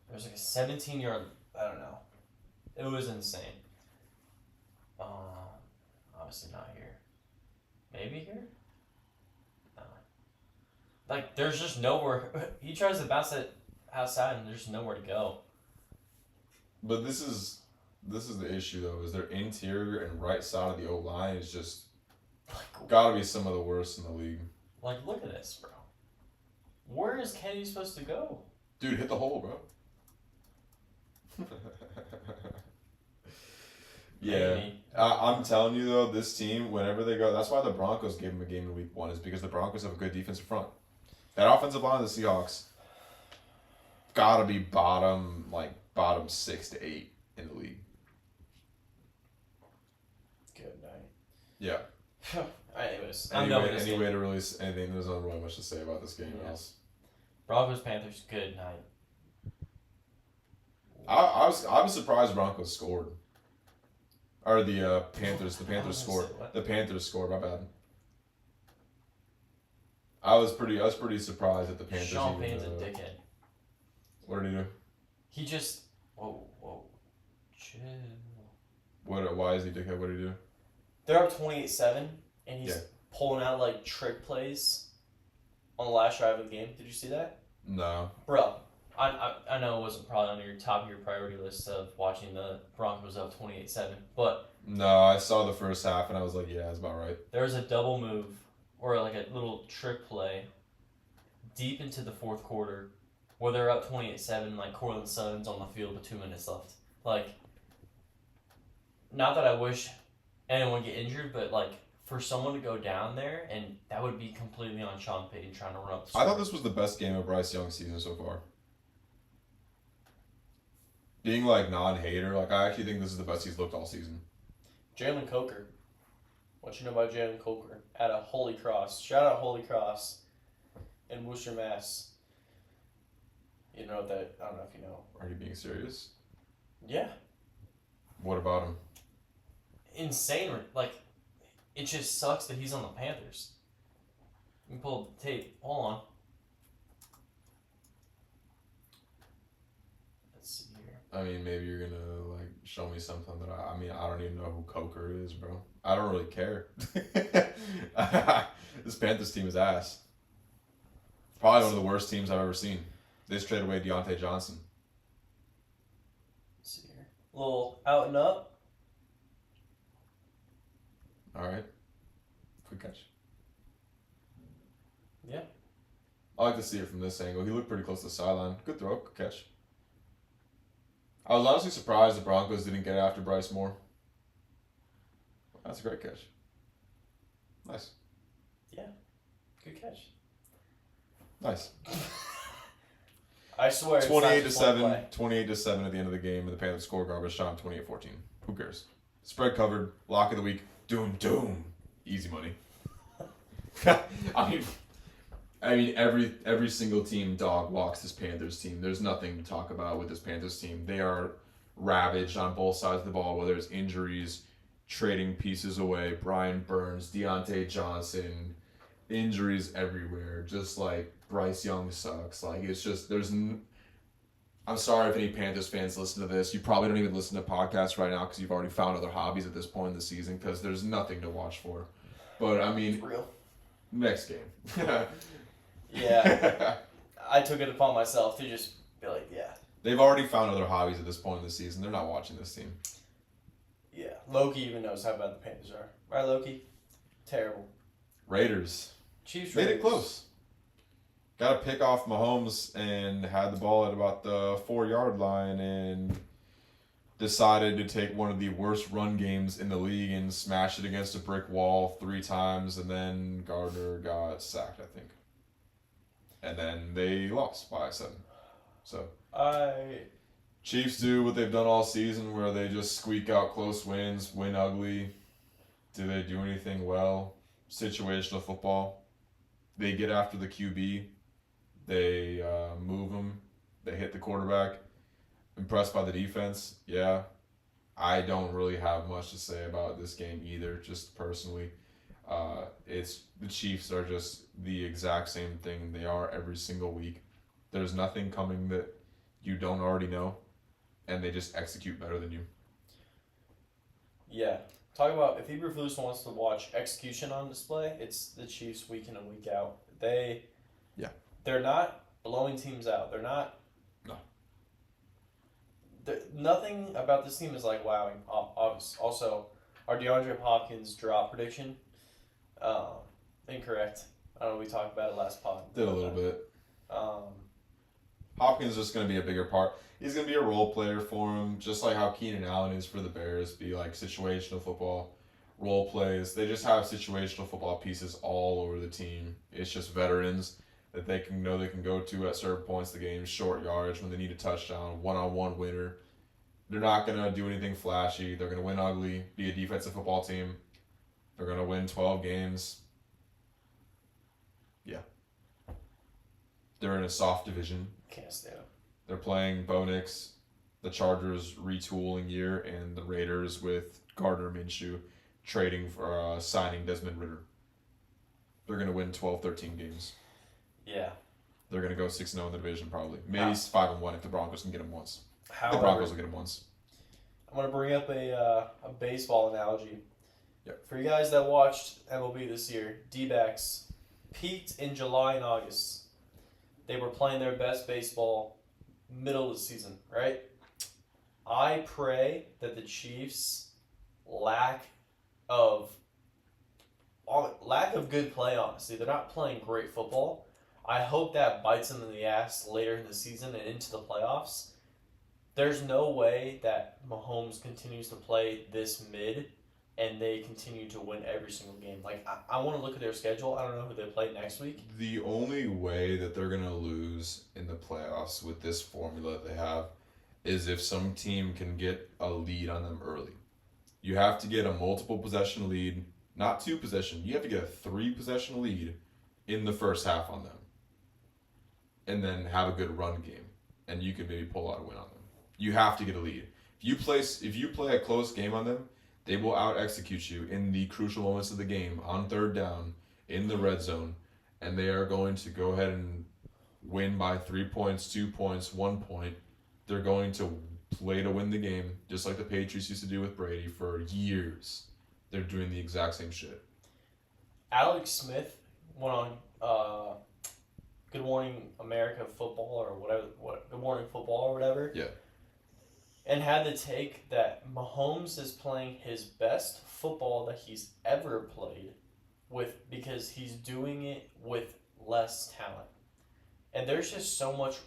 There was a 17-yard. I don't know. It was insane. Obviously not here. Maybe here? No. There's just nowhere. He tries to bounce it outside and there's nowhere to go. But this is the issue, though, is their interior and right side of the O-line is just gotta be some of the worst in the league. Look at this, bro. Where is Kenny supposed to go? Dude, hit the hole, bro. Yeah. I'm telling you, though, this team, whenever they go, that's why the Broncos gave them a game in week 1, is because the Broncos have a good defensive front. That offensive line of the Seahawks gotta be bottom 6 to 8 in the league. Good night. Yeah. Anyways, Any way to release anything, there's not really much to say about this game else. Broncos, Panthers, good night. I was surprised Broncos scored. Or the Panthers scored. The Panthers scored, my bad. I was pretty surprised at the Panthers. Sean Payton's a dickhead. What did he do? He just whoa, chill. Why is he a dickhead? What did he do? They're up 28-7, and he's pulling out like trick plays on the last drive of the game. Did you see that? No. Bro, I know it wasn't probably on your top of your priority list of watching the Broncos up 28-7, but No, I saw the first half and I was like, yeah, that's about right. there was a double move or like a little trick play deep into the fourth quarter where they're up 28-7, like Cortland Sutton's on the field with 2 minutes left. Like, not that I wish anyone get injured, but like for someone to go down there, and that would be completely on Sean Payton trying to run up the score. I thought this was the best game of Bryce Young's season so far. Being like non-hater, like I actually think this is the best he's looked all season. Jalen Coker. What you know about Jalen Coker? At a Holy Cross. Shout out Holy Cross in Worcester, Mass. You know that? I don't know if you know. Are you being serious? Yeah. What about him? Insane. Like, it just sucks that he's on the Panthers. You can pull the tape. Hold on. Let's see here. I mean, maybe you're gonna like show me something that I mean, I don't even know who Coker is, bro. I don't really care. This Panthers team is ass. Probably one of the worst teams I've ever seen. They just traded away Deontay Johnson. Let's see here. A little out and up. All right. Good catch. Yeah. I like to see it from this angle. He looked pretty close to the sideline. Good throw. Good catch. I was honestly surprised the Broncos didn't get after Bryce more. That's a great catch. Nice. Yeah. Good catch. Nice. I swear. 28-7. 28-7 at the end of the game, and the Panthers score garbage time 28-14. Who cares? Spread covered. Lock of the week. Doom. Easy money. I mean, every single team dog walks this Panthers team. There's nothing to talk about with this Panthers team. They are ravaged on both sides of the ball, whether it's injuries, trading pieces away, Brian Burns, Deontay Johnson, injuries everywhere. Just like Bryce Young sucks. Like it's just I'm sorry if any Panthers fans listen to this. You probably don't even listen to podcasts right now because you've already found other hobbies at this point in the season because there's nothing to watch for. But I mean, It's real. next game. Yeah. I took it upon myself to just be like, yeah. They've already found other hobbies at this point in the season. They're not watching this team. Yeah. Loki even knows how bad the Panthers are. Right, Loki? Terrible. Raiders. Chiefs Made Raiders. it close. Got a pick off Mahomes and had the ball at about the 4-yard line and decided to take one of the worst run games in the league and smash it against a brick wall 3 times, and then Gardner got sacked, I think. And then they lost by 7. So Chiefs do what they've done all season where they just squeak out close wins, win ugly. Do they do anything well? Situational football. They get after the QB. They move him. They hit the quarterback. Impressed by the defense. Yeah. I don't really have much to say about this game either, just personally. It's the Chiefs are just the exact same thing they are every single week. There's nothing coming that you don't already know, and they just execute better than you. Yeah. Talk about if Eberflus wants to watch execution on display, it's the Chiefs week in and week out. They're not blowing teams out. They're not. No. Nothing about this team is like wowing. Also, our DeAndre Hopkins drop prediction, incorrect. I don't know. We talked about it last pod. Did a little bit. Hopkins is just going to be a bigger part. He's going to be a role player for him, just like how Keenan Allen is for the Bears. Be like situational football, role plays. They just have situational football pieces all over the team. It's just veterans that they can go to at certain points of the game, short yardage when they need a touchdown, one-on-one winner. They're not going to do anything flashy. They're going to win ugly, be a defensive football team. They're going to win 12 games. Yeah. They're in a soft division. Can't stand them. They're playing Bo Nix, the Chargers retooling year, and the Raiders with Gardner Minshew trading for signing Desmond Ridder. They're going to win 12, 13 games. Yeah. They're going to go 6-0 in the division probably. Maybe 5-1 if the Broncos can get them once. The However, Broncos will get them once. I'm going to bring up a baseball analogy. Yep. For you guys that watched MLB this year, D-backs peaked in July and August. They were playing their best baseball middle of the season, right? I pray that the Chiefs' lack of good play, honestly. They're not playing great football. I hope that bites them in the ass later in the season and into the playoffs. There's no way that Mahomes continues to play this mid and they continue to win every single game. Like, I want to look at their schedule. I don't know who they play next week. The only way that they're going to lose in the playoffs with this formula they have is if some team can get a lead on them early. You have to get a multiple possession lead, not 2 possession. You have to get a 3 possession lead in the first half on them. And then have a good run game. And you can maybe pull out a win on them. You have to get a lead. If you play a close game on them, they will out-execute you in the crucial moments of the game, on third down, in the red zone, and they are going to go ahead and win by 3 points, 2 points, 1 point. They're going to play to win the game, just like the Patriots used to do with Brady for years. They're doing the exact same shit. Alex Smith went on Good Morning America football or whatever, Good Morning Football or whatever. Yeah. And had the take that Mahomes is playing his best football that he's ever played because he's doing it with less talent. And there's just so much.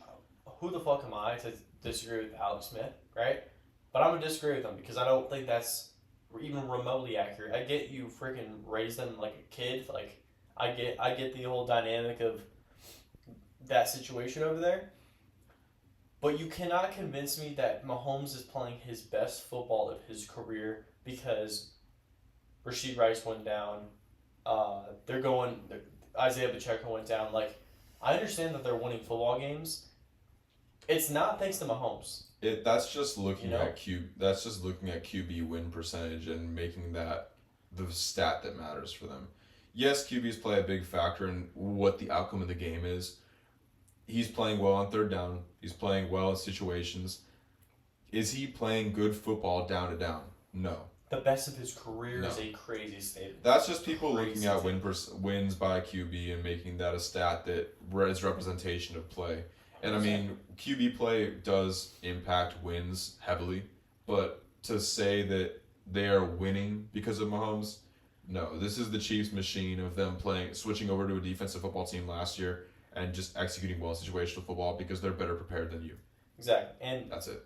Who the fuck am I to disagree with Alex Smith, right? But I'm going to disagree with him because I don't think that's even remotely accurate. I get you freaking raised them like a kid. Like, I get the whole dynamic of that situation over there. But you cannot convince me that Mahomes is playing his best football of his career because Rashid Rice went down. Isaiah Pacheco went down. Like, I understand that they're winning football games. It's not thanks to Mahomes. That's just looking at QB win percentage and making that the stat that matters for them. Yes, QBs play a big factor in what the outcome of the game is. He's playing well on third down. He's playing well in situations. Is he playing good football down to down? No. The best of his career is a crazy statement. That's just people looking at wins by QB and making that a stat that is representation of play. And I mean, QB play does impact wins heavily, but to say that they are winning because of Mahomes, no. This is the Chiefs' machine of them switching over to a defensive football team last year and just executing well in situational football because they're better prepared than you. Exactly. And that's it.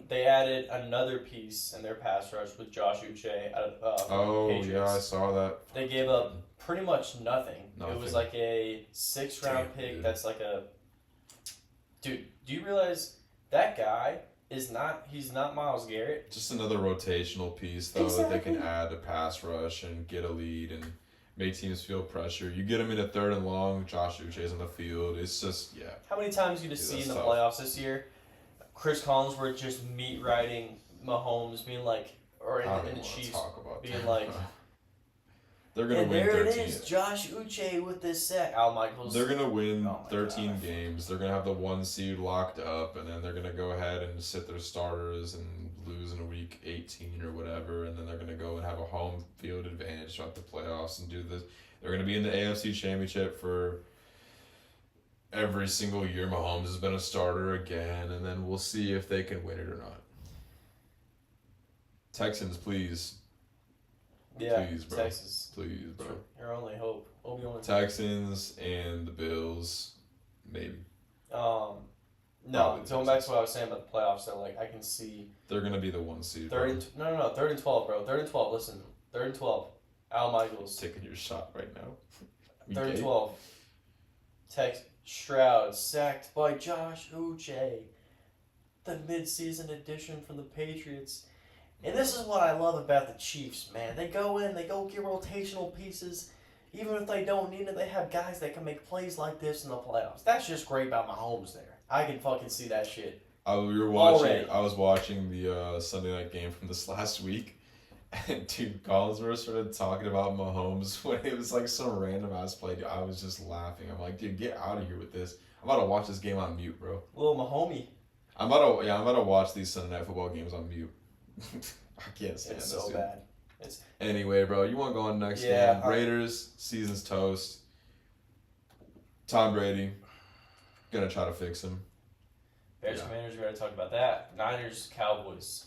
They added another piece in their pass rush with Josh Uche out of Patriots. Yeah, I saw that. They gave up pretty much nothing. It was like a 6th-round pick. Dude. That's like a... Dude, do you realize that guy he's not Myles Garrett? Just another rotational piece, though, that they can add to pass rush and get a lead and make teams feel pressure. You get them in a 3rd and long, Josh Uche's on the field. It's just, yeah. How many times you just see in the playoffs this year, Chris Collinsworth just meat riding Mahomes, being like, or in the Chiefs, being like, they're going to win 13. And there it is, Josh Uche with this sack. Al Michaels. They're going to win 13 games. They're going to have the 1 seed locked up, and then they're going to go ahead and sit their starters and lose in week 18 or whatever, and then they're going to go and have a home field advantage throughout the playoffs and do this. They're going to be in the AFC Championship for every single year. Mahomes has been a starter again, and then we'll see if they can win it or not. Texans, please. Yeah, please, bro. Texas. Please, bro. Your only hope. Texans and the Bills, maybe. No, going back to what I was saying about the playoffs, though, like, I can see... They're going to be the 1 seed. 3rd and 12, bro. 3rd and 12, listen. 3rd and 12. Al Michaels. Taking your shot right now. 3rd and 12. Stroud sacked by Josh Uche. The mid-season addition from the Patriots. And this is what I love about the Chiefs, man. They go in, they go get rotational pieces. Even if they don't need it, they have guys that can make plays like this in the playoffs. That's just great about Mahomes there. I can fucking see that shit. I was watching the Sunday night game from this last week, Dude, Collinsworth started talking about Mahomes when it was like some random ass play. Dude, I was just laughing. I'm like, dude, get out of here with this. I'm about to watch this game on mute, bro. Little Mahomie. I'm about to watch these Sunday Night Football games on mute. I can't stand It's this. so Dude. bad. Anyway, bro, you want to go on next Yeah, game? Raiders, season's toast. Tom Brady, gonna try to fix him. Bears, Yeah. Commanders, we already talked about that. Niners, Cowboys.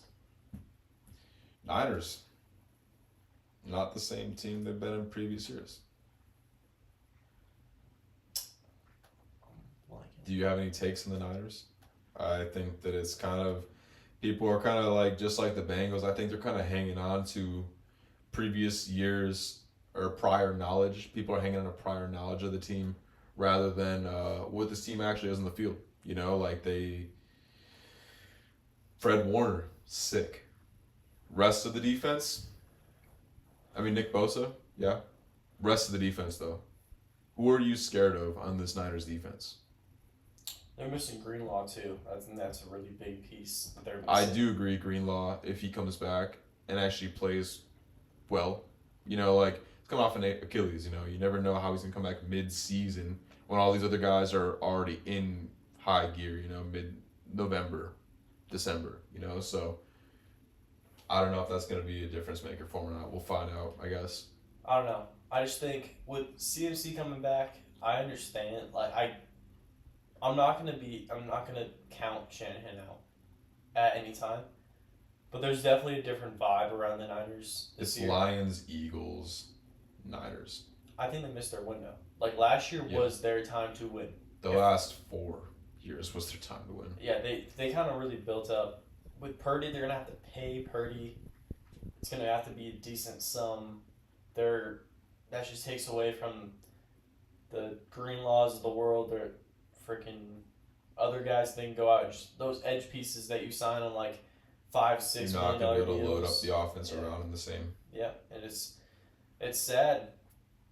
Niners, not the same team they've been in previous years. Do you have any takes on the Niners? I think that it's kind of, people are kind of like, just like the Bengals, I think they're kind of hanging on to previous years or prior knowledge. People are hanging on to prior knowledge of the team rather than what this team actually is in the field. You know, like Fred Warner, sick. Rest of the defense, I mean, Nick Bosa, yeah. Rest of the defense, though. Who are you scared of on this Niners defense? They're missing Greenlaw, too. I think that's a really big piece that they're missing. I do agree, Greenlaw, if he comes back and actually plays well, you know, like, he's coming off an Achilles, you know, you never know how he's going to come back mid-season when all these other guys are already in high gear, you know, mid-November, December, you know, so I don't know if that's going to be a difference maker for him or not. We'll find out, I guess. I don't know. I just think with CMC coming back, I understand. Like I'm not gonna count Shanahan out at any time. But there's definitely a different vibe around the Niners this It's year. Lions, Eagles, Niners. I think they missed their window. Like last year was their time to win. The last 4 years was their time to win. Yeah, they kind of really built up. With Purdy, they're gonna have to pay Purdy. It's gonna have to be a decent sum. That just takes away from the Greenlaws of the world. They're freaking other guys that can go out and just those edge pieces that you sign on like $5-6 You're million not going to be able to deals. load up the offense around in the same. Yeah, and it's sad.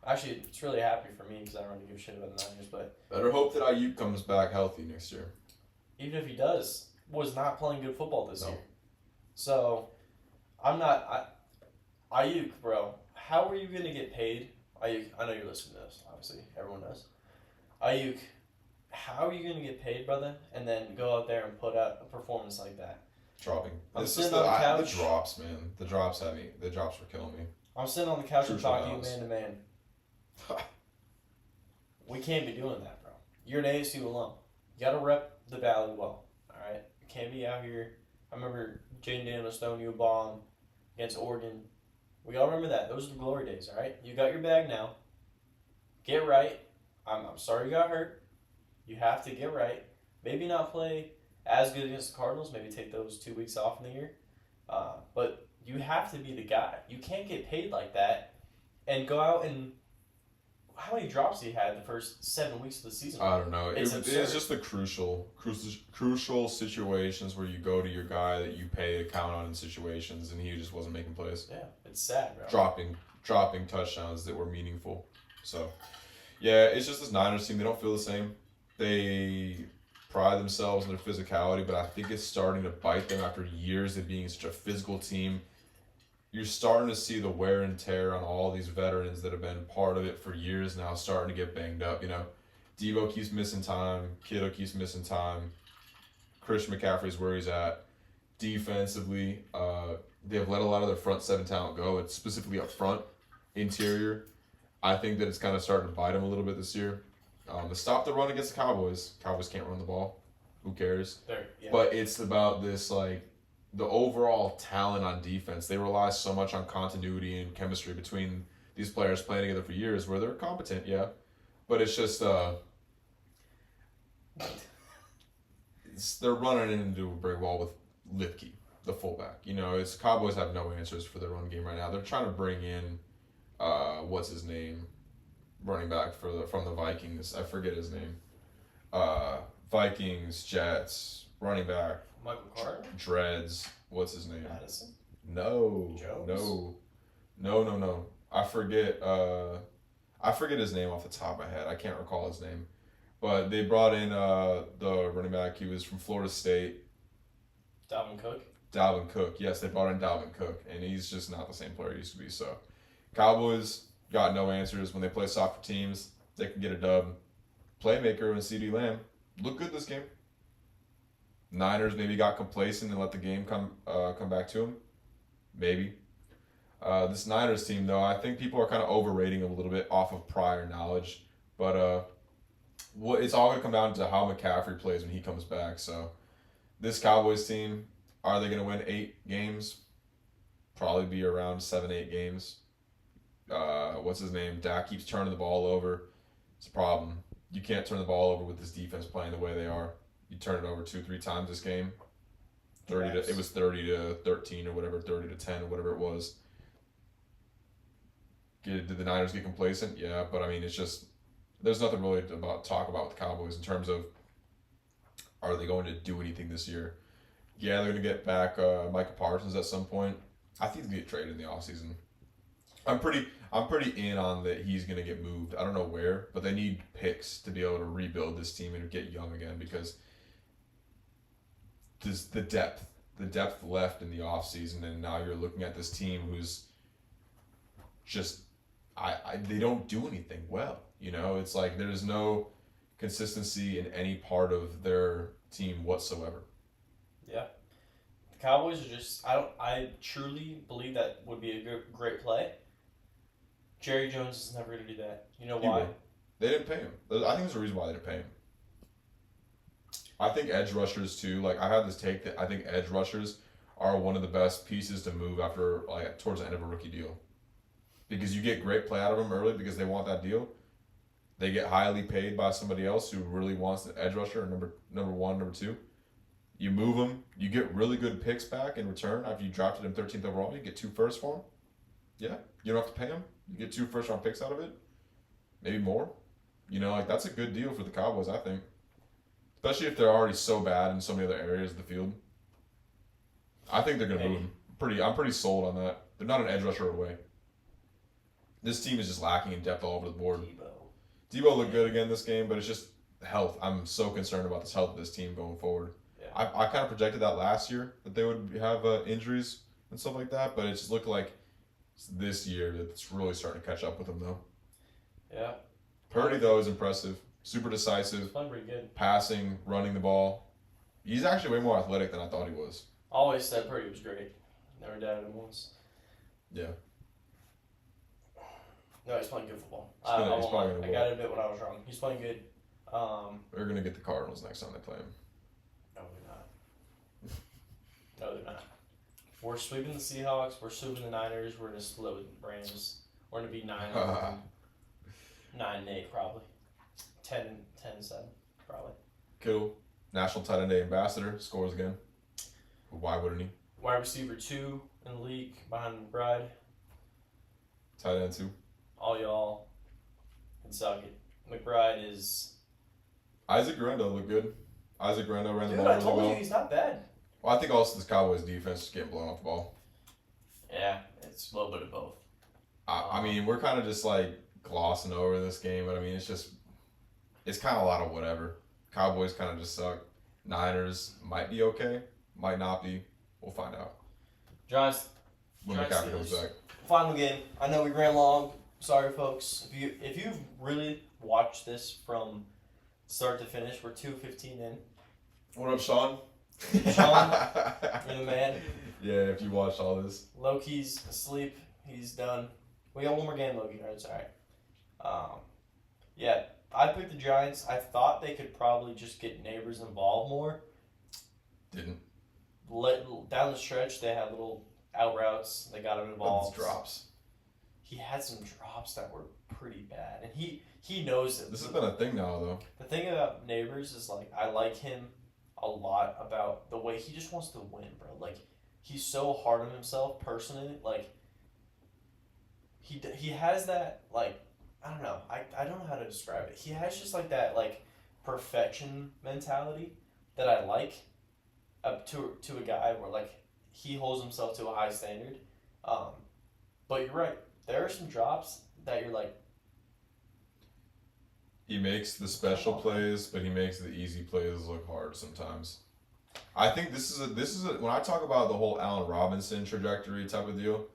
Actually, it's really happy for me because I don't really give a shit about the Niners. But Better hope that Ayuk comes back healthy next year. even if he does, was not playing good football this No. year. So, Ayuk, bro, how are you going to get paid? Ayuk, I know you're listening to this, obviously. Everyone knows. Ayuk, how are you going to get paid, brother, and then go out there and put out a performance like that? Dropping. I'm It's sitting just on the the couch. drops, man. The drops were killing me. I'm sitting on the couch and Crucial talking to you downs. man to man. We can't be doing that, bro. You're an ASU alum. You got to rep the Valley well, all right? You can't be out here. I remember Jaden Daniels throwing you a bomb against Oregon. We all remember that. Those are the glory days, all right? You got your bag now. Get right. I'm sorry you got hurt. You have to get right. Maybe not play as good against the Cardinals. Maybe take those 2 weeks off in the year. But you have to be the guy. You can't get paid like that and go out and how many drops he had the first 7 weeks of the season? I don't know. It's It's absurd. just the crucial situations where you go to your guy that you pay to count on in situations, and he just wasn't making plays. Yeah, it's sad, bro. Dropping touchdowns that were meaningful. So, yeah, it's just this Niners team. They don't feel the same. They pride themselves in their physicality, but I think it's starting to bite them after years of being such a physical team. You're starting to see the wear and tear on all these veterans that have been part of it for years now starting to get banged up, you know. Debo keeps missing time. Kittle keeps missing time. Christian McCaffrey's where he's at. Defensively, they've let a lot of their front seven talent go. It's specifically up front, interior. I think that it's kind of starting to bite them a little bit this year. To stop the run against the Cowboys. Cowboys can't run the ball. Who cares? Yeah. But it's about this, like, the overall talent on defense. They rely so much on continuity and chemistry between these players playing together for years where they're competent, yeah. But it's just, they're running into a brick wall with Lipke, the fullback. You know, it's Cowboys have no answers for their run game right now. They're trying to bring in, what's his name, running back from the Vikings. I forget his name. Vikings, Jets, running back. Michael Carter? Dreads. What's his name? Madison? No. Jones? No. I forget his name off the top of my head. I can't recall his name. But they brought in the running back. He was from Florida State. Dalvin Cook? Dalvin Cook. Yes, they brought in Dalvin Cook, and he's just not the same player he used to be. So, Cowboys got no answers. When they play soccer teams, they can get a dub. Playmaker and CeeDee Lamb look good this game. Niners maybe got complacent and let the game come back to them. Maybe. This Niners team, though, I think people are kind of overrating them a little bit off of prior knowledge. But it's all going to come down to how McCaffrey plays when he comes back. So, this Cowboys team, are they going to win 8 games? Probably be around 7, 8 games. What's his name? Dak keeps turning the ball over. It's a problem. You can't turn the ball over with this defense playing the way they are. You turn it over 2-3 times this game. It was 30-13 or whatever, 30-10 or whatever it was. Did the Niners get complacent? Yeah, but I mean, it's just there's nothing really to talk about with the Cowboys in terms of are they going to do anything this year? Yeah, they're going to get back Micah Parsons at some point. I think he's going to get traded in the offseason. I'm pretty in on that he's going to get moved. I don't know where, but they need picks to be able to rebuild this team and get young again because the depth left in the offseason, and now you're looking at this team who's just they don't do anything well. You know, it's like there's no consistency in any part of their team whatsoever. Yeah. The Cowboys are just I truly believe that would be a great play. Jerry Jones is never going to do that. You know why? They didn't pay him. I think there's a reason why they didn't pay him. I think edge rushers too. Like I have this take that I think edge rushers are one of the best pieces to move after towards the end of a rookie deal, because you get great play out of them early because they want that deal. They get highly paid by somebody else who really wants the edge rusher, number 1, number 2. You move them, you get really good picks back in return after you drafted him 13th overall. You get 2 firsts for him. Yeah, you don't have to pay him. You get 2 first-round picks out of it, maybe more. You know, like that's a good deal for the Cowboys, I think. Especially if they're already so bad in so many other areas of the field. I think they're going to move him. I'm pretty sold on that. They're not an edge rusher away. This team is just lacking in depth all over the board. Debo looked good again this game, but it's just health. I'm so concerned about the health of this team going forward. Yeah. I kind of projected that last year, that they would have injuries and stuff like that, but it just looked like this year that it's really starting to catch up with them, though. Yeah. Purdy, though, is impressive. Super decisive. Playing pretty good. Passing, running the ball. He's actually way more athletic than I thought he was. Always said Purdy was great. Never doubted him once. Yeah. No, he's playing good football. He's probably gonna I gotta admit when I was wrong. He's playing good. We're going to get the Cardinals next time they play him. No, they're not. No, they're not. We're sweeping the Seahawks. We're sweeping the Niners. We're going to split with the Rams. We're going to be 9-8 probably. 10-7 probably. Kittle, National Tight End Day ambassador, scores again. Why wouldn't he? Wide receiver 2 in the league behind McBride. Tight end 2. All y'all can suck it. McBride is... Isaac Guerrero looked good. Isaac Guerrero ran the Dude, ball I really told well. you he's not bad. Well, I think also this Cowboys defense is getting blown off the ball. Yeah, it's a little bit of both. I mean, we're kind of just like glossing over this game, but I mean, it's kind of a lot of whatever. Cowboys kind of just suck. Niners might be okay, might not be. We'll find out Giants when McCaffrey comes back. Final game. I know we ran long. Sorry, folks. If you've really watched this from start to finish, we're 2:15 in. What up, Sean? Sean, you're the man. Yeah, if you watched all this. Loki's asleep. He's done. We got one more game, Loki. Right? It's all right. Yeah, I picked the Giants. I thought they could probably just get Neighbors involved more. Didn't. Down the stretch, they had little out routes. They got him involved. Drops. He had some drops that were pretty bad, and he knows it. This has been a thing now, though. The thing about Neighbors is, like, I like him a lot about the way he just wants to win, bro. Like, he's so hard on himself personally. Like, he has that, like, I don't know. I don't know how to describe it. He has just, like, that, like, perfection mentality that I like up to a guy where, like, he holds himself to a high standard. But you're right. There are some drops that you're like... He makes the special plays, but he makes the easy plays look hard sometimes. I think this is a when I talk about the whole Allen Robinson trajectory type of deal,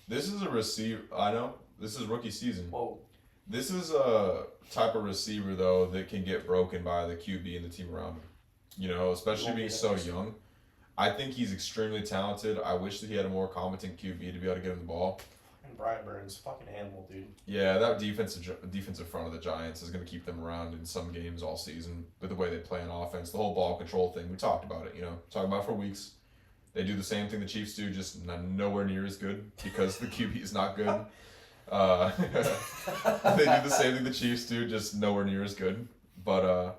this is a receiver. I know this is rookie season. Whoa. This is a type of receiver though that can get broken by the QB and the team around him. You know, especially being so young. I think he's extremely talented. I wish that he had a more competent QB to be able to get him the ball. And Brian Burns, fucking animal, dude. Yeah, that defensive front of the Giants is going to keep them around in some games all season with the way they play on offense. The whole ball control thing, we talked about it, talked about it for weeks. They do the same thing the Chiefs do, just nowhere near as good because the QB is not good. They do the same thing the Chiefs do, just nowhere near as good. But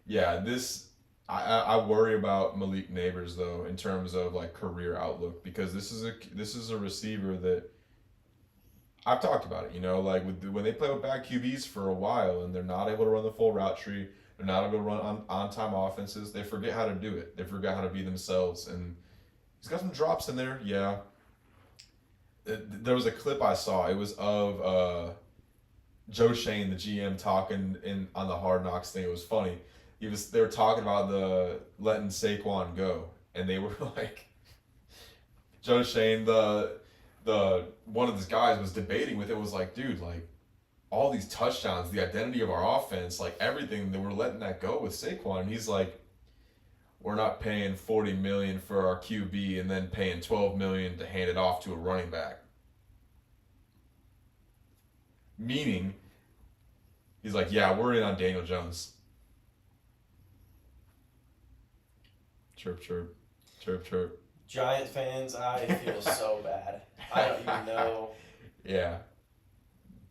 yeah, I worry about Malik Neighbors though in terms of like career outlook because this is a receiver that I've talked about it. Like when they play with bad QBs for a while and they're not able to run the full route tree, they're not able to run on time offenses. They forget how to do it. They forget how to be themselves. And he's got some drops in there, yeah. There was a clip I saw. It was of Joe Shane, the GM, talking on the Hard Knocks thing. It was funny. They were talking about the letting Saquon go, and they were like, Joe Shane, the one of these guys was debating with it. Was like, dude, like all these touchdowns, the identity of our offense, like everything, they were letting that go with Saquon. And he's like, we're not paying $40 million for our QB and then paying $12 million to hand it off to a running back. Meaning, he's like, yeah, we're in on Daniel Jones. Chirp, chirp. Chirp, chirp. Giant fans, I feel so bad. I don't even know. Yeah.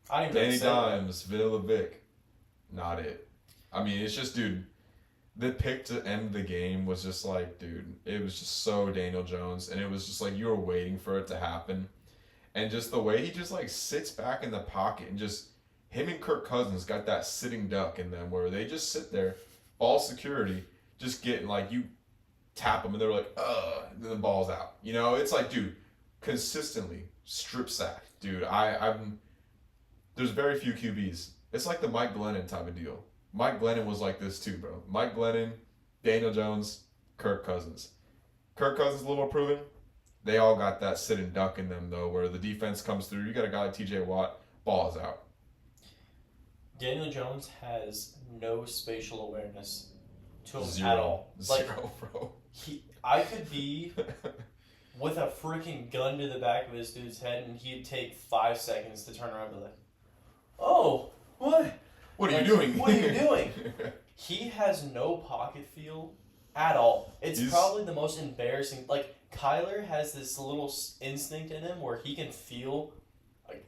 I don't even Danny know. Dimes, Villa Vic. Not it. I mean, it's just, dude, the pick to end the game was just like, dude, it was just so Daniel Jones. And it was just like you were waiting for it to happen. And just the way he just like sits back in the pocket and just, him and Kirk Cousins got that sitting duck in them where they just sit there, ball security, just getting like, you tap them and they're like, and then the ball's out. It's like, dude, consistently strip sack. Dude, there's very few QBs. It's like the Mike Glennon type of deal. Mike Glennon was like this too, bro. Mike Glennon, Daniel Jones, Kirk Cousins. Kirk Cousins a little more proven. They all got that sit and duck in them though, where the defense comes through. You got a guy like TJ Watt, ball is out. Daniel Jones has no spatial awareness to him Zero. at all. Zero, bro. I could be with a freaking gun to the back of this dude's head, and he'd take 5 seconds to turn around and be like, "Oh, what? What are you doing? What are you doing?" He has no pocket feel at all. He's probably the most embarrassing. Like, Kyler has this little instinct in him where he can feel, like,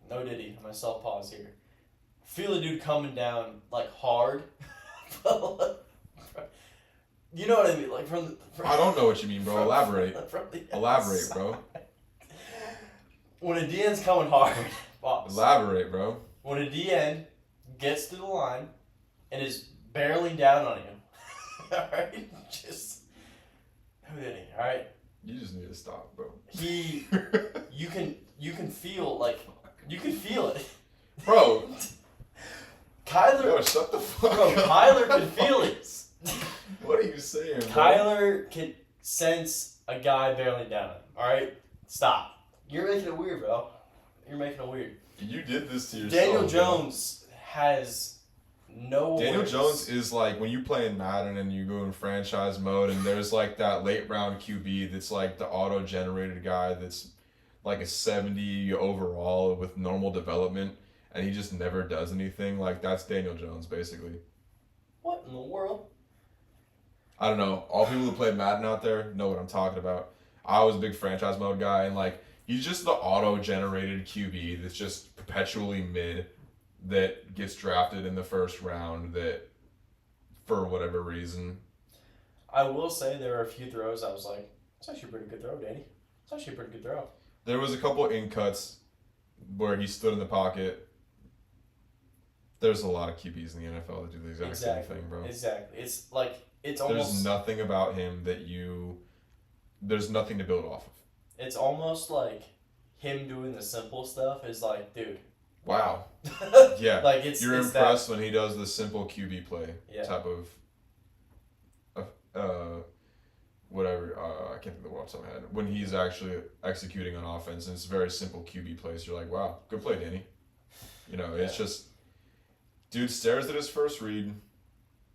no diddy, myself pause here. Feel a dude coming down, like, hard. You know what I mean? Like, from I don't know what you mean, bro. Elaborate. Elaborate, bro. When a DN's coming hard, boss. Elaborate, bro. When a DN gets to the line and is barreling down on you, alright? Who did he? Alright? You just need to stop, bro. You can feel, like, you can feel it. Bro. Kyler. Yo, shut the fuck bro, up. Kyler can feel it. What are you saying, bro? Kyler can sense a guy barreling down him. Alright? Stop. You're making it weird, bro. You're making it weird. You did this to yourself. Daniel Jones has no Daniel awareness. Jones is like when you play in Madden and you go in franchise mode and there's like that late round QB that's like the auto generated guy that's like a 70 overall with normal development and he just never does anything. Like that's Daniel Jones basically. What in the world? I don't know. All people who play Madden out there know what I'm talking about. I was a big franchise mode guy and like he's just the auto generated QB that's just perpetually mid that gets drafted in the first round that for whatever reason. I will say there are a few throws I was like, it's actually a pretty good throw, Danny. It's actually a pretty good throw. There was a couple in cuts where he stood in the pocket. There's a lot of QBs in the NFL that do the exact same thing, bro. Exactly. It's like, it's almost... There's nothing about him that there's nothing to build off of. It's almost like him doing the simple stuff is like, dude. Wow. Yeah. Like You're it's impressed when he does the simple QB play Yeah. type of can't think of the word off the top of my head. When he's actually executing on offense, and it's very simple QB plays. You're like, wow, good play, Danny. You know, it's just, dude stares at his first read.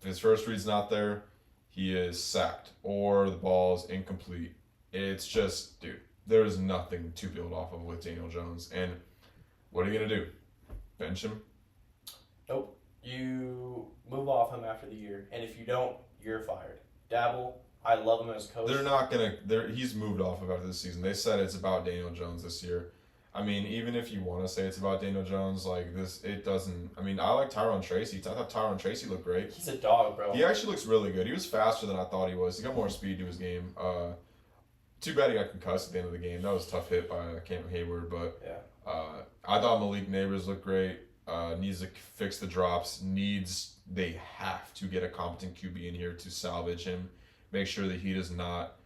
If his first read's not there, he is sacked or the ball's incomplete. It's just, dude, there is nothing to build off of with Daniel Jones. And what are you gonna do? Bench him? Nope. You move off him after the year, and if you don't, you're fired. Dabble, I love him as coach. They're not gonna. He's moved off of after this season. They said it's about Daniel Jones this year. I mean, even if you want to say it's about Daniel Jones, like this, it doesn't. I mean, I like Tyron Tracy. I thought Tyron Tracy looked great. He's a dog, bro. He actually looks really good. He was faster than I thought he was. He got more speed to his game. Too bad he got concussed at the end of the game. That was a tough hit by Cam Hayward, but I thought Malik Neighbors looked great. Needs to fix the drops. They have to get a competent QB in here to salvage him. Make sure that he does not.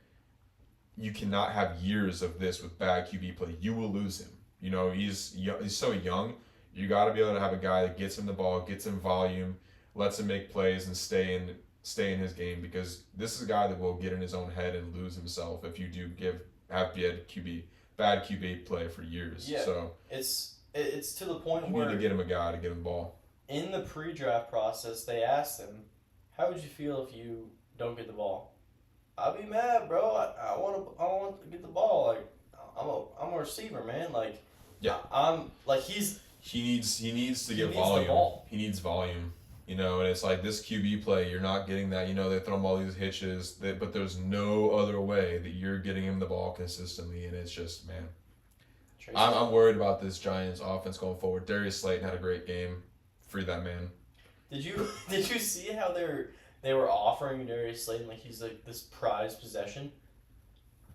You cannot have years of this with bad QB play. You will lose him. You know, he's so young. You got to be able to have a guy that gets him the ball, gets him volume, lets him make plays, and stay in his game, because this is a guy that will get in his own head and lose himself if you do have bad QB play for years. Yeah. So it's to the point you where need to get him a guy to get him the ball. in the pre-draft process they asked him, "How would you feel if you don't get the ball?" "I'd be mad, bro. I want to get the ball. Like I'm a receiver, man. Like I'm like He needs to needs get the volume. ball. He needs volume. You know, and it's like this QB play, you're not getting that. You know, they throw him all these hitches, but there's no other way that you're getting him the ball consistently, and it's just, man. Tracy. I'm worried about this Giants offense going forward. Darius Slayton had a great game. Free that man. Did you see how they were offering Darius Slayton like he's like this prized possession?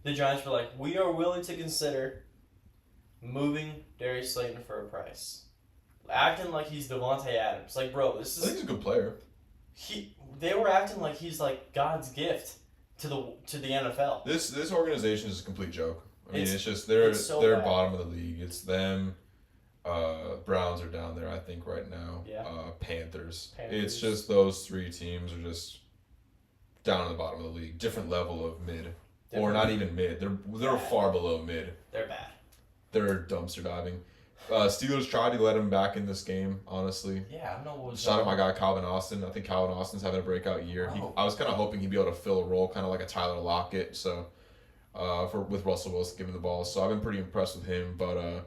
The Giants were like, "We are willing to consider moving Darius Slayton for a price." Acting like he's Devontae Adams. Like, bro, this I think is he's a good player. they were acting like he's like God's gift to the NFL. This organization is a complete joke. I mean, it's just it's they're so bad. bottom of the league. It's them. Browns are down there, I think, right now. Yeah. Panthers. Panthers. It's just those three teams are just down at the bottom of the league. Different level of mid. Or not even mid. They're Bad. far below mid. They're bad. They're dumpster diving. Steelers tried to let him back in this game, honestly. Yeah, I don't know what was Shout out my guy Calvin Austin. I think Calvin Austin's having a breakout year. Oh. I was kind of hoping he'd be able to fill a role, kind of like a Tyler Lockett. So, with Russell Wilson giving the ball. So I've been pretty impressed with him. But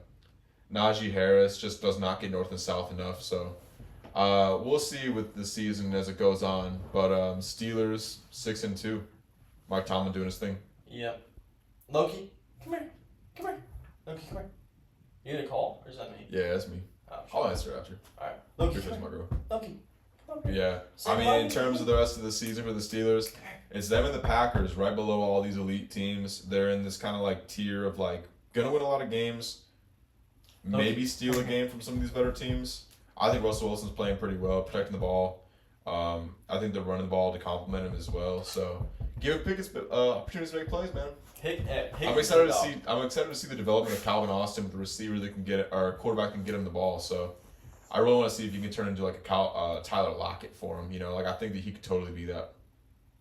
Najee Harris just does not get north and south enough. So we'll see with the season as it goes on. But Steelers 6-2. Mike Tomlin doing his thing. Yep. Loki, come here. Loki, come here. You gonna call or is that me? Yeah, that's me. Oh, I'll answer after. All right. Loki, Because come my here. girl. Loki, come here. Yeah. Say I mean, hi in to terms me. of the rest of the season for the Steelers, it's them and the Packers right below all these elite teams. They're in this kind of like tier of like gonna win a lot of games, maybe steal a game from some of these better teams. I think Russell Wilson's playing pretty well, protecting the ball. I think they're running the ball to complement him as well. So give Pickett opportunities to make plays, man. I'm excited to see the development of Calvin Austin with the receiver that can get it, or quarterback can get him the ball. So I really want to see if he can turn into like a Tyler Lockett for him. You know, like I think that he could totally be that.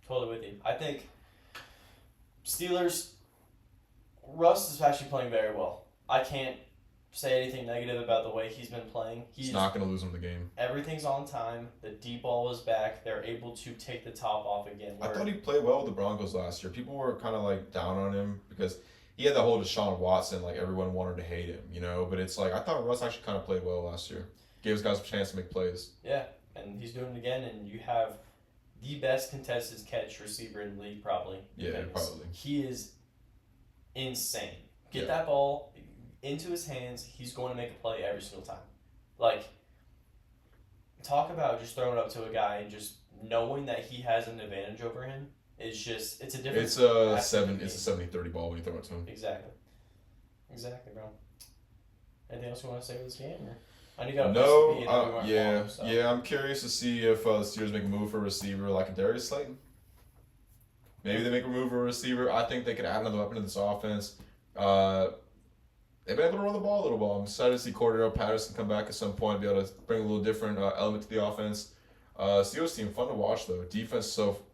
Totally with you. I think Steelers. Russ is actually playing very well. I can't say anything negative about the way he's been playing. He's not going to lose him the game. Everything's on time. The deep ball is back. They're able to take the top off again. I thought he played well with the Broncos last year. People were kind of like down on him because he had the whole Deshaun Watson, like everyone wanted to hate him, you know. But it's like I thought Russ actually kind of played well last year. Gave his guys a chance to make plays. Yeah, and he's doing it again. And you have the best contested catch receiver in the league, probably. Yeah, probably. He is insane. Get that ball into his hands, he's going to make a play every single time. Like, talk about just throwing it up to a guy and just knowing that he has an advantage over him. It's just, it's a different. It's a 70-30 ball when you throw it to him. Exactly, bro. Anything else you want to say with this game? Or? I know you got yeah. I'm curious to see if the Steelers make a move for a receiver like a Darius Slayton. Maybe they make a move for a receiver. I think they could add another weapon to this offense. They've been able to run the ball a little bit. I'm excited to see Cordero Patterson come back at some point, be able to bring a little different element to the offense. Steelers team, fun to watch though. Defense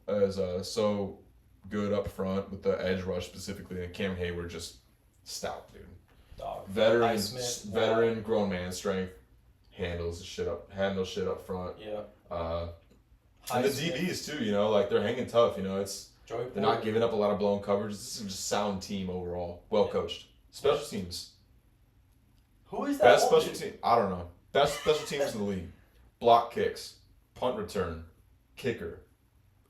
is so good up front with the edge rush specifically, and Cam Hayward just stout, dude. Dog. Veteran, Highsmith, veteran, grown man strength, handles shit up front. Yeah. And the Highsmith, DBs too, you know, like they're hanging tough. You know, Joey they're not Porter. giving up a lot of blown coverages. This is just a sound team overall, well coached. Special teams, Who is that? best one special dude? team. I don't know. Best special teams in the league. Block kicks, punt return, kicker.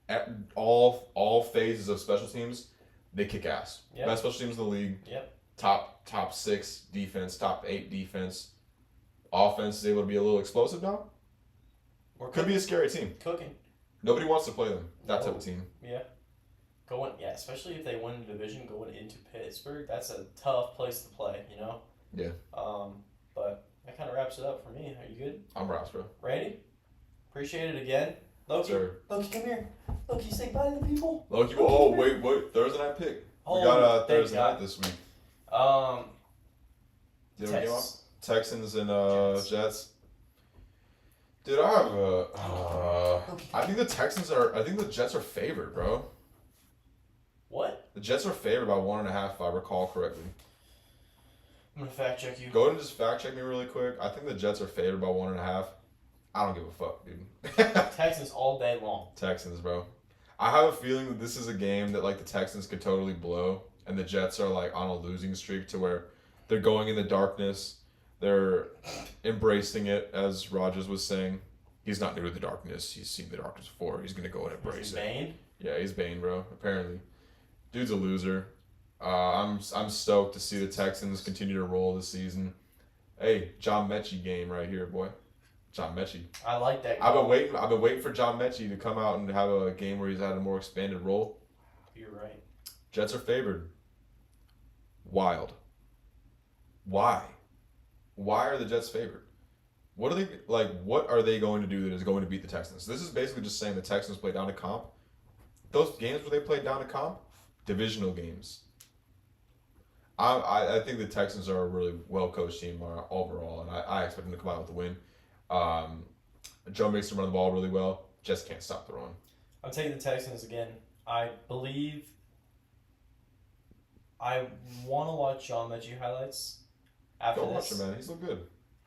At all phases of special teams, they kick ass. Yep. Best special teams in the league. Yep. Top 6 defense, top 8 defense. Offense is able to be a little explosive now. We're Could be a scary team. cooking. Nobody wants to play them. That type No. of team. Especially if they win the division going into Pittsburgh, that's a tough place to play, you know? Yeah. But that kind of wraps it up for me. Are you good? I'm Ross, bro. Randy? Appreciate it again. Loki, Sir. Loki, come here. Loki, say bye to the people. Loki, Loki, oh, come here. wait. Thursday night pick. Oh, We got thank Thursday God. night this week. Did we game off? Texas. Texans and Jets. Jets. Dude, I have Okay. I think the Jets are favored, bro. What? The Jets are favored by 1.5, if I recall correctly. I'm going to fact check you. Go ahead and just fact check me really quick. I think the Jets are favored by 1.5. I don't give a fuck, dude. Texans all day long. Texans, bro. I have a feeling that this is a game that like the Texans could totally blow, and the Jets are like on a losing streak to where they're going in the darkness. They're embracing it, as Rodgers was saying. He's not new to the darkness. He's seen the darkness before. He's gonna go and embrace it. Bane? Yeah, he's Bane, bro. Apparently, dude's a loser. I'm stoked to see the Texans continue to roll this season. Hey, John Mechie game right here, boy. John Mechie. I like that. I've been waiting for John Mechie to come out and have a game where he's had a more expanded role. You're right. Jets are favored. Wild. Why? Why are the Jets favored? What are they going to do that is going to beat the Texans? This is basically just saying the Texans play down to comp. Those games where they played down to comp, divisional games. I think the Texans are a really well coached team overall, and I expect them to come out with a win. Joe Mixon run the ball really well. Just can't stop the run. I'm taking the Texans again. I believe I want to watch John Mechie highlights after Go this. watch him, man. He's look good.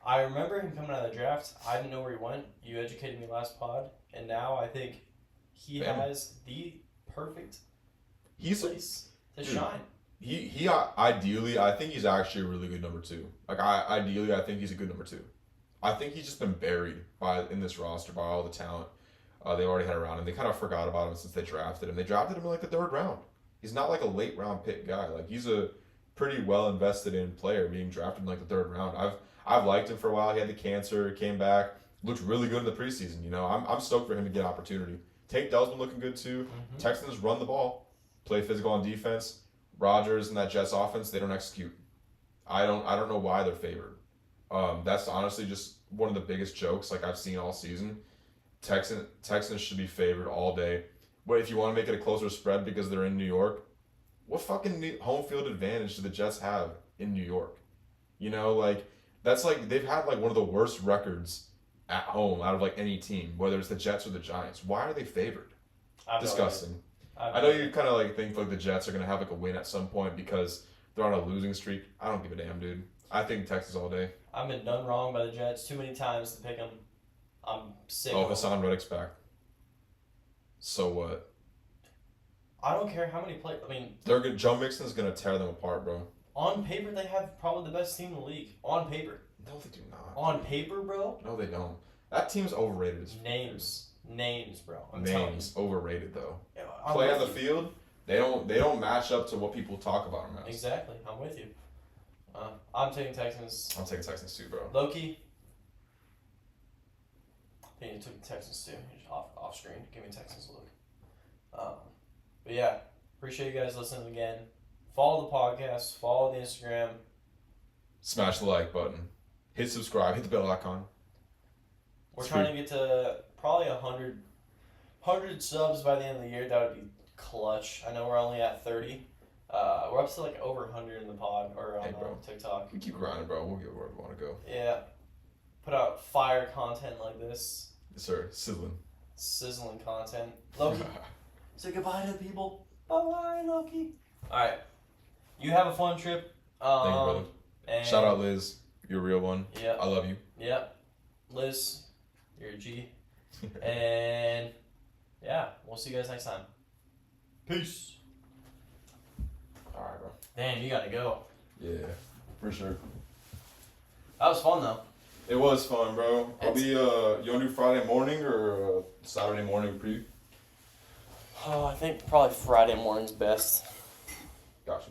I remember him coming out of the draft. I didn't know where he went. You educated me last pod, and now I think he Man. has the perfect He's place to dude. shine. he ideally, I think he's actually a really good number 2. Like I think he's a good number 2. I think he's just been buried in this roster by all the talent they already had around him. They kind of forgot about him since they drafted him. They drafted him in like the 3rd round. He's not like a late round pick guy. Like he's a pretty well invested in player being drafted in like the 3rd round. I've liked him for a while. He had the cancer, came back, looked really good in the preseason. You know, I'm stoked for him to get opportunity. Tank Dell's been looking good too. Mhm. Texans run the ball, play physical on defense. Rodgers and that Jets offense, they don't execute. I don't know why they're favored. That's honestly just one of the biggest jokes like I've seen all season. Texans should be favored all day. But if you want to make it a closer spread because they're in New York, what fucking home field advantage do the Jets have in New York? You know, like that's like they've had like one of the worst records at home out of like any team, whether it's the Jets or the Giants. Why are they favored? I have no Disgusting. idea. I know you kind of like think like the Jets are gonna have like a win at some point because they're on a losing streak. I don't give a damn, dude. I think Texas all day. I've been done wrong by the Jets too many times to pick them. I'm sick. Oh, of 'em. Hassan Reddick's back. So what? I don't care how many players. I mean, Joe Mixon's gonna tear them apart, bro. on paper they have probably the best team in the league. On paper. No, they do not. On paper, bro. No, they don't. That team's overrated as Names, bro. I'm telling names. Overrated though. you. I'm Play on with the you. field, they don't match up to what people talk about them as. Exactly. I'm with you. I'm taking Texans. I'm taking Texans too, bro. Loki. I think you took the Texans too. You're just off screen. Give me Texans a look. But yeah, appreciate you guys listening again. Follow the podcast. Follow the Instagram. Smash the like button. Hit subscribe. Hit the bell icon. We're Sweet. trying to get to probably 100 subs by the end of the year. That would be clutch. I know we're only at 30. We're up to like over 100 in the pod or on Hey, bro. TikTok. We keep grinding, bro. We'll get where we want to go. Yeah. Put out fire content like this. Yes, sir. Sizzling. Sizzling content. Loki, say goodbye to the people. Bye, Loki. All right. You have a fun trip. Thank you, brother. And Shout out Liz. You're a real one. Yep. I love you. Yep. Liz, you're a G. And yeah, we'll see you guys next time. Peace. All right, bro. Damn, you gotta go. Yeah, for sure. That was fun though. It was fun, bro. I'll be, you want to do Friday morning or Saturday morning preview? Oh, I think probably Friday morning's best. Gotcha.